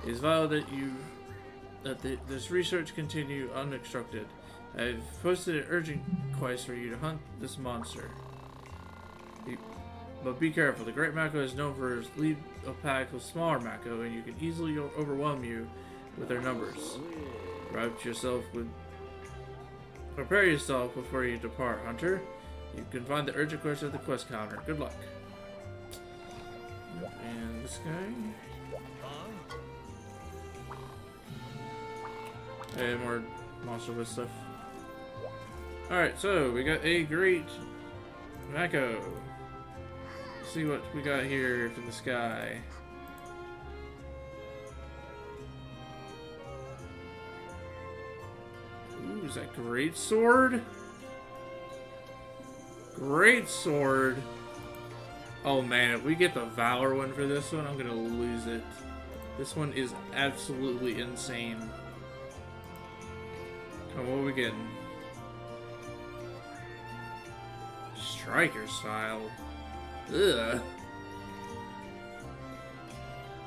It is vital that this research continue unobstructed. I've posted an urgent quest for you to hunt this monster. But be careful, the Great Mako is known for his lead a pack of smaller Mako, and you can easily overwhelm you with their numbers. Prepare yourself before you depart, Hunter. You can find the urgent quest at the quest counter. Good luck. And this guy. And more monster with stuff. Alright, so we got a Great Mako. Let's see what we got here from the sky. Ooh, is that Great Sword? Great Sword. Oh man, if we get the Valor one for this one, I'm gonna lose it. This one is absolutely insane. Oh, what are we getting? Striker style. Ugh.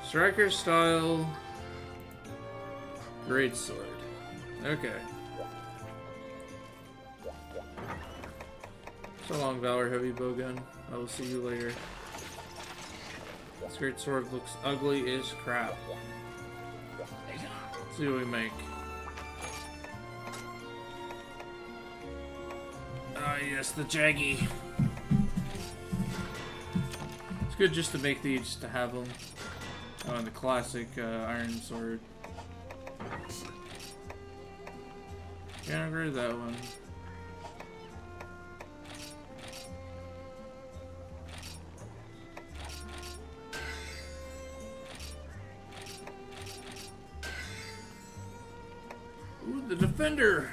Striker style. Great Sword. Okay. So long, Valor Heavy Bowgun. I will see you later. This Great Sword looks ugly as crap. Let's see what we make. Ah, yes, the Jaggy. It's good just to make these, just to have them. Oh, and the classic Iron Sword. Can't agree with that one. Ooh, the Defender!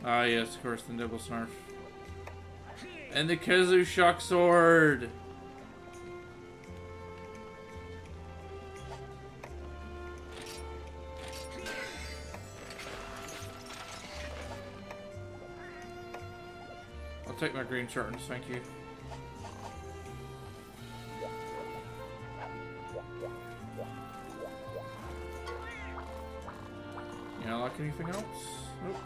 Ah, yes, of course, the Nibble Snarf. And the Kazu Shock Sword! I'll take my green shortens, thank you. You not like anything else? Nope.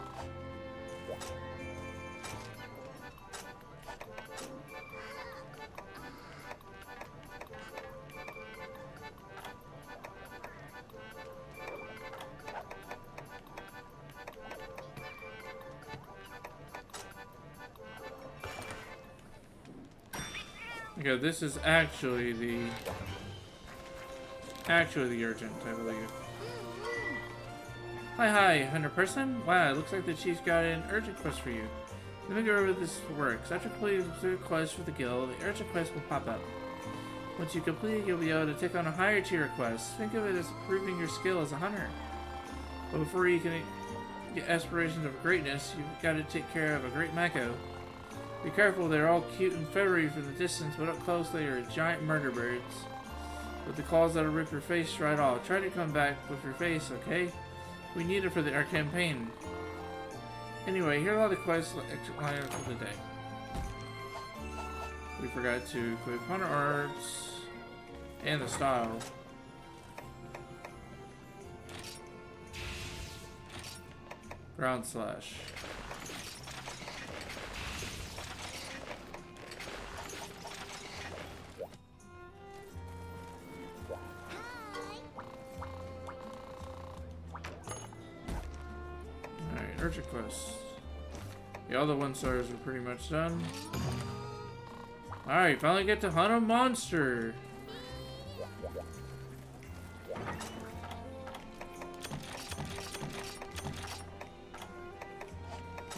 Okay, this is actually the urgent, I believe. Hi, Hunter Person. Wow, it looks like the chief's got an urgent quest for you. Let me go over this works. After completing the quest for the guild, the urgent quest will pop up. Once you complete it, you'll be able to take on a higher tier quest. Think of it as improving your skill as a hunter. But before you can get aspirations of greatness, you've got to take care of a Great Mako. Be careful, they're all cute and feathery from the distance, but up close they are giant murder birds. With the claws that'll rip your face right off. Try to come back with your face, okay? We need it for our campaign. Anyway, here are all the quests items for the day. We forgot to equip Hunter Arts and the style. Ground Slash. urgent quests. The other 1-stars are pretty much done. Alright, finally get to hunt a monster.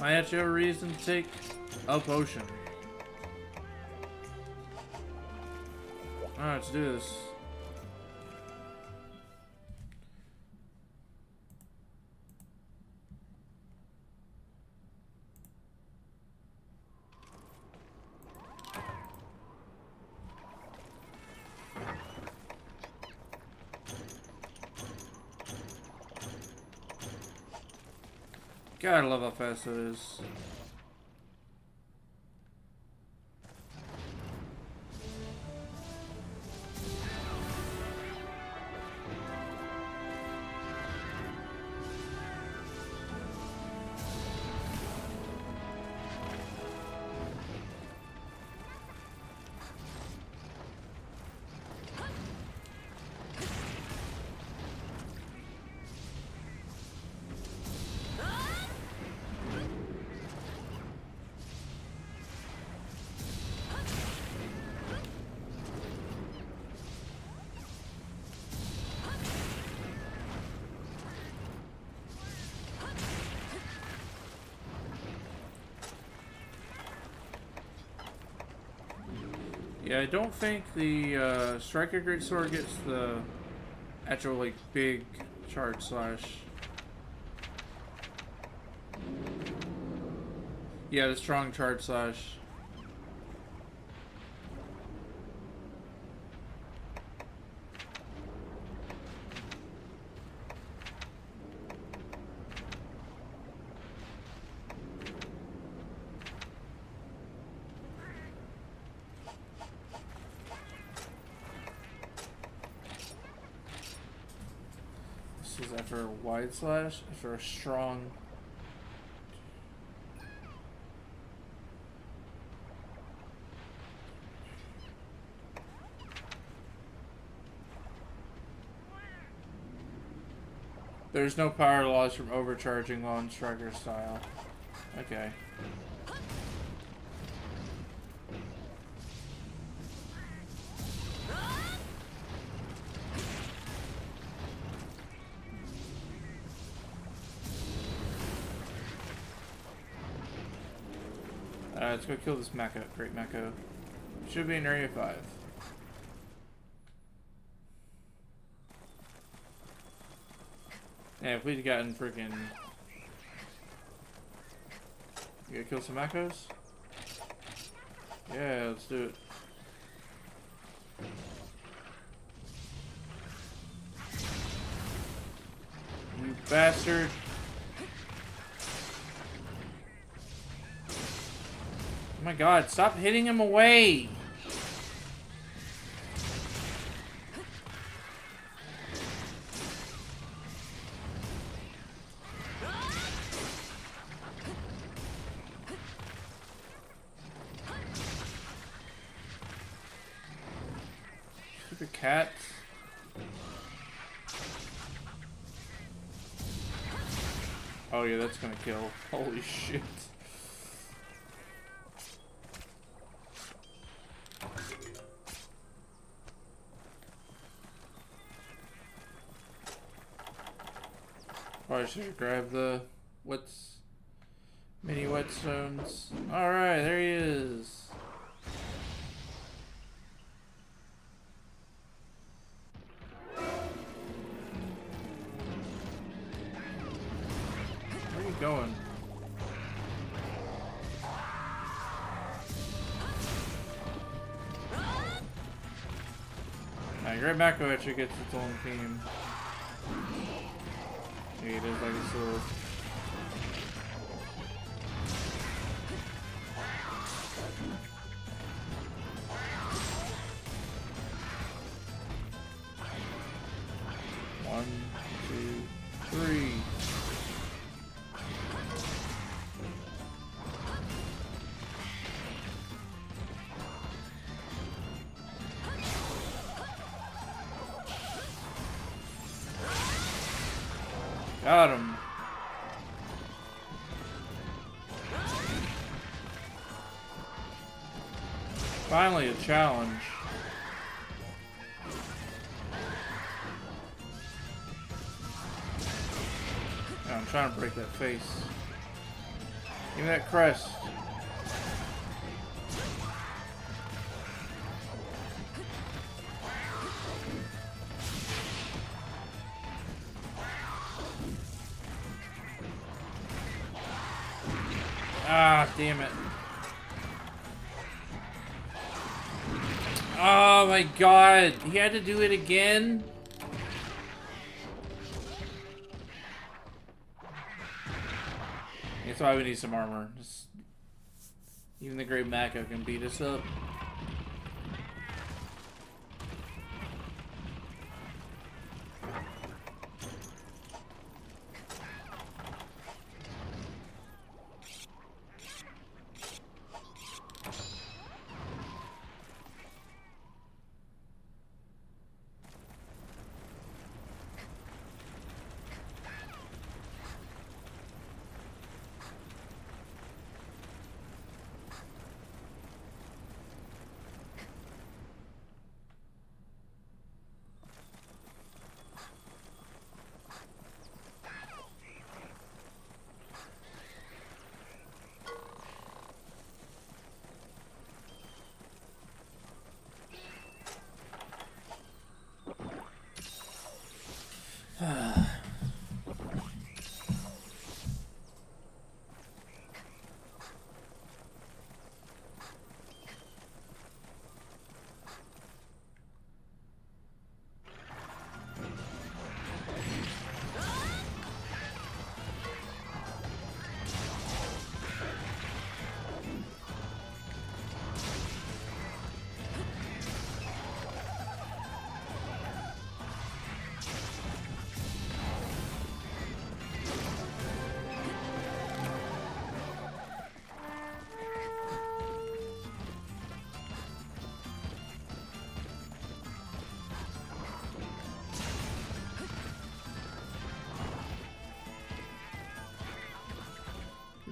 I actually have a reason to take a potion. Alright, let's do this. God, I love how fast it is. Yeah, I don't think the Striker Greatsword gets the actual, like, big charge slash. Yeah, the strong charge slash. This is after a wide slash, after a strong. There's no power loss from overcharging on Striker style. Okay. Let's go kill this Mecha, Great Mecha. Should be in Area 5. Yeah, if we'd gotten freaking... You gonna kill some Echoes? Yeah, let's do it. You bastard! Oh my god, stop hitting him away! Stupid cat. Oh yeah, that's gonna kill. Holy shit. Probably should grab the mini whetstones. Alright, there he is. Where are you going? Now, Great Mako actually gets its own theme. Yeah, it is like a sword. One, two, three. Got him. Finally a challenge. Oh, I'm trying to break that face. Give me that crest. Ah, damn it. Oh my god. He had to do it again? That's why we need some armor. Even the Great Mako can beat us up.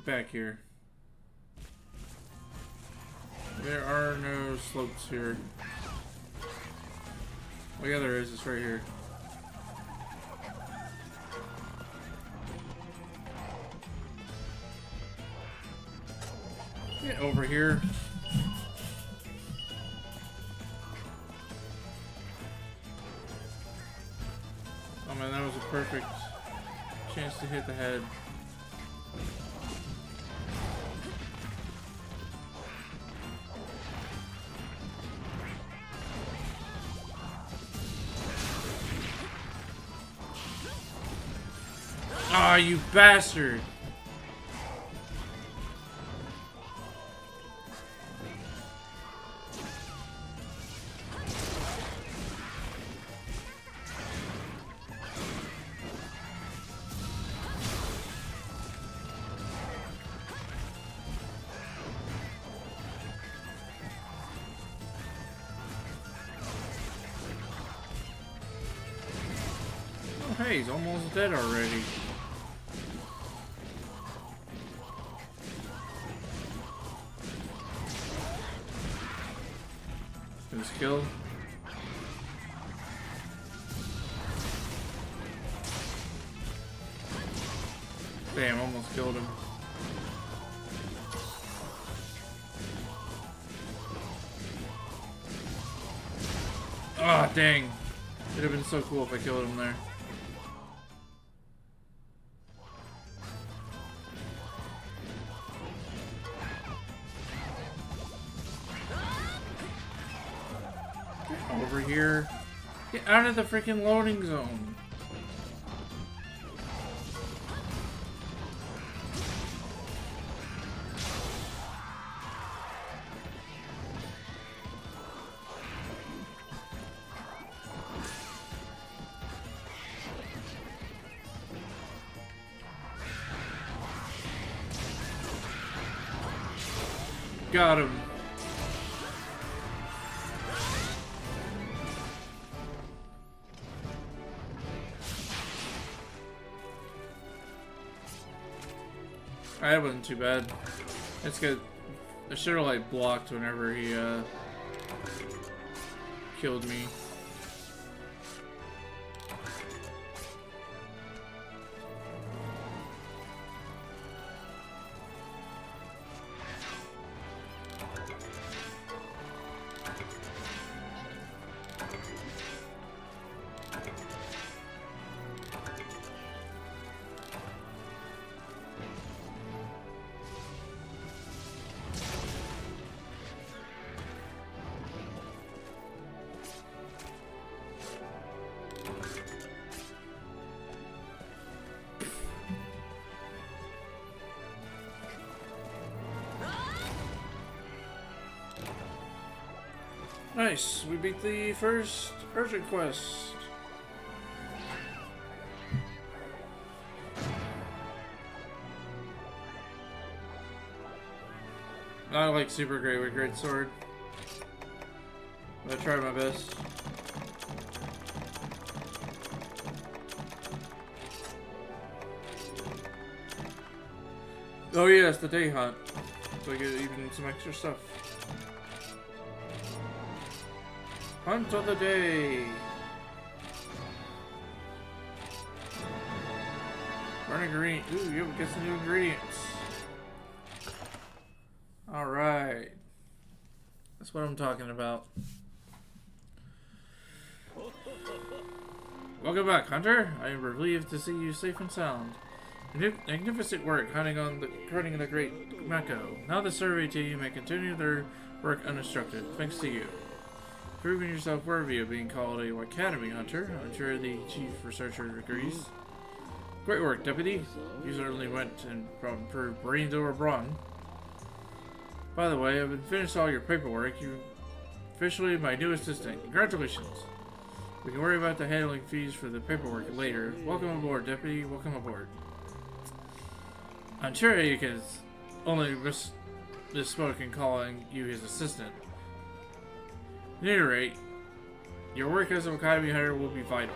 Back here. There are no slopes here. Oh yeah, there is. It's right here. Get over here. Oh man, that was a perfect chance to hit the head. Ah, you bastard! Oh, hey, he's almost dead already. Kill. Damn, almost killed him. Ah, oh, dang. It'd have been so cool if I killed him there. Over here. Get out of the freaking loading zone. Got him. That wasn't too bad. It's good. I should have like blocked whenever he killed me. Nice, we beat the first urgent quest. Not like super great with great sword, but I tried my best. Oh yes, the day hunt. So I get even some extra stuff. Hunt of the day. Burn ingredient. Ooh, you get some new ingredients. Alright. That's what I'm talking about. Welcome back, Hunter. I am relieved to see you safe and sound. Magnificent work hunting the great Mako. Now the survey team may continue their work uninstructed, thanks to you. Proving yourself worthy of being called a Academy Hunter. I'm sure the chief researcher agrees. Great work, Deputy. You certainly went and proved brains over brawn. By the way, I've finished all your paperwork. You're officially my new assistant. Congratulations. We can worry about the handling fees for the paperwork later. Welcome aboard, Deputy. Welcome aboard. I'm sure he has only misspoke in calling you his assistant. At any rate, your work as an Academy Hunter will be vital.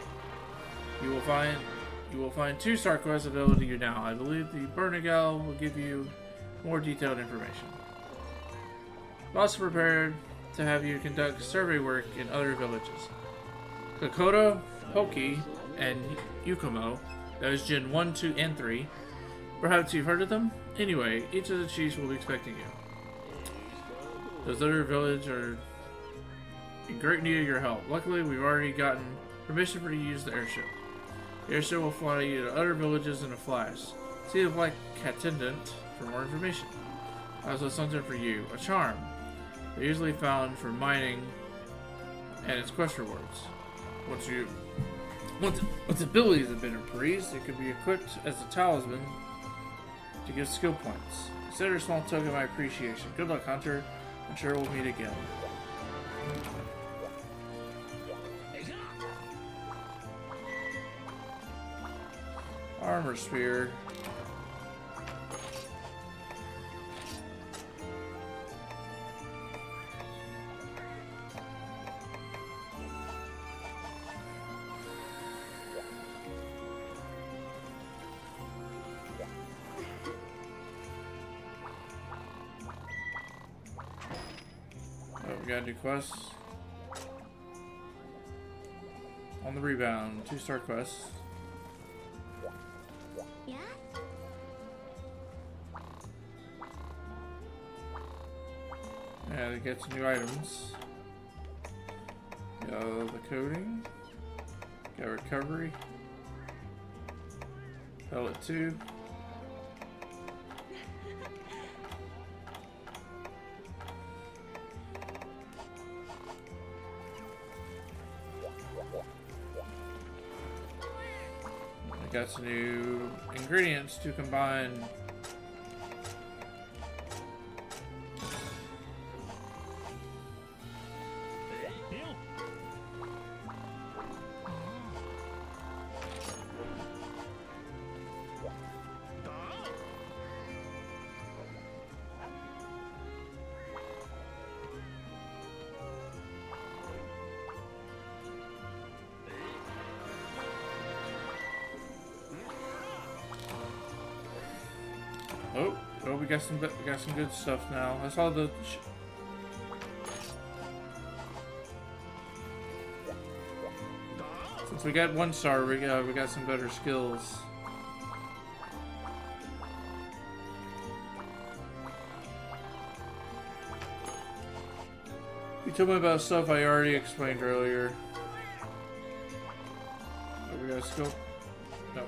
You will find 2 star quests available to you now. I believe the Bernigal will give you more detailed information. I'm also prepared to have you conduct survey work in other villages. Kokoda, Hoki, and Yukumo. That is Gen 1, 2, and 3. Perhaps you've heard of them? Anyway, each of the chiefs will be expecting you. Those other villages are in great need of your help. Luckily, we've already gotten permission for you to use the airship. The airship will fly you to other villages in a flash. See the Black Attendant for more information. I also have something for you. A charm. They're usually found for mining and its quest rewards. Once abilities have been appraised, it can be equipped as a talisman to give skill points. Consider a small token of my appreciation. Good luck, Hunter. I'm sure we'll meet again. Armor sphere. We gotta do quests. On the rebound, 2 star quests. Yeah? Yeah, they get some new items. Got the coding. Got recovery. Pellet 2. Got some new ingredients to combine. Oh, we got some good stuff now. I saw the Since we got 1 star, we got some better skills. You told me about stuff I already explained earlier. Oh, we got a skill? No.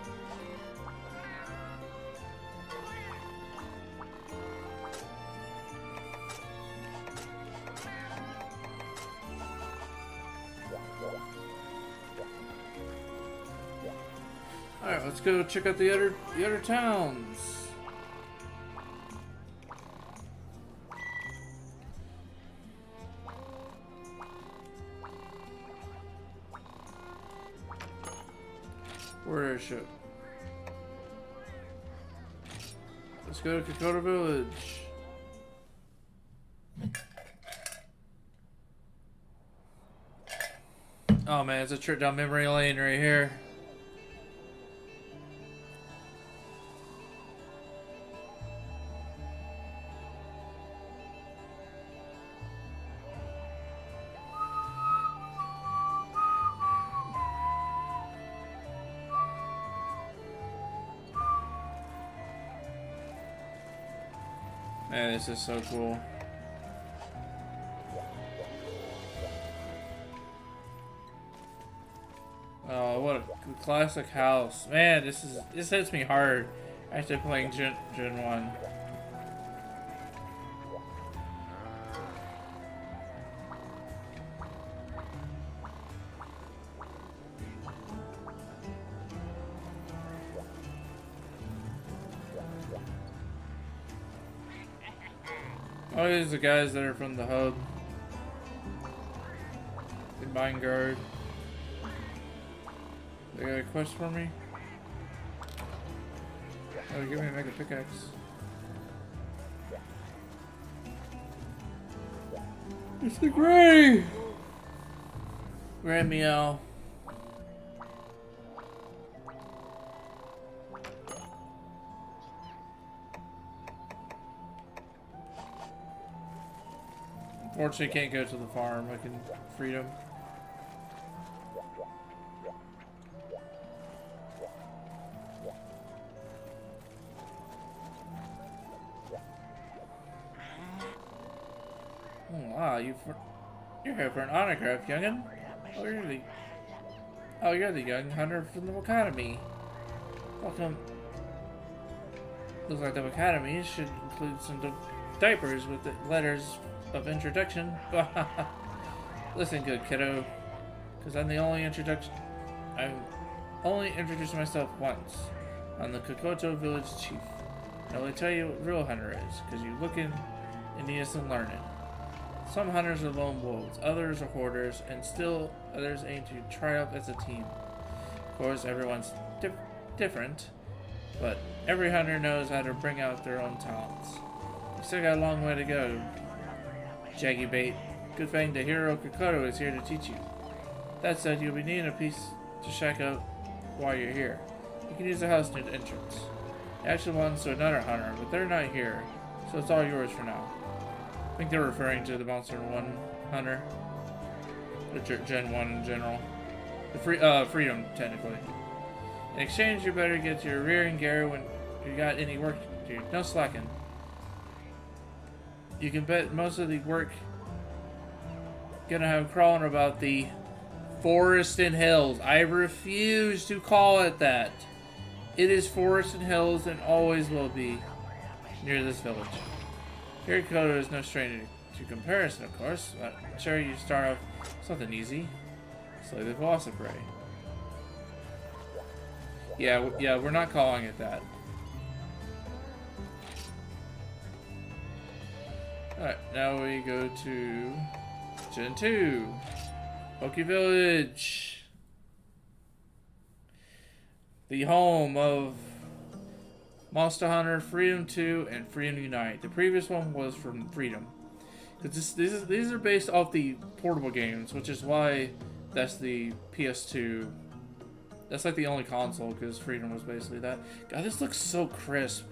Alright, let's go check out the other towns. Where is it? Let's go to Kokoda Village. Oh man, it's a trip down memory lane right here. Man, this is so cool. Oh, what a classic house. Man, this hits me hard after playing Gen 1. Oh, these are the guys that are from the hub. In Vineyard. They got a quest for me? Oh, give me a mega pickaxe. It's the gray! Grand meow. Unfortunately, can't go to the farm. I can freedom. Oh, wow, you're here for an autograph, youngin'. Oh, you're the young hunter from the academy. Welcome. Looks like the academy should include some diapers with the letters of introduction. Listen good, kiddo, because I'm only introduced myself once. I'm the Kokoto village chief. I will tell you what real hunter is, because you looking and need some learning. Some hunters are lone wolves, others are hoarders, and still others aim to triumph as a team. Of course, everyone's different, but every hunter knows how to bring out their own talents. You still got a long way to go, Jaggy Bait. Good thing the hero Kokoto is here to teach you. That said, you'll be needing a piece to shack up while you're here. You can use the house near the entrance. It actually belongs to another hunter, but they're not here, so it's all yours for now. I think they're referring to the Monster 1 hunter. Or Gen 1 in general. The Freedom, technically. In exchange, you better get your rear and gear when you got any work to do. No slacking. You can bet most of the work gonna have crawling about the forest and hills. I refuse to call it that. It is forest and hills and always will be near this village. Here Kokoto is no stranger to comparison, of course. I'm sure you start off something easy. Slay the Velociprey. Yeah, we're not calling it that. Alright, now we go to Gen 2. Poke Village. The home of Monster Hunter, Freedom 2, and Freedom Unite. The previous one was from Freedom. Because these are based off the portable games, which is why that's the PS2. That's like the only console, because Freedom was basically that. God, this looks so crisp.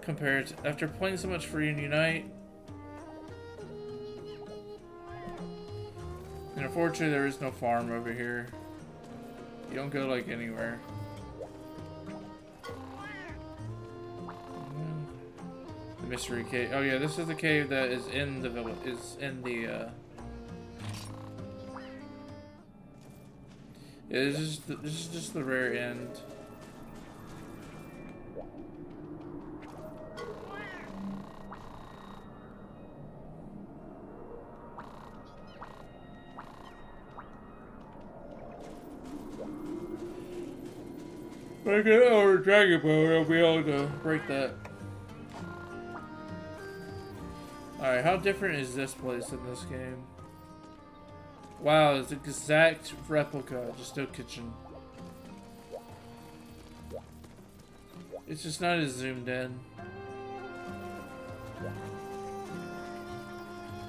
Compared to, after playing so much Freedom Unite. And unfortunately, there is no farm over here. You don't go like anywhere. The mystery cave. Oh yeah, this is the cave that is in the village. Is in the. Yeah, this is just the rare end. When I get over Dragon Mode, I'll be able to break that. Alright, how different is this place in this game? Wow, it's an exact replica, just no kitchen. It's just not as zoomed in.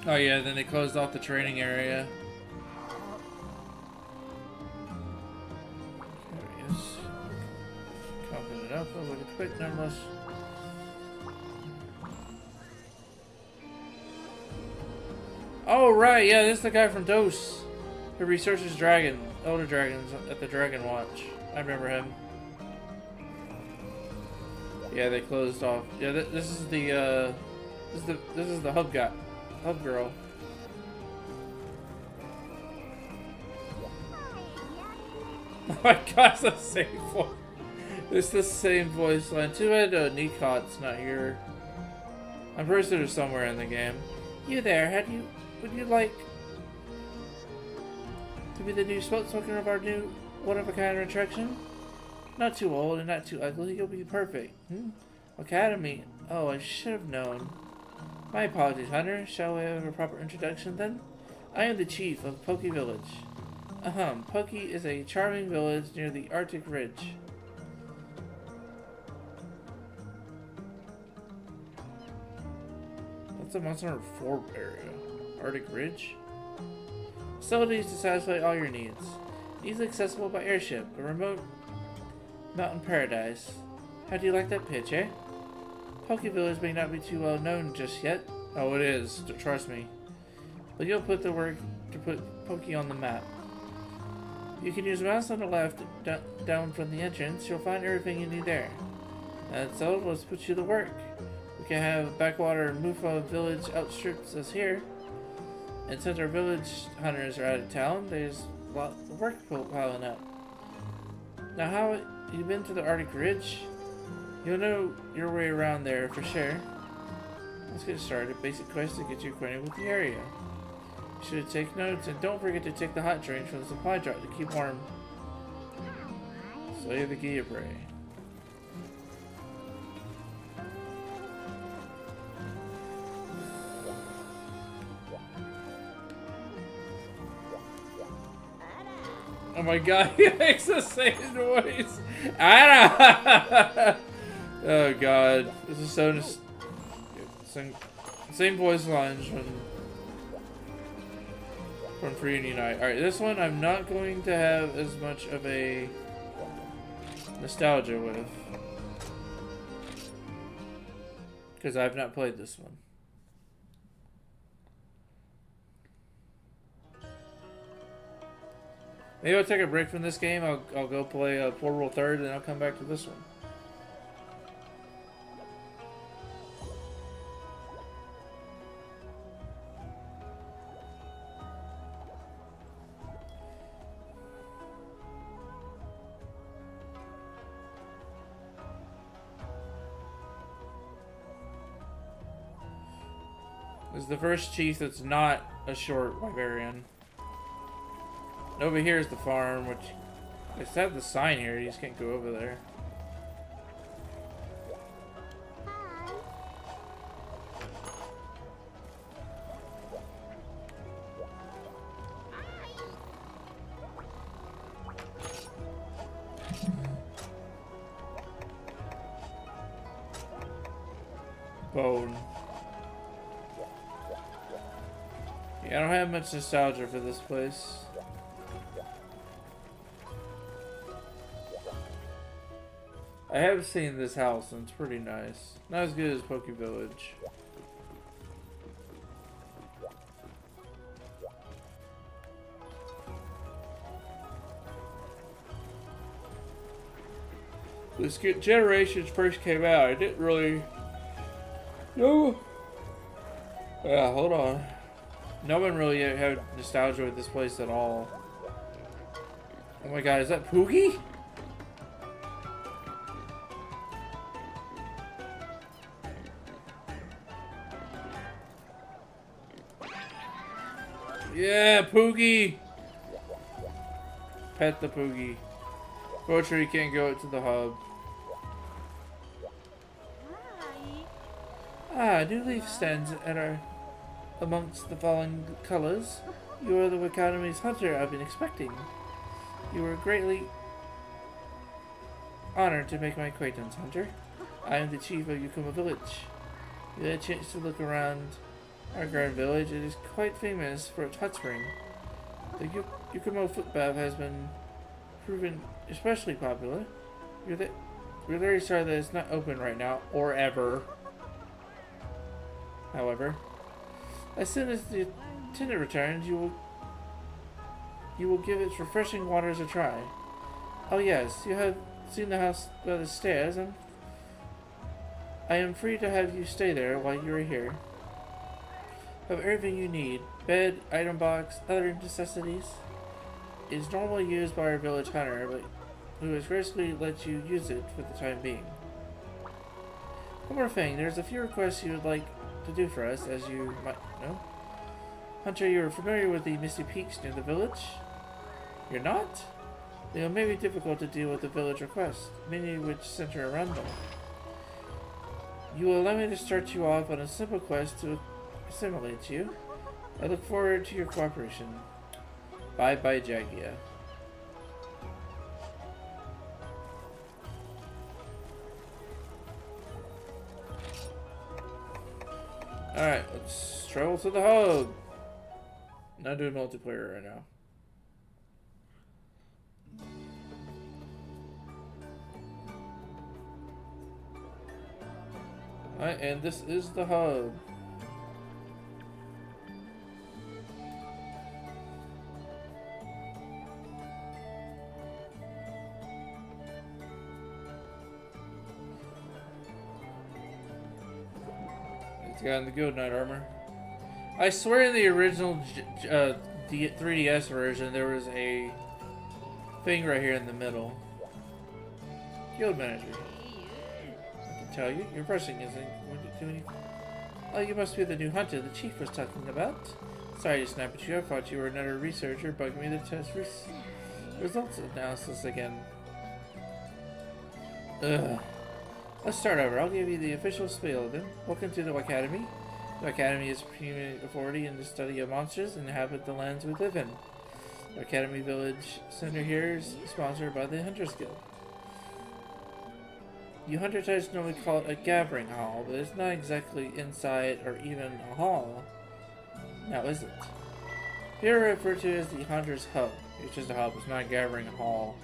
Oh yeah, then they closed off the training area. There he is. Counting it up a little quick, nonetheless. Oh right, yeah, this is the guy from Dose who researches elder dragons at the Dragon Watch. I remember him. Yeah, they closed off. Yeah, this is the hub girl. Oh my gosh, it's the same voice. It's the same voice line. Too bad Nicot's not here. I'm pretty sure they're somewhere in the game. You there? Would you like to be the new spokesperson of our new one-of-a-kind attraction? Not too old and not too ugly. You'll be perfect. Academy. Oh, I should have known. My apologies, Hunter. Shall we have a proper introduction then? I am the chief of Poke Village. Poke is a charming village near the Arctic Ridge. That's a Monster Hunter 4 area. Arctic Ridge? Facilities to satisfy all your needs. Easily accessible by airship. A remote mountain paradise. How do you like that pitch, eh? Poke Village may not be too well known just yet. Oh, it is. Trust me. But you'll put the work to put Poke on the map. You can use mouse on the left down from the entrance. You'll find everything you need there. And so, let's put you to work. We can have Backwater Mufa Village outstrips us here. And since our village hunters are out of town, there's a lot of work piling up. Now, how you been to the Arctic Ridge? You'll know your way around there for sure. Let's get started. Basic quest to get you acquainted with the area. You should take notes and don't forget to take the hot drink from the supply drop to keep warm. Slay the Guillabray. Oh my god, he makes the same voice. Oh god, this is so same voice lines from Free and Unite. Alright, this one I'm not going to have as much of a nostalgia with, because I've not played this one. Maybe I'll take a break from this game. I'll go play Portal 3rd, and I'll come back to this one. This is the first chief that's not a short Wyverian. And over here is the farm, which they have the sign here. You just can't go over there. Bone. Yeah, I don't have much nostalgia for this place. I have seen this house and it's pretty nice. Not as good as Poke Village. This Generations first came out, I didn't really know. Yeah, hold on. No one really had nostalgia with this place at all. Oh my god, is that Poogie? Yeah, Poogie! Pet the Poogie. Fortunately, you can't go to the hub. Ah, new leaf stands at our amongst the fallen colors. You are the Academy's hunter I've been expecting. You were greatly honored to make my acquaintance, Hunter. I am the chief of Yukuma Village. You had a chance to look around our garden village. It is quite famous for its hot spring. The Yukuma footbath has been proven especially popular. We're very sorry that it's not open right now, or ever. However, as soon as the attendant returns, you will give its refreshing waters a try. Oh yes, you have seen the house by the stairs, and I am free to have you stay there while you are here. Have everything you need: bed, item box, other necessities. It is normally used by our village hunter, but who has graciously let you use it for the time being. One more thing, there's a few requests you would like to do for us, as you might know. Hunter, you are familiar with the misty peaks near the village? You're not? Then it may be difficult to deal with the village requests, many of which center around them. You will allow me to start you off on a simple quest to assimilate you. I look forward to your cooperation. Bye bye, Jagia. Alright, let's travel to the hub. Not doing multiplayer right now. Alright, and this is the hub. It's got the good knight armor. I swear in the original 3DS version there was a thing right here in the middle. Guild manager. I can tell you, your brushing isn't going to do anything. Oh, you must be the new hunter the chief was talking about. Sorry to snap at you, I thought you were another researcher bugging me to test results analysis again. Ugh. Let's start over. I'll give you the official spiel then. Welcome to the Academy. The Academy is preeminent authority in the study of monsters and inhabit the lands we live in. The Academy Village Center here is sponsored by the Hunters Guild. You hunter types normally call it a gathering hall, but it's not exactly inside or even a hall. Now is it? Here referred to as the Hunter's Hub. It's just a hub, it's not a gathering hall.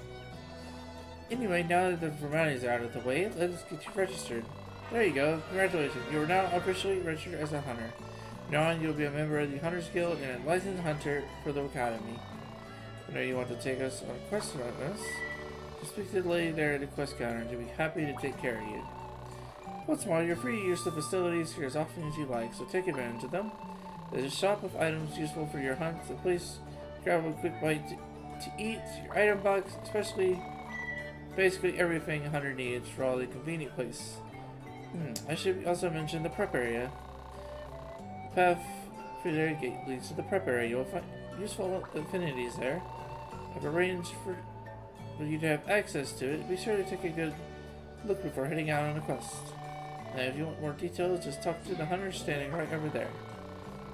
Anyway, now that the formalities are out of the way, let us get you registered. There you go. Congratulations. You are now officially registered as a hunter. From now on, you'll be a member of the Hunters Guild and a licensed hunter for the Academy. Whenever you want to take us on a quest like this, just speak to the lady there at the quest counter and she'll be happy to take care of you. What's more, you're free to use the facilities here as often as you like, so take advantage of them. There's a shop with items useful for your hunts, so please grab a quick bite to eat, your item box, basically everything a hunter needs for all the convenient place. I should also mention the prep area. The path through their gate leads to the prep area. You'll find useful affinities there. I've arranged for you to have access to it. Be sure to take a good look before heading out on a quest. Now, if you want more details, just talk to the hunter standing right over there.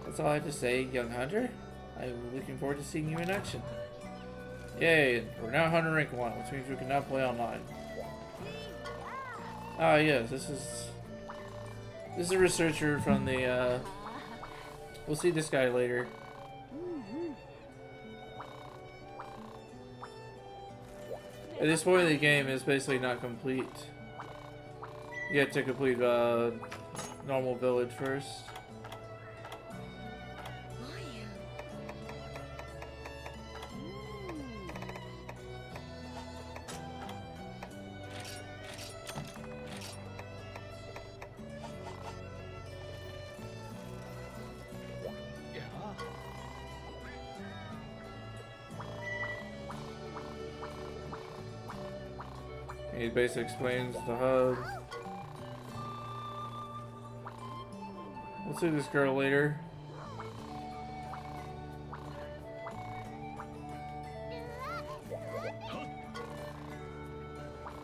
That's all I have to say, young hunter. I'm looking forward to seeing you in action. Yay, we're now Hunter Rank 1, which means we can now play online. Ah, yes, this is a researcher from the, we'll see this guy later. At this point in the game, it's basically not complete. You have to complete, normal village first. He basically explains the hub. We'll see this girl later.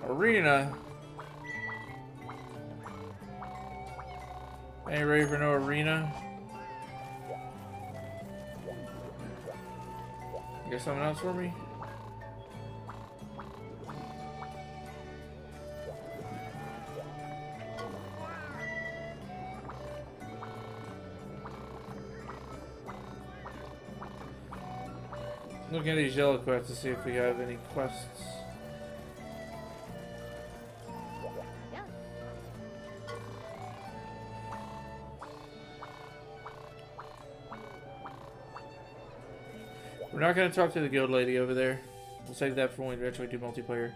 Arena. Ain't ready for no arena. You got something else for me? Looking at these yellow quests to see if we have any quests. We're not going to talk to the guild lady over there. We'll save that for when we eventually do multiplayer.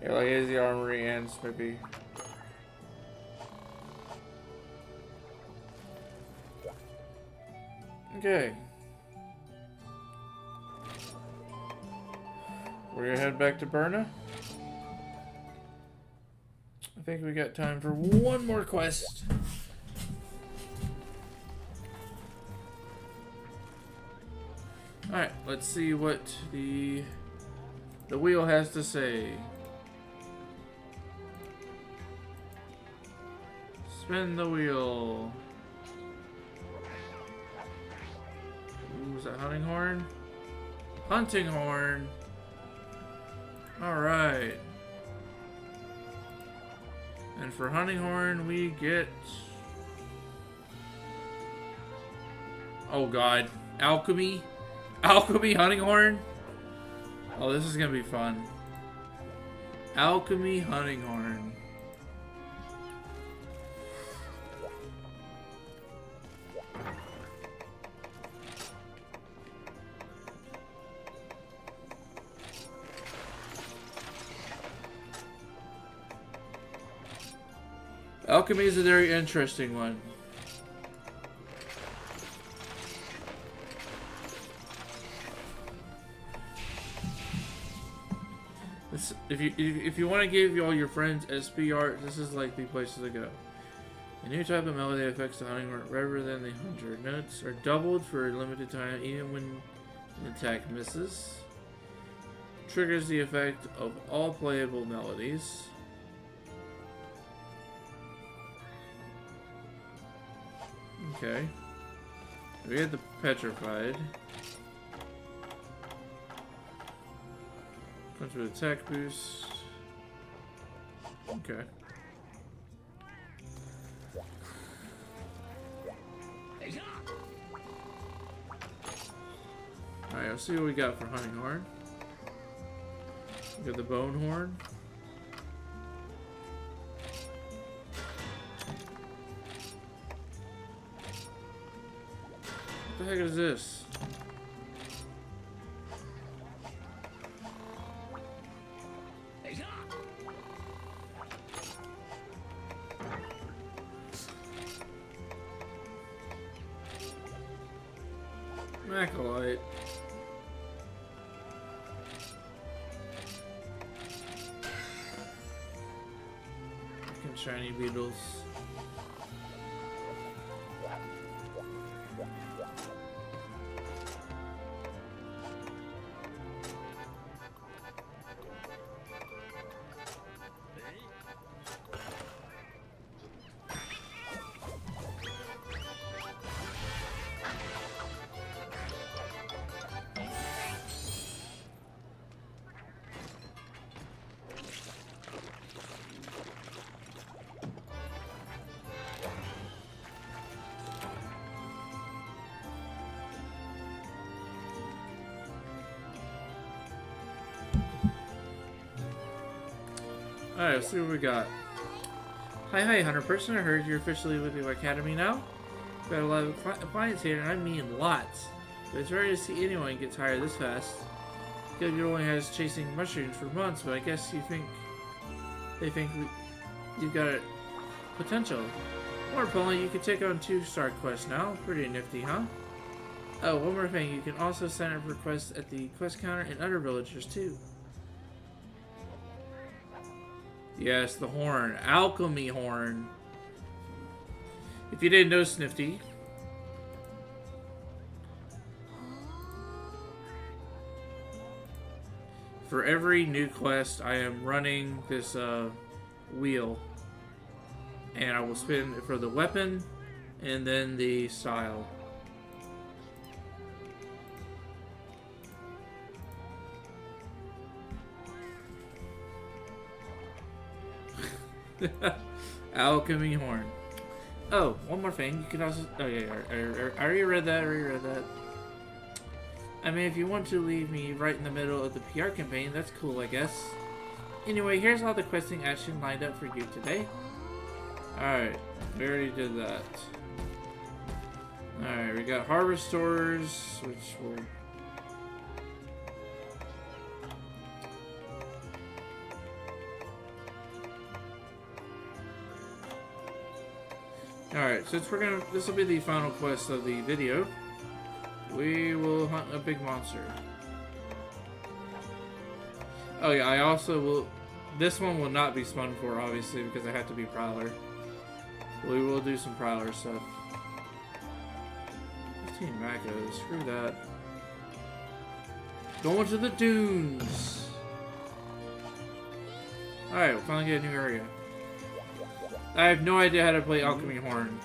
Yeah, like here's the armory and Smithy. Okay. We're gonna head back to Berna. I think we got time for one more quest. Alright, let's see what the wheel has to say. Spin the wheel. Ooh, is that hunting horn? Hunting horn. Alright. And for hunting horn, we get... Oh god. Alchemy? Alchemy hunting horn? Oh, this is gonna be fun. Alchemy hunting horn. Alchemy is a very interesting one. This, if you want to give all your friends SP art, this is like the place to go. A new type of melody affects the hunting rather than the hunter. Notes are doubled for a limited time, even when an attack misses. Triggers the effect of all playable melodies. Okay. We had the petrified. Comes with attack boost. Okay. Alright, let's see what we got for hunting horn. We got the bone horn. What the heck is this? Macalite. Fucking shiny beetles. Alright, let's see what we got. Hi, Hunter Person. I heard you're officially with the Academy now. Got a lot of clients here, and I mean lots. But it's rare to see anyone get tired this fast. Good Girl only has chasing mushrooms for months, but I guess they think you've got potential. More importantly, you can take on 2-star quests now. Pretty nifty, huh? Oh, one more thing. You can also sign up for quests at the quest counter in other villagers, too. Yes, the horn. Alchemy horn. If you didn't know, Snifty, for every new quest, I am running this wheel, and I will spin for the weapon and then the style. Alchemy horn. Oh, one more thing. You can also. Oh yeah, I already read that. I mean, if you want to leave me right in the middle of the PR campaign, that's cool, I guess. Anyway, here's all the questing action lined up for you today. Alright, we already did that. Alright, we got harbor stores, which will... Alright, since we're gonna... This will be the final quest of the video. We will hunt a big monster. Oh yeah, I also will... This one will not be spun for, obviously, because I have to be Prowler. We will do some Prowler stuff. 15 Macos, screw that. Going to the dunes! Alright, we'll finally get a new area. I have no idea how to play Alchemy Horn.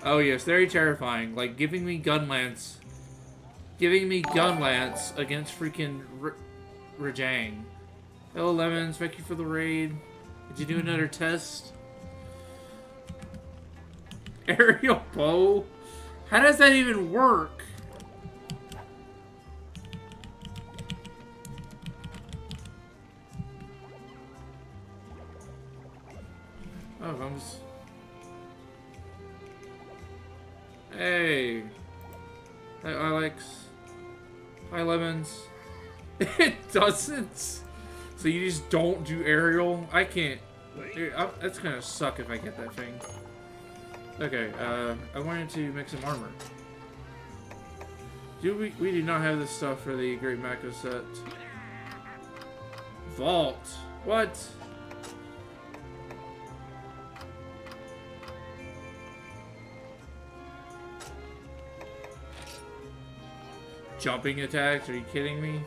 Oh yes, very terrifying. Like giving me gun lance against freaking Rajang. Hello Lemons, thank you for the raid. Did you do another test? Aerial bow? How does that even work? Oh, I'm just... Hey. Hi, Alex. Hi, Lemons. It doesn't. So you just don't do aerial? I can't. Dude, that's gonna suck if I get that thing. Okay, I wanted to make some armor. We do not have this stuff for the Great Mako set. Vault. What? Jumping attacks? Are you kidding me?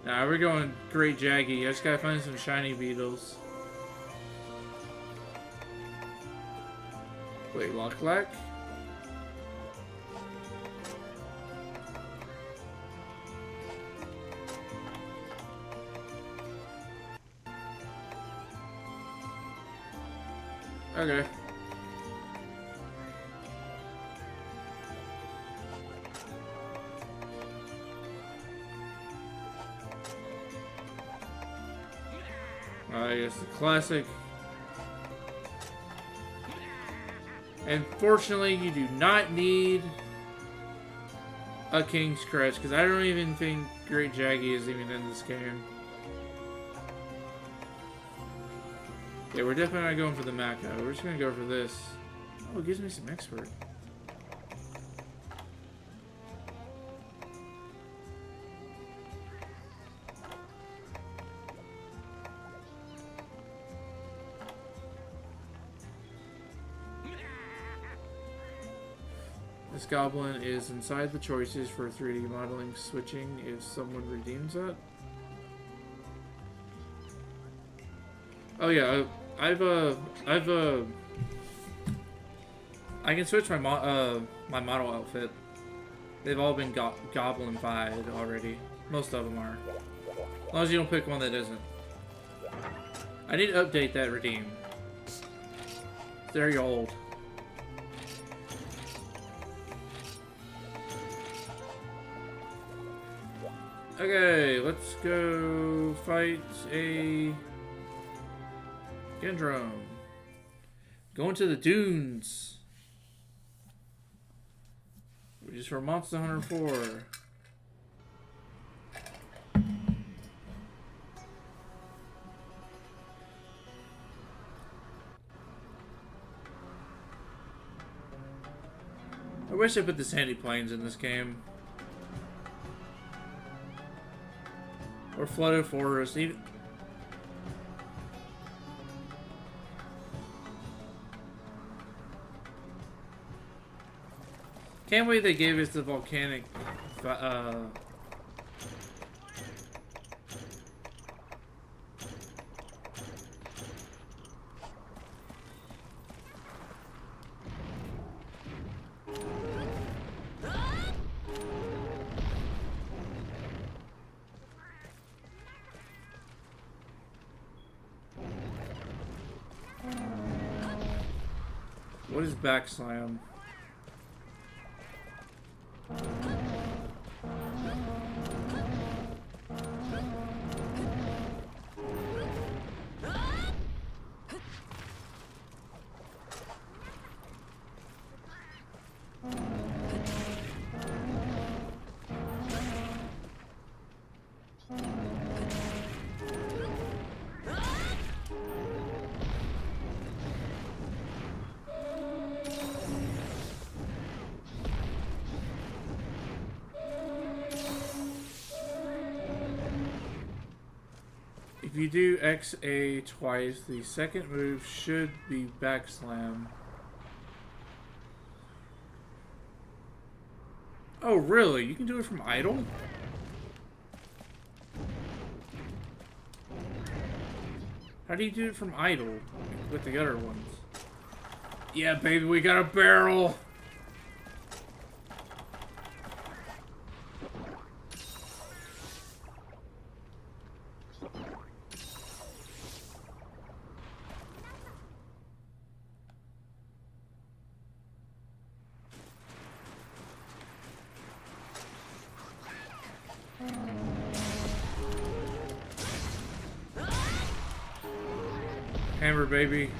Nah, we're going Great Jaggy. I just gotta find some shiny beetles. Wait, Lock Black? Okay. Yes, the classic. And fortunately, you do not need a King's Crutch, because I don't even think Great Jaggy is even in this game. Yeah, we're definitely not going for the Mako. We're just going to go for this. Oh, it gives me some expert. This goblin is inside the choices for 3D modeling switching if someone redeems that. Oh yeah, I can switch my my model outfit. They've all been goblin-fied already. Most of them are. As long as you don't pick one that isn't. I need to update that redeem. Very old. Okay, let's go fight a Gendrome. Going to the dunes. Which is for Monster Hunter 4. I wish I put the sandy plains in this game. Or flooded forest. Even can't believe they gave us the volcanic what is backslam? If you do XA twice, the second move should be backslam. Oh, really? You can do it from idle? How do you do it from idle with the other ones? Yeah, baby, we got a barrel! Hammer, baby.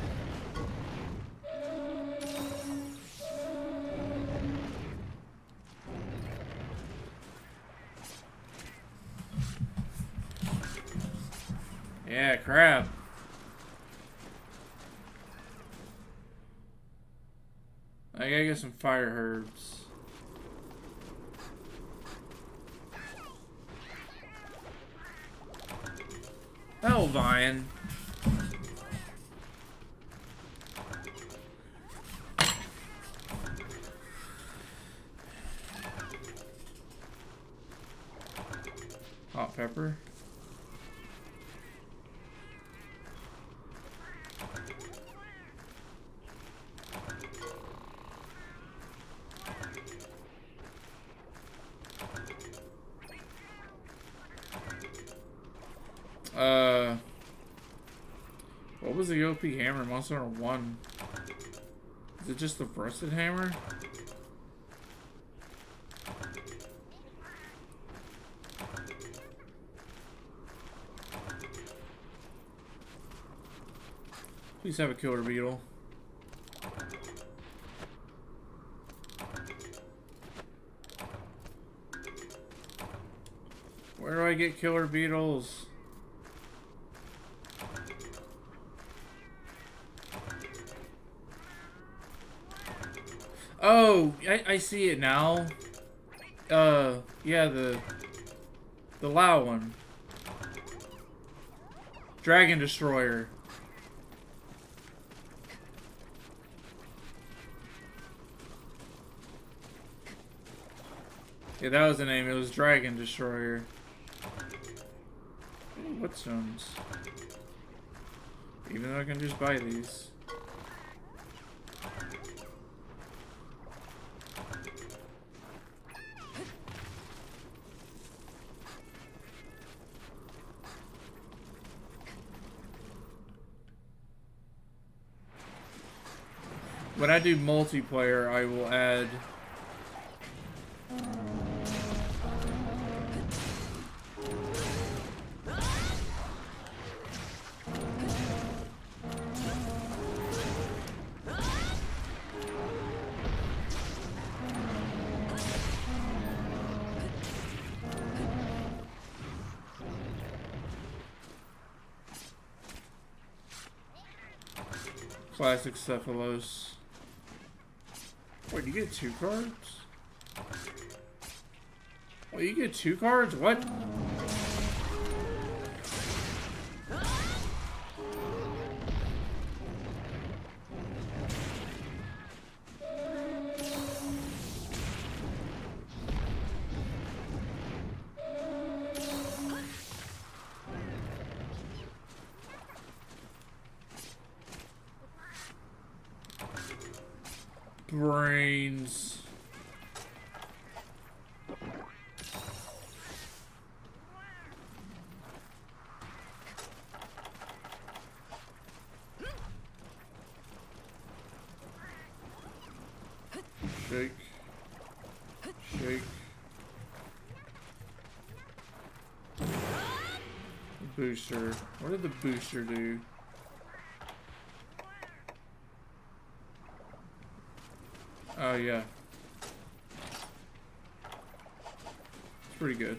Yeah, crap. I gotta get some fire herbs. Oh, Vine. Hot pepper. What was the OP hammer in Monster Hunter 1? Is it just the rusted hammer? Please have a killer beetle. Where do I get killer beetles? Oh, I see it now. Yeah, the loud one. Dragon Destroyer. Yeah, that was the name. It was Dragon Destroyer. Ooh, what stones? Even though I can just buy these. when I do multiplayer, I will add classic Cephalos. Wait, you get 2 cards? Wait, you get 2 cards? What? Brains. Shake. Shake. Booster. What did the booster do? Oh, yeah. It's pretty good.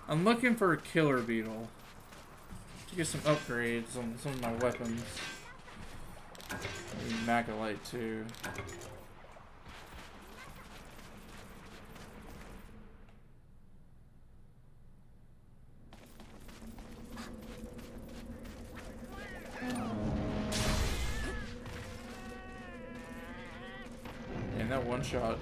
I'm looking for a killer beetle to get some upgrades on some of my weapons. Maybe Macalite too. And that one shot.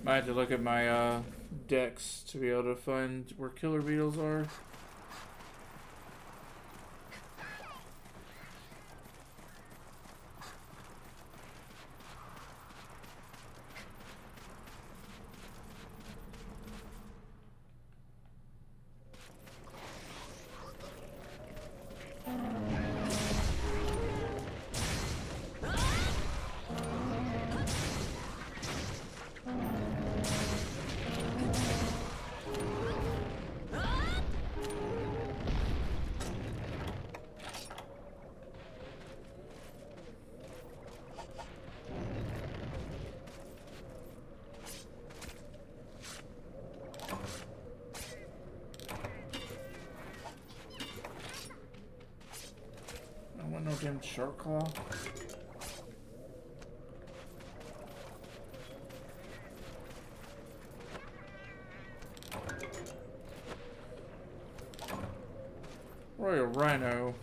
I had to look at my decks to be able to find where killer beetles are. No damn shark claw. Royal Rhino.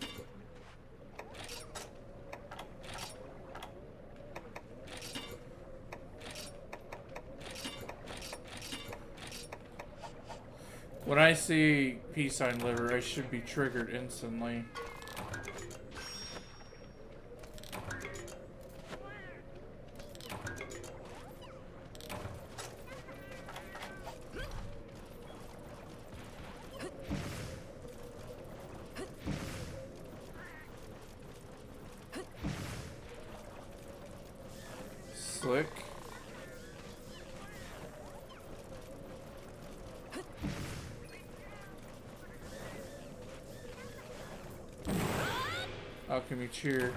When I see peace sign liver, I should be triggered instantly. Slick. Alchemy cheer.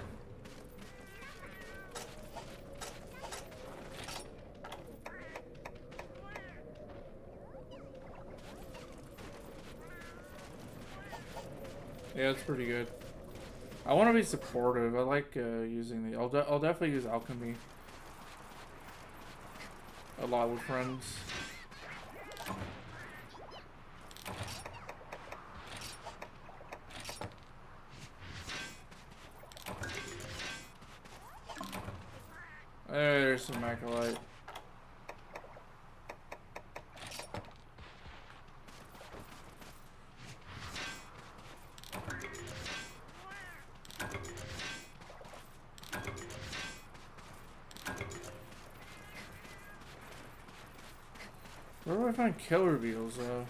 Yeah, it's pretty good. I want to be supportive. I like using the. I'll definitely use alchemy a lot with friends. some Acolyte. Where do I find killer beetles, though?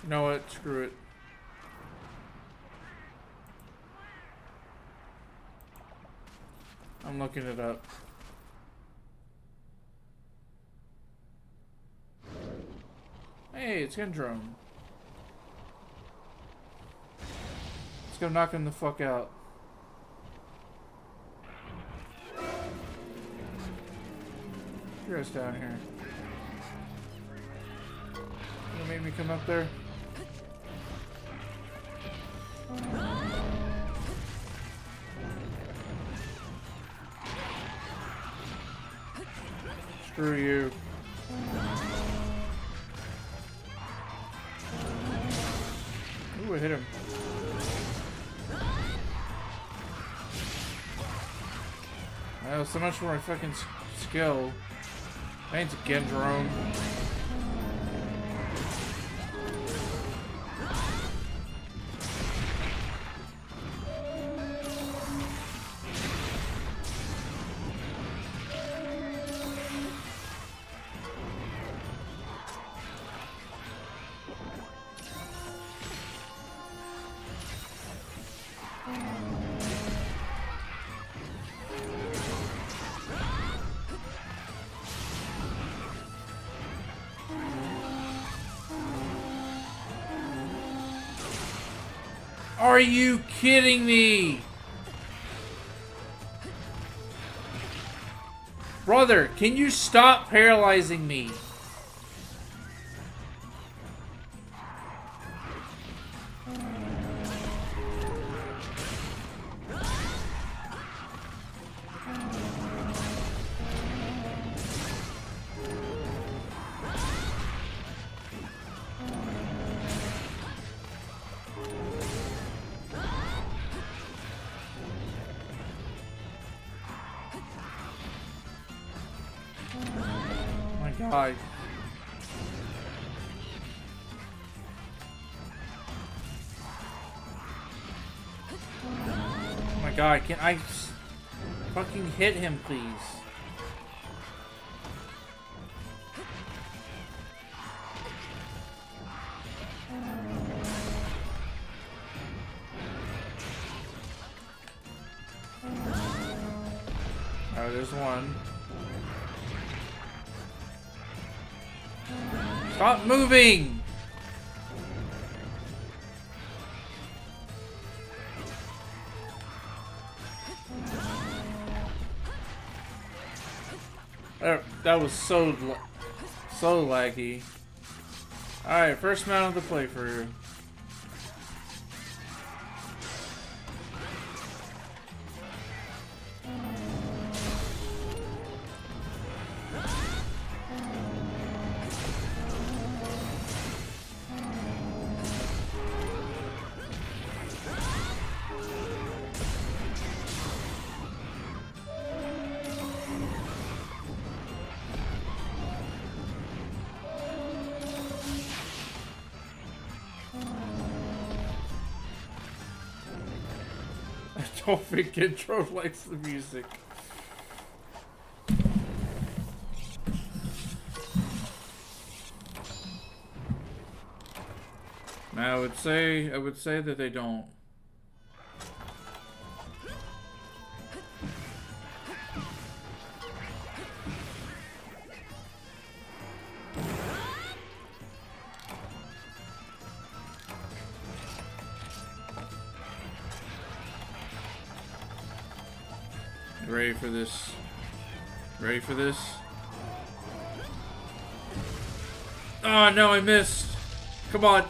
You know what? Screw it. I'm looking it up. Hey, it's Gendrome. Let's go knock him the fuck out. You're us down here. You made me come up there? Screw you. Ooh, I hit him. Well, so much for my fucking skill. Thanks again, Jerome. Are you kidding me? Brother, can you stop paralyzing me? God. Oh my God, can I fucking hit him, please? Oh, there's one. Stop moving! That was so laggy. Alright, first mount of the playthrough. I don't think Intro likes the music. Now I would say that they don't. Ready for this? Ready for this? Oh no, I missed. Come on.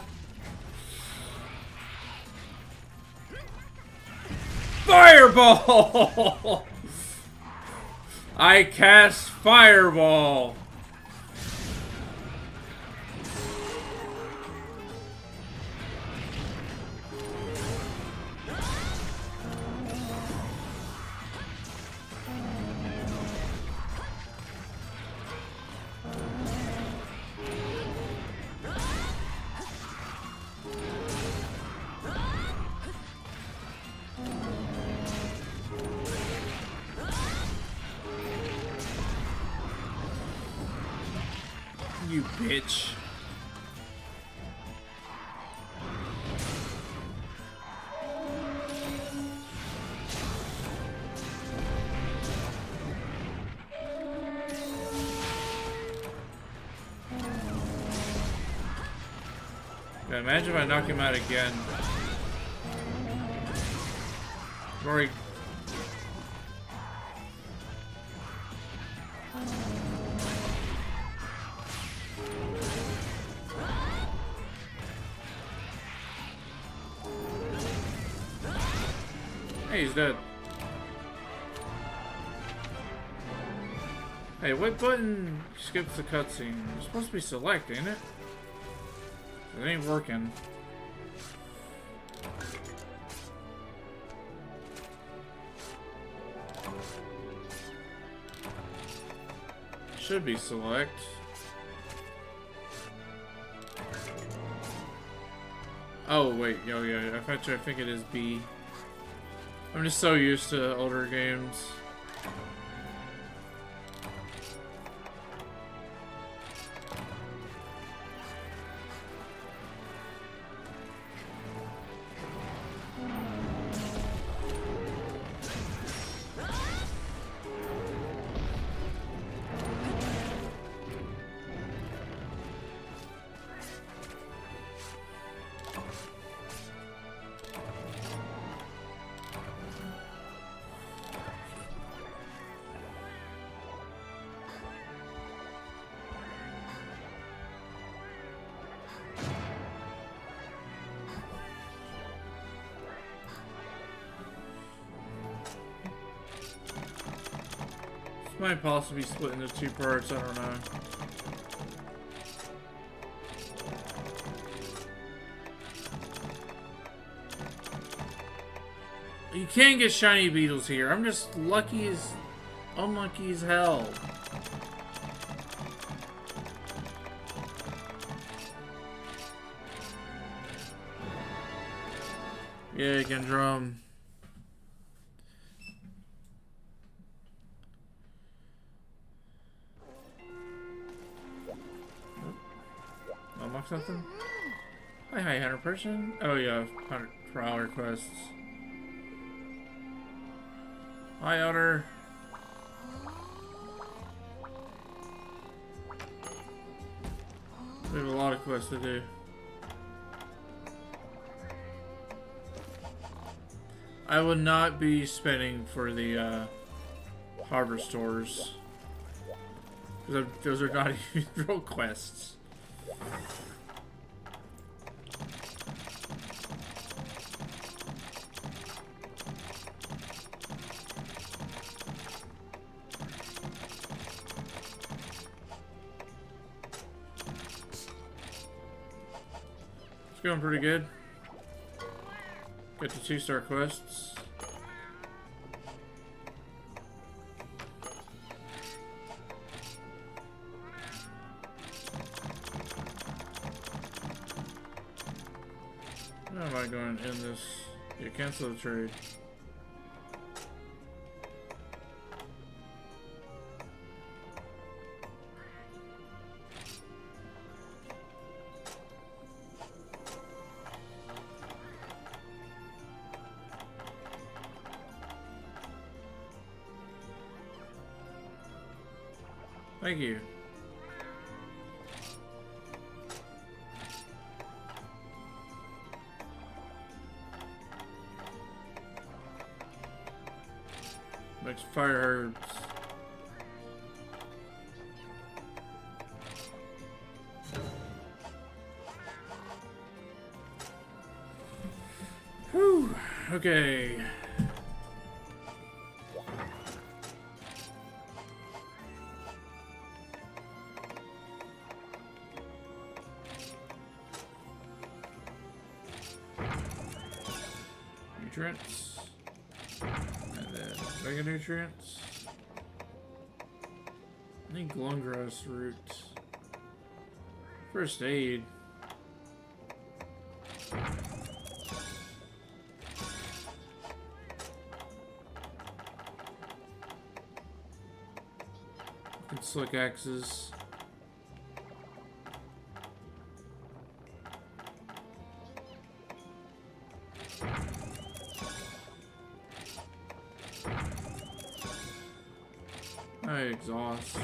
Fireball! I cast Fireball. you bitch. Yeah, imagine if I knock him out again. Rory. Hey, he's dead. Hey, what button skips the cutscene? It's supposed to be select, ain't it? It ain't working. Should be select. Oh wait, yo, yeah, I think it is B. I'm just so used to older games. Might possibly split into two parts, I don't know. You can't get shiny beetles here. I'm just unlucky as hell. Yeah, I can drum. Unlock something? Hi, 100 person. Oh yeah, 100 per hour quests. Hi, Otter. We have a lot of quests to do. I would not be spending for the harbor stores. Those are not even real quests. It's going pretty good. Got the 2-star quests. How am I going to end this? Yeah, cancel the trade. Thank you. Makes fire herbs. Whew. Okay. Nutrients. And then mega nutrients. I need glungrass root. First aid. And slick axes. my exhaust?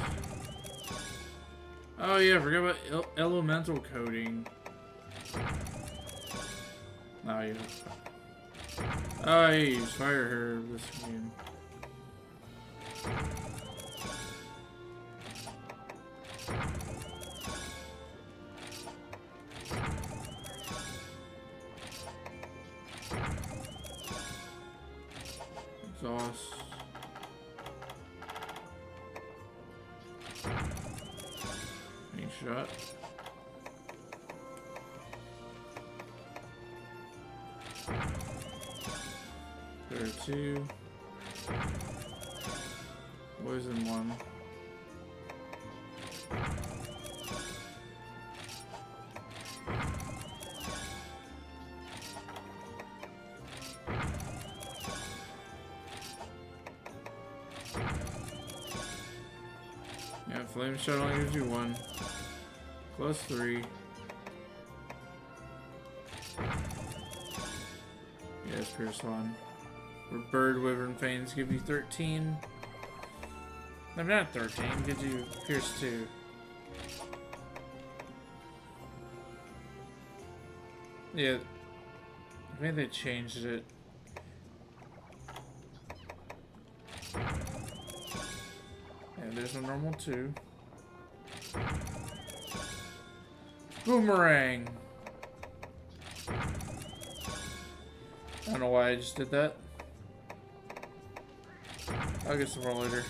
Oh yeah, I forgot about elemental coating. Oh yeah. Oh, I use fire herb this game. Exhaust. Any shot. There are 2. Poison 1. Yeah, flame shot only gives you 1. Plus 3. Yes, Pierce 1. Or Bird Wyvern Fangs give you 13. No, not 13, gives you Pierce 2. Yeah, I think they changed it. And there's a normal 2. Boomerang! I don't know why I just did that. I'll get some more later.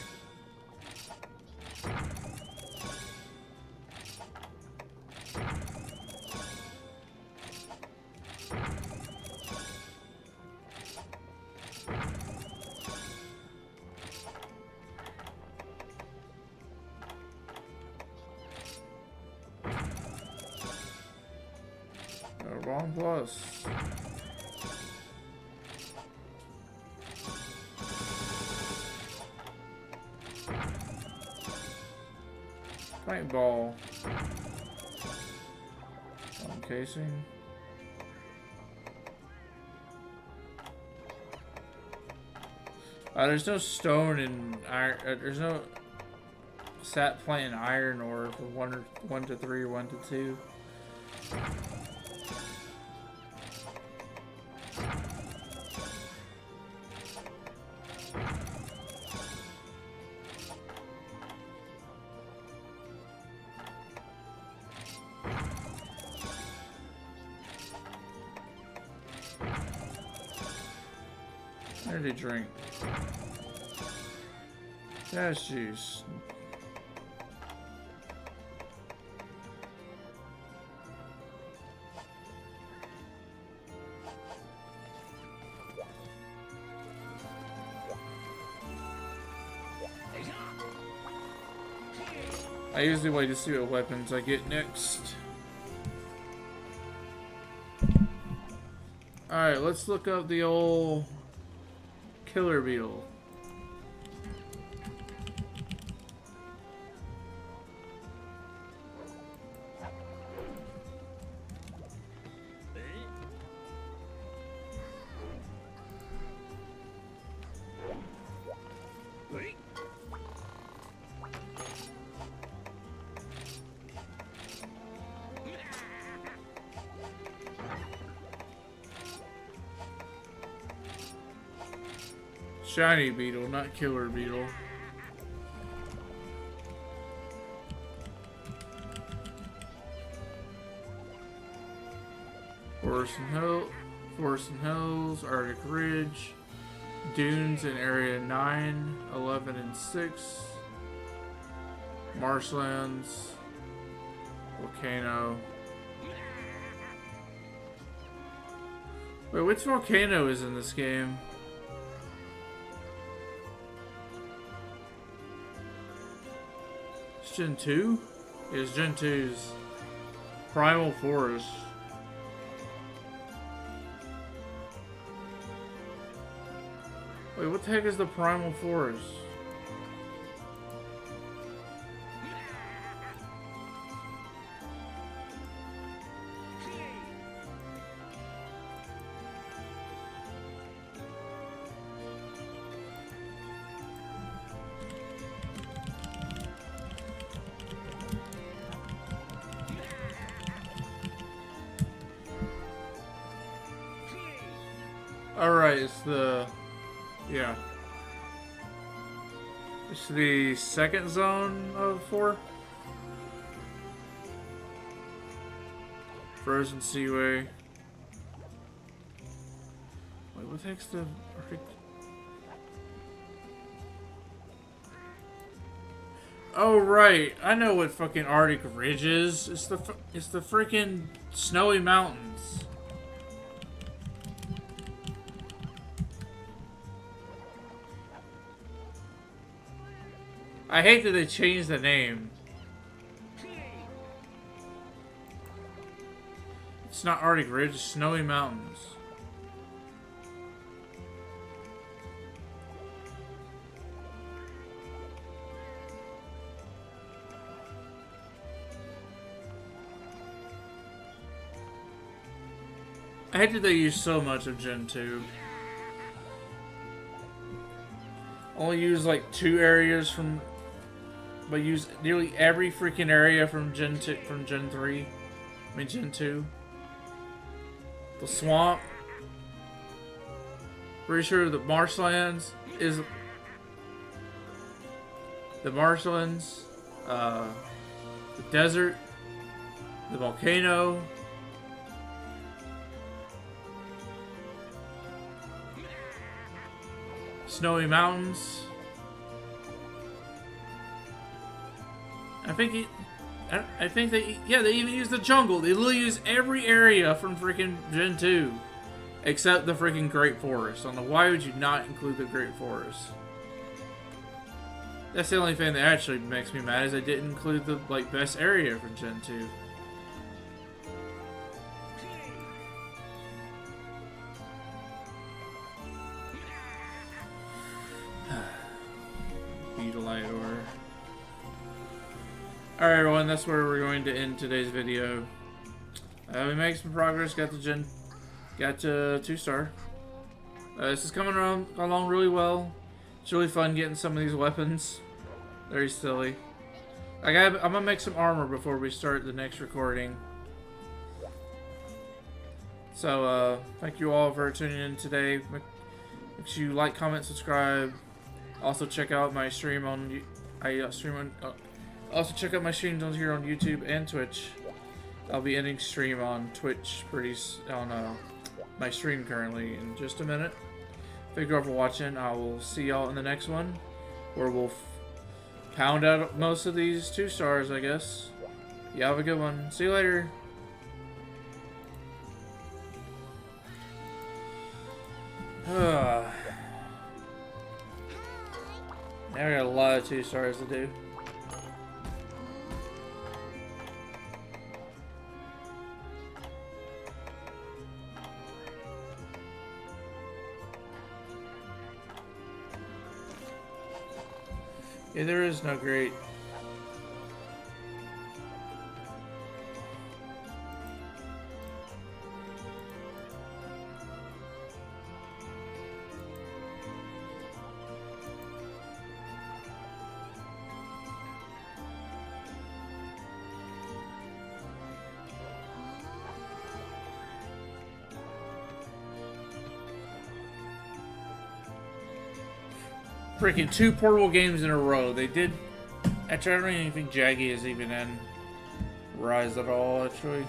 Wrong plus. Fight ball. Casing. There's no stone in iron. There's no sat plant in iron ore for 1 to 3 or 1 to 2. Energy drink. Dash juice. I usually wait to see what weapons I get next. Alright, let's look up the old killer beetle. Shiny beetle, not killer beetle. Forest and Hills, Arctic Ridge, Dunes in Area 9, 11, and 6, Marshlands, Volcano. Wait, which volcano is in this game? It's Gen 2? Yeah, it's Gen 2's Primal Forest. Wait, what the heck is the Primal Forest? Alright, it's the... Yeah. It's the second zone of 4. Frozen Seaway. Wait, what the heck's the Arctic? Oh right, I know what fucking Arctic Ridge is. It's the freaking snowy mountains. I hate that they changed the name. It's not Arctic Ridge, it's Snowy Mountains. I hate that they use so much of Gen 2. Only use like 2 areas from... But use nearly every freaking area from Gen 2, from Gen 3. I mean Gen 2. The swamp. Pretty sure the marshlands is... The marshlands. The desert. The volcano. Snowy mountains. I think they even use the jungle. They literally use every area from freaking Gen 2. Except the freaking Great Forest. I don't know, why would you not include the Great Forest? That's the only thing that actually makes me mad, is they didn't include the like best area for Gen 2. Beetlite ore. Alright everyone, that's where we're going to end today's video. We made some progress, got to 2-star. This is coming along really well. It's really fun getting some of these weapons. Very silly. I'm gonna make some armor before we start the next recording. So, thank you all for tuning in today. Make sure you like, comment, subscribe. Also check out my stream on... Also check out my streams on here on YouTube and Twitch. I'll be ending stream on Twitch on my stream currently in just a minute. Thank you all for watching. I will see y'all in the next one, where we'll pound out most of these 2-stars, I guess. Y'all have a good one. See you later. Now I got a lot of 2-stars to do. Yeah, there is no great. Freaking 2 portable games in a row. They did. Actually, I don't even think Jaggy is even in Rise at all, actually.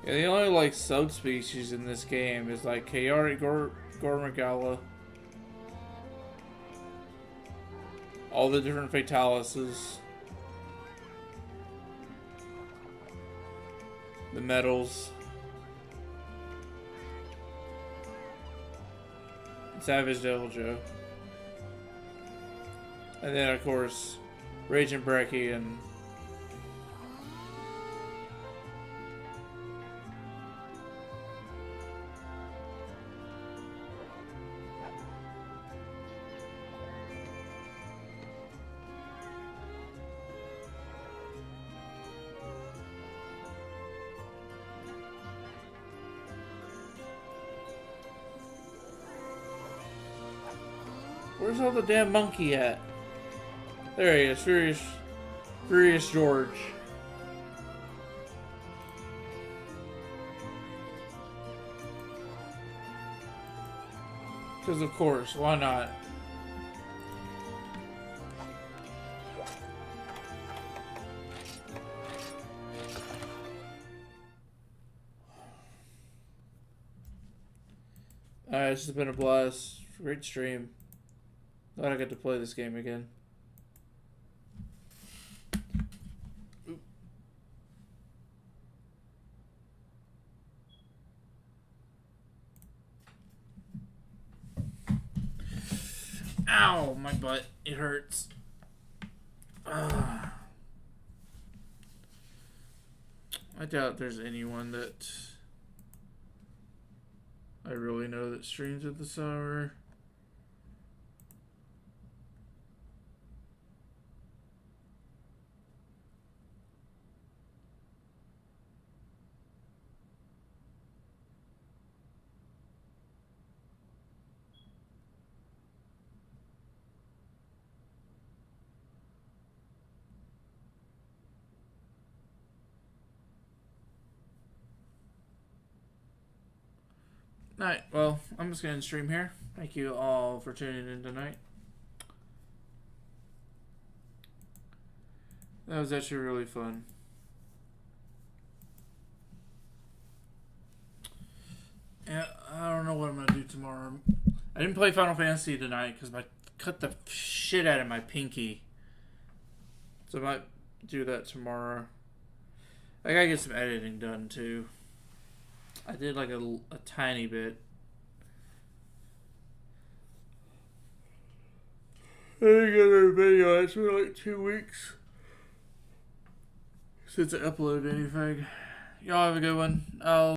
Yeah, the only like subspecies in this game is like Chaotic Gormagala. All the different Fatalises. The medals. Savage Devil Joe. And then of course Raging Brekkie and Where's all the damn monkey at? There he is, Furious George. Because of course, why not? Alright, this has been a blast. Great stream. Glad I get to play this game again. Oop. Ow, my butt. It hurts. I doubt there's anyone that I really know that streams at this hour. Alright, well, I'm just going to stream here. Thank you all for tuning in tonight. That was actually really fun. Yeah, I don't know what I'm going to do tomorrow. I didn't play Final Fantasy tonight because I cut the shit out of my pinky. So I might do that tomorrow. I gotta get some editing done too. I did like a tiny bit. I didn't get another video. It's been like 2 weeks since I uploaded anything. Y'all have a good one. I'll